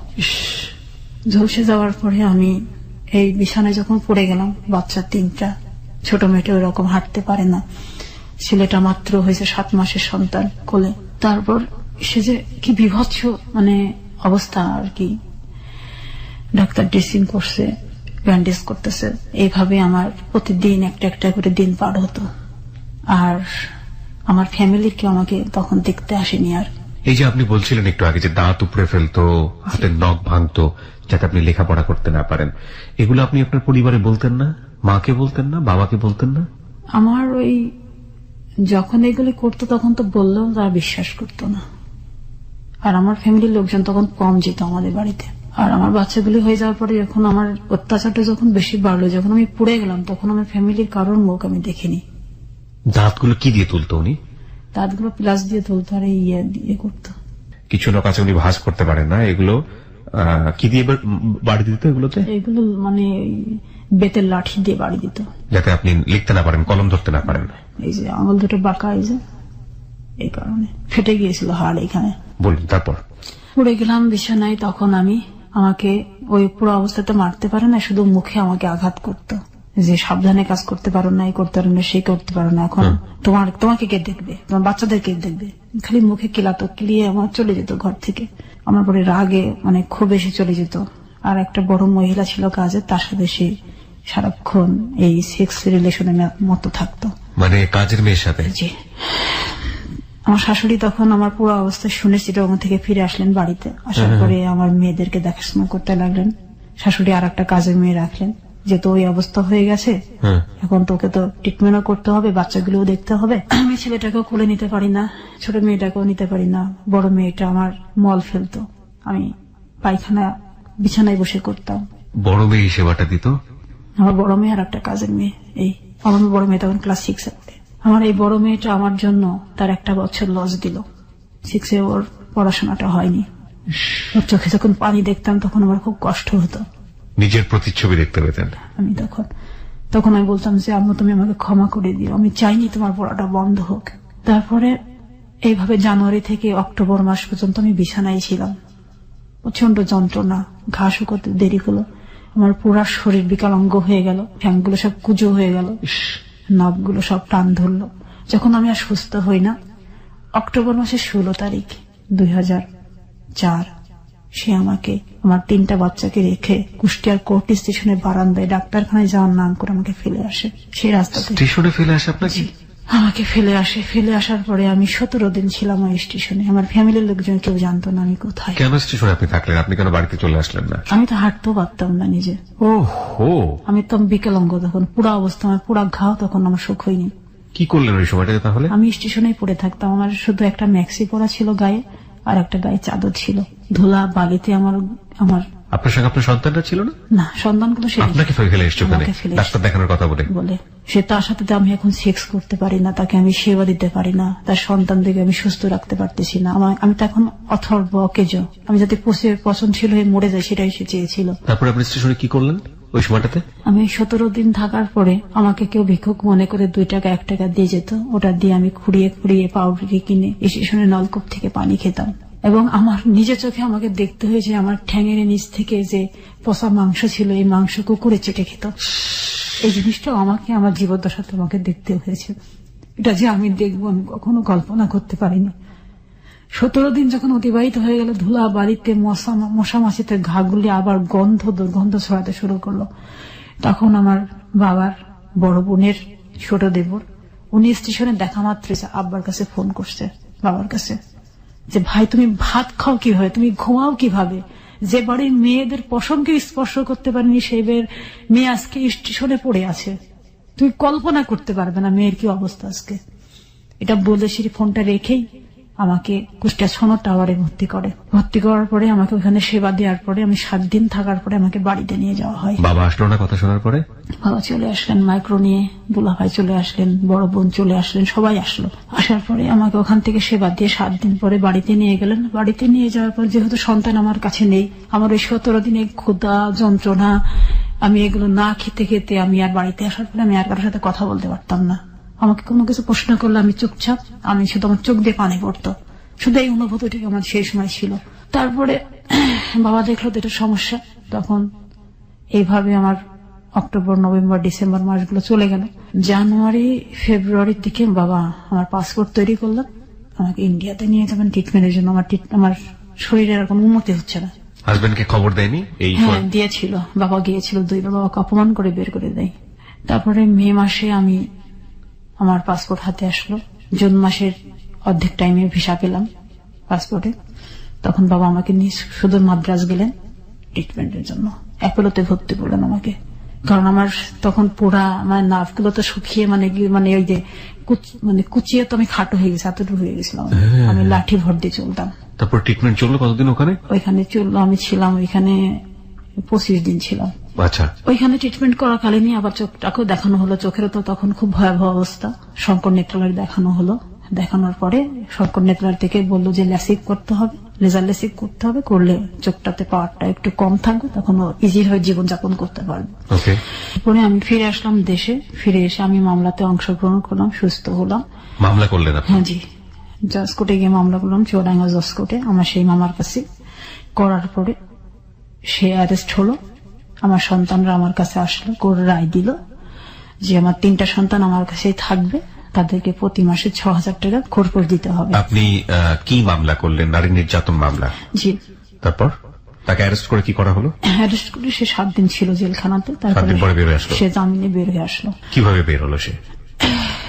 ঝলসে যাওয়ার পরে আমি এই বিছানায় যখন পড়ে গেলাম, বাচ্চা 3টা, ছোট মেয়েটা ওই রকম হাঁটতে পারে না, ছেলেটা মাত্র হয়েছে 7 মাসের সন্তান কোলে। তারপর সে যে কি বিভৎস মানে অবস্থা আর কি, ডাক্তার ড্রেসিং করছে, ব্যান্ডেজ করতেছে, এইভাবে আমার প্রতিদিন একটা একটা করে দিন পার হতো। আর আমার ফ্যামিলির কেউ আমাকে তখন দেখতে আসেনি। আর এই যে আপনি বলছিলেন একটু আগে যে দাঁত উপড়ে ফেলতো, হাতের নখ ভাঙতো, যাতে আপনি লেখাপড়া করতে না পারেন, এগুলো আপনি আপনার পরিবারে বলতেন না? মাকে বলতেন না? বাবাকে বলতেন না? আমার ওই যখন এগুলি করতো তখন তো বললেও তারা বিশ্বাস করতো না। আর আমার ফ্যামিলির লোকজন তখন কম যেত আমাদের বাড়িতে। আর আমার বাচ্চাগুলি হয়ে যাওয়ার পরে যখন আমার অত্যাচারটা যখন বেশি বাড়লো, যখন আমি পুড়ে গেলাম, তখন আমার ফ্যামিলির কারোর মুখ আমি দেখিনি। দাঁতগুলো কি দিয়ে তুলতো উনি? দাঁতগুলো প্লাস দিয়ে তুলতো আর ইয়ে দিয়ে করতো। কিছু লোক আছে উনি ভাঁজ করতে পারেন না, এগুলো কি দিয়ে বাড়ি দিত? এগুলো মানে বেতের লাঠি দিয়ে বাড়ি দিত, যাতে আপনি লিখতে না পারেন, কলম ধরতে না পারেন। এই যে আঙুল দুটো বাঁকা, এই যে এই কারণে ফেটে গিয়েছিল হাড় এখানে। বলুন, তারপর? পড়ে গেলাম বিছানায়। তখন আমাকে ওই পুরো অবস্থাতে মারতে পারে না, শুধু মুখে আমাকে আঘাত করতো যে সাবধানে কাজ করতে পারো না, এই করতে পারো না, সেই করতে পারো না, এখন তোমাকে কে দেখবে, তোমার বাচ্চাদের কে দেখবে, খালি মুখে কিলাতো, কিলিয়ে আমার চলে যেত ঘর থেকে। আমার পরে রাগে মানে খুব বেশি চলে যেত। আর একটা বড় মহিলা ছিল কাজে, তার সাথে সে সারাক্ষণ এই সেক্স রিলেশনের মতো থাকতো। মানে কাজের মেয়ের সাথে? জি। আমার শাশুড়ি তখন আমার পুরো অবস্থা শুনে চিটাগং থেকে ফিরে আসলেন বাড়িতে। আসার পরে আমার মেয়েদেরকে দেখাশোনা করতে লাগলেন। শাশুড়ি আর একটা কাজের মেয়ে রাখলেন, যেহেতু ওই অবস্থা হয়ে গেছে, এখন তোকে তো ট্রিটমেন্টও করতে হবে, বাচ্চাগুলোও দেখতে হবে। আমি ছেলেটাকেও কোলে নিতে পারি না, ছোট মেয়েটাকেও নিতে পারি না। বড় মেয়েটা আমার মল ফেলতো, আমি পায়খানা বিছানায় বসে করতাম। বড় মেয়ে সেবাটা দিত? আমার বড় মেয়ে আর একটা কাজের মেয়ে। এই আমার বড় মেয়ে তখন ক্লাস 6-এ পড়ে। আমার এই বড় মেয়েটা আমার জন্য তার 1 বছর লস দিল। 6-এ ওর পড়াশোনাটা হয়নি। ওর চোখে যখন পানি দেখতাম তখন আমার খুব কষ্ট হতো। নিজের প্রতিচ্ছবি দেখতে পেতেন? আমি তখন আমি বলতাম যে আম্মু, তুমি আমাকে ক্ষমা করে দিও, আমি চাইনি তোমার পড়াটা বন্ধ হোক। তারপরে এইভাবে জানুয়ারি থেকে অক্টোবর মাস পর্যন্ত আমি বিছানায় ছিলাম। প্রচন্ড যন্ত্রণা, ঘা শুকোতে দেরি হলো, আমার পুরা শরীর বিকলাঙ্গ হয়ে গেল, ঠ্যাংগুলো সব কুজো হয়ে গেল, নখগুলো সব টান ধরলো। যখন আমি আর সুস্থ হই না, অক্টোবর মাসের 16 তারিখ 2004, সে আমাকে আমার 3টা বাচ্চাকে রেখে কুষ্টিয়ার কোর্ট স্টেশনের বারান্দায় ডাক্তারখানায় যাওয়ার নাম করে আমাকে ফেলে আসে। সেই রাস্তাতে স্টেশনে ফেলে আসে আপনাকে? আমাকে ফেলে আসে। ফেলে আসার পরে আমি 17 দিন ছিলাম ওই স্টেশনে। আমার ফ্যামিলির লোকজন কেউ জানতো না আমি কোথায়। কেন স্টেশনে আপনি থাকলেন? আপনি কেন বাড়িতে চলে আসলেন না? আমি তো হাঁটতেও পারতাম না নিজে। ওহো, আমি তো বিকলাঙ্গ তখন, পুরা অবস্থা, আমার পুরা ঘাও তখন আমার সুখ হয়নি। কি করলেন ওই সময়টাতে তাহলে? আমি স্টেশনেই পড়ে থাকতাম। আমার শুধু একটা ম্যাক্সি পরা ছিল গায়ে, আর একটা গায়ে চাদর ছিল। ধুলা বালিতে আমার। আপনার সঙ্গে আপনার সন্তানটা ছিল না? না, সন্তানগুলো আপনাকে ফেলে এসছে ডাক্তার দেখানোর কথা বলে। সে তার সাথে আমি এখন সেক্স করতে পারি না, তাকে আমি সেবা দিতে পারি না, তার সন্তানদেরকে আমি সুস্থ রাখতে পারতেছি না। আমি তো এখন অথর্ব, অকেজ। আমি যাতে পচনশীল হয়ে মরে যাই সেটাই সে চেয়েছিল। তারপরে আপনি স্টেশনে কি করলেন ওই সময়টাতে? আমি 17 দিন থাকার পরে আমাকে কেউ ভিক্ষুক মনে করে 2 টাকা 1 টাকা দিয়ে যেত। ওটা দিয়ে আমি খুঁড়িয়ে পাউডারি কিনে স্টেশনের নলকূপ থেকে পানি খেতাম। এবং আমার নিজের চোখে আমাকে দেখতে হয়েছে আমার ঠ্যাঙের নিচ থেকে যে পচা মাংস ছিল, এই মাংস কুকুরে চেটে খেত। এই জিনিসটা আমাকে আমার জীবদ্দশাতে আমাকে দেখতে হয়েছে। এটা যে আমি দেখবো আমি কখনো কল্পনা করতে পারিনি। 17 দিন যখন অতিবাহিত হয়ে গেল, ধুলা বাড়িতে, মশা মাছিতে ঘাগুলি আবার দুর্গন্ধ ছড়াতে শুরু করলো। তখন আমার বাবার বড় বোনের ছোট দেবর, উনি স্টেশনে দেখা মাত্র আব্বার কাছে ফোন করছে, বাবার কাছে, যে ভাই তুমি ভাত খাও কিভাবে, তুমি ঘুমাও কিভাবে, যে বাড়ির মেয়েদের পশমকে স্পর্শ করতে পারেনি সেই মেয়ে আজকে স্টেশনে পড়ে আছে, তুমি কল্পনা করতে পারবে না মেয়ের কি অবস্থা আজকে। এটা বলে সেই ফোনটা রেখেই আমাকে কুষ্টিয়া সনদ টাওয়ারে ভর্তি করার পরে আমাকে ওখানে সেবা দেওয়ার পরে আমি 7 দিন থাকার পরে আমাকে বাড়িতে নিয়ে যাওয়া হয়। বাবা আসলো না কথা শোনার পরে? বাবা চলে আসলেন মাইক্রো নিয়ে, দুলাভাই চলে আসলেন, বড় বোন চলে আসলেন, সবাই আসলো। আসার পরে আমাকে ওখান থেকে সেবা দিয়ে 7 দিন পরে বাড়িতে নিয়ে গেলেন। বাড়িতে নিয়ে যাওয়ার পর যেহেতু সন্তান আমার কাছে নেই, আমার ওই 17 দিনে ক্ষুধা যন্ত্রণা, আমি এগুলো না খেতে খেতে আমি আর বাড়িতে আসার পরে আমি আর কারোর সাথে কথা বলতে পারতাম না। আমাকে কোনো কিছু প্রশ্ন করলে আমি চুপচাপ, আমি শুধু আমার চোখ দিয়ে পানি পড়তো, শুধু এই অনুভূতিটি আমার সেই সময় ছিল। তারপরে বাবা দেখলো তো এটা সমস্যা, তখন এইভাবে আমার অক্টোবর নভেম্বর ডিসেম্বর মাসগুলো চলে গেল। জানুয়ারি ফেব্রুয়ারির দিকে বাবা আমার পাসপোর্ট তৈরি করলেন, আমাকে ইন্ডিয়াতে নিয়ে যাবেন ট্রিটমেন্টের জন্য। আমার শরীরের আর কোনো উন্নতি হচ্ছে না। হাজবেন্ডকে খবর দেয়নি? হ্যাঁ দিয়েছিল, বাবা গিয়েছিল 2 বার, বাবাকে অপমান করে বের করে দেয়। তারপরে মে মাসে আমার পাসপোর্ট হাতে আসলো, জুন মাসের অর্ধেক টাইমে ভিসা পেলাম পাসপোর্টে। তখন বাবা আমাকে নিয়ে সুদূর মাদ্রাজ গেলেন ট্রিটমেন্টের জন্য, অ্যাপোলোতে ভর্তি করলেন আমাকে। কারণ আমার তখন পুরা আমার নার্ভগুলো তো শুকিয়ে মানে ওই যে কুচিয়ে তো আমি খাটো হয়ে গেছি, এতটুকু হয়ে গেছিলাম, আমি লাঠি ভর দিয়ে চলতাম। তারপর ট্রিটমেন্ট চললো কতদিন ওইখানে চললো? আমি ছিলাম ওইখানে 25 দিন ছিলাম। আচ্ছা। ওইখানে ট্রিটমেন্ট করাকালীনই আবার চোখটাকেও দেখানো হলো, চোখেরও তো তখন খুব ভয়াবহ অবস্থা। শঙ্কর নেত্রালয় দেখানো হলো, দেখানোর পরে শঙ্কর নেত্রালয় থেকে বললো যে লেসিক করতে হবে, লেজার লেসিক করতে হবে, করলে চোখটাতে পাওয়ারটা একটু কম থাকবে, তখন ইজি হয়ে জীবনযাপন করতে পারবে। পরে আমি ফিরে আসলাম দেশে। ফিরে এসে আমি মামলাতে অংশগ্রহণ করলাম, সুস্থ হলাম। মামলা করলেন? হ্যাঁ জি, জজ কোর্টে গিয়ে মামলা করলাম, চুয়াডাঙ্গা জজ কোর্টে, আমার সেই মামার কাছে। করার পরে সে অ্যারেস্ট হলো, আমার সন্তানরা আমার কাছে আসলো, কোর্ট রায় দিল যে আমার 3টা সন্তান আমার কাছেই থাকবে, তাদেরকে প্রতি মাসে 6,000 টাকা খরচ দিতে হবে। আপনি কি মামলা করলেন? নারী নির্যাতন মামলা? জি। তারপর তাকে অ্যারেস্ট করে কি করা হলো? অ্যারেস্ট করে সে 7 দিন ছিল জেলখানাতে, তারপরে সে জামিনে বের হয়ে আসলো। কিভাবে বের হলো সে?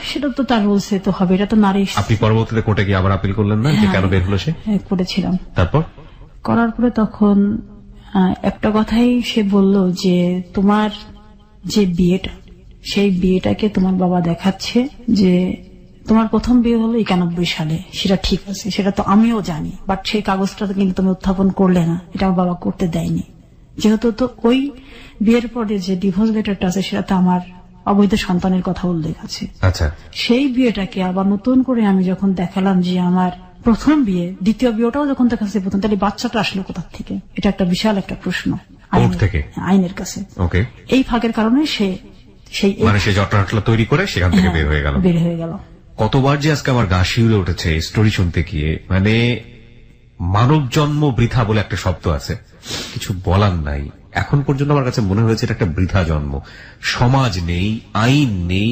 সেটা তো তার রুলসে তো হবে, এটা তো নারী। আপনি পরবর্তীতে কোর্টে গিয়ে আবার আপিল করলেন না যে কেন বের হলো সে? হ্যাঁ করেছিলাম। তারপর করার পরে তখন একটা কথাই সে বলল যে তোমার যে বিয়েটা, সেই বিয়েটাকে তোমার বাবা দেখাচ্ছে যে তোমার প্রথম বিয়ে হলো 91 সালে, সেটা ঠিক আছে, সেটা তো আমিও জানি, বাট সেই কাগজটা কিন্তু তুমি উত্থাপন করলে না, এটা আমার বাবা করতে দেয়নি। যেহেতু তো ওই বিয়ের পরে যে ডিভোর্স লেটারটা আছে সেটাতে আমার অবৈধ সন্তানের কথা উল্লেখ আছে। আচ্ছা। সেই বিয়েটাকে আবার নতুন করে আমি যখন দেখালাম যে আমার প্রথম বিয়ে, দ্বিতীয় বিয়েটাও যখন দেখাচ্ছে প্রথম, তাহলে বাচ্চাটা আসলো কোথা থেকে? এটা একটা বিশাল একটা প্রশ্ন আইনের কাছে। এই ফাঁকের কারণে সে জটলা তৈরি করে সেখান থেকে বের হয়ে গেল। কতবার যে আজকে আমার গা শিউরে উঠেছে স্টোরি শুনতে গিয়ে, মানে মানব জন্ম বৃথা বলে একটা শব্দ আছে, কিছু বলার নাই। এখন পর্যন্ত আমার কাছে মনে হয়েছে এটা একটা বৃথা জন্ম। সমাজ নেই, আইন নেই,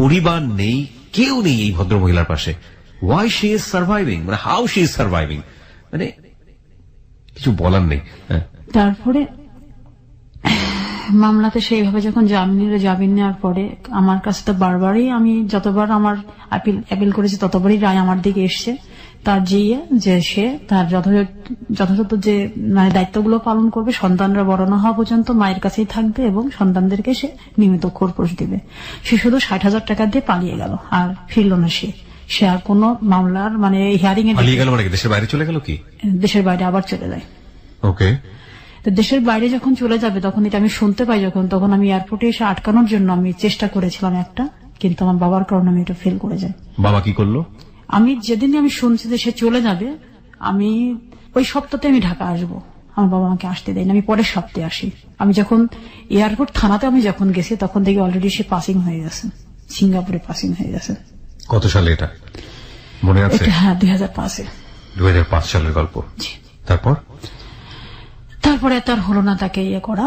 পরিবার নেই, কেউ নেই এই ভদ্র মহিলার পাশে। ওয়াই শি ইজ সার্ভাইভিং, মানে হাউ শি ইজ সার্ভাইভিং, মানে কিছু বলার নেই। তারপরে মামলাতে সেইভাবে যখন জামিন নেওয়ার পরে আমার কাছে তো বারবারই, আমি যতবার আমার আপিল করেছি ততবারই রায় আমার দিকে এসছে। তার যে সে তার যথাযথ যে দায়িত্বগুলো পালন করবে, সন্তানরা বড় না হওয়া পর্যন্ত মায়ের কাছেই থাকবে এবং সন্তানদেরকে সে নিয়মিত খোরপোশ দিবে। সে শুধু 60,000 টাকা দিয়ে পালিয়ে গেল, আর ফিরল না। সে আর কোন মামলার হিয়ারিং এ পালিয়ে গেল, দেশের বাইরে চলে গেল। কি দেশের বাইরে আবার চলে যায়? ওকে। তো দেশের বাইরে যখন চলে যাবে তখন এটা আমি শুনতে পাই, তখন আমি এয়ারপোর্টে এসে আটকানোর জন্য আমি চেষ্টা করেছিলাম একটা, কিন্তু আমার বাবার কারণে আমি এটা ফেল করে যাই। বাবা কি করলো? আমি যেদিন আমি শুনছি যে সে চলে যাবে, আমি ওই সপ্তাহে আমি ঢাকা আসবো, আমার বাবা আমাকে আসতে দেয়নি, আমি পরের সপ্তাহে আসি। আমি যখন এয়ারপোর্ট থানাতে আমি যখন গেছি তখন দেখি অলরেডি সে পাসিং হয়ে গেছে, সিঙ্গাপুরে পাসিং হয়ে গেছে। কত সালে এটা মনে আছে? হ্যাঁ 2005-এ। 2005 সালের গল্প। তারপরে তার হলো না তাকে করা,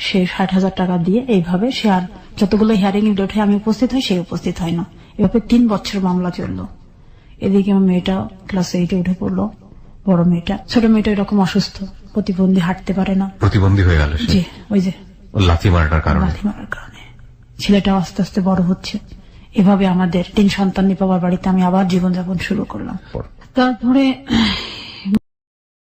সে 60,000 টাকা দিয়ে এইভাবে সে আর যতগুলো হিয়ারিং এর ডেটে আমি উপস্থিত হই সে উপস্থিত হয় না। এভাবে 3 বছর মামলা চললো। এদিকে আমার মেয়েটা ক্লাস 8-এ উঠে পড়লো, বড় মেয়েটা। ছোট মেয়েটা এরকম অসুস্থ, প্রতিবন্ধী, হাঁটতে পারে না। প্রতিবন্ধী হয়ে গেল সে? জি, ওই যে ও লাথি মারার কারণে। লাথি মারার কারণে। ছেলেটাও আস্তে আস্তে বড় হচ্ছে। এভাবে আমাদের 3 সন্তান নিয়ে বাবার বাড়িতে আমি আবার জীবনযাপন শুরু করলাম। তারপরে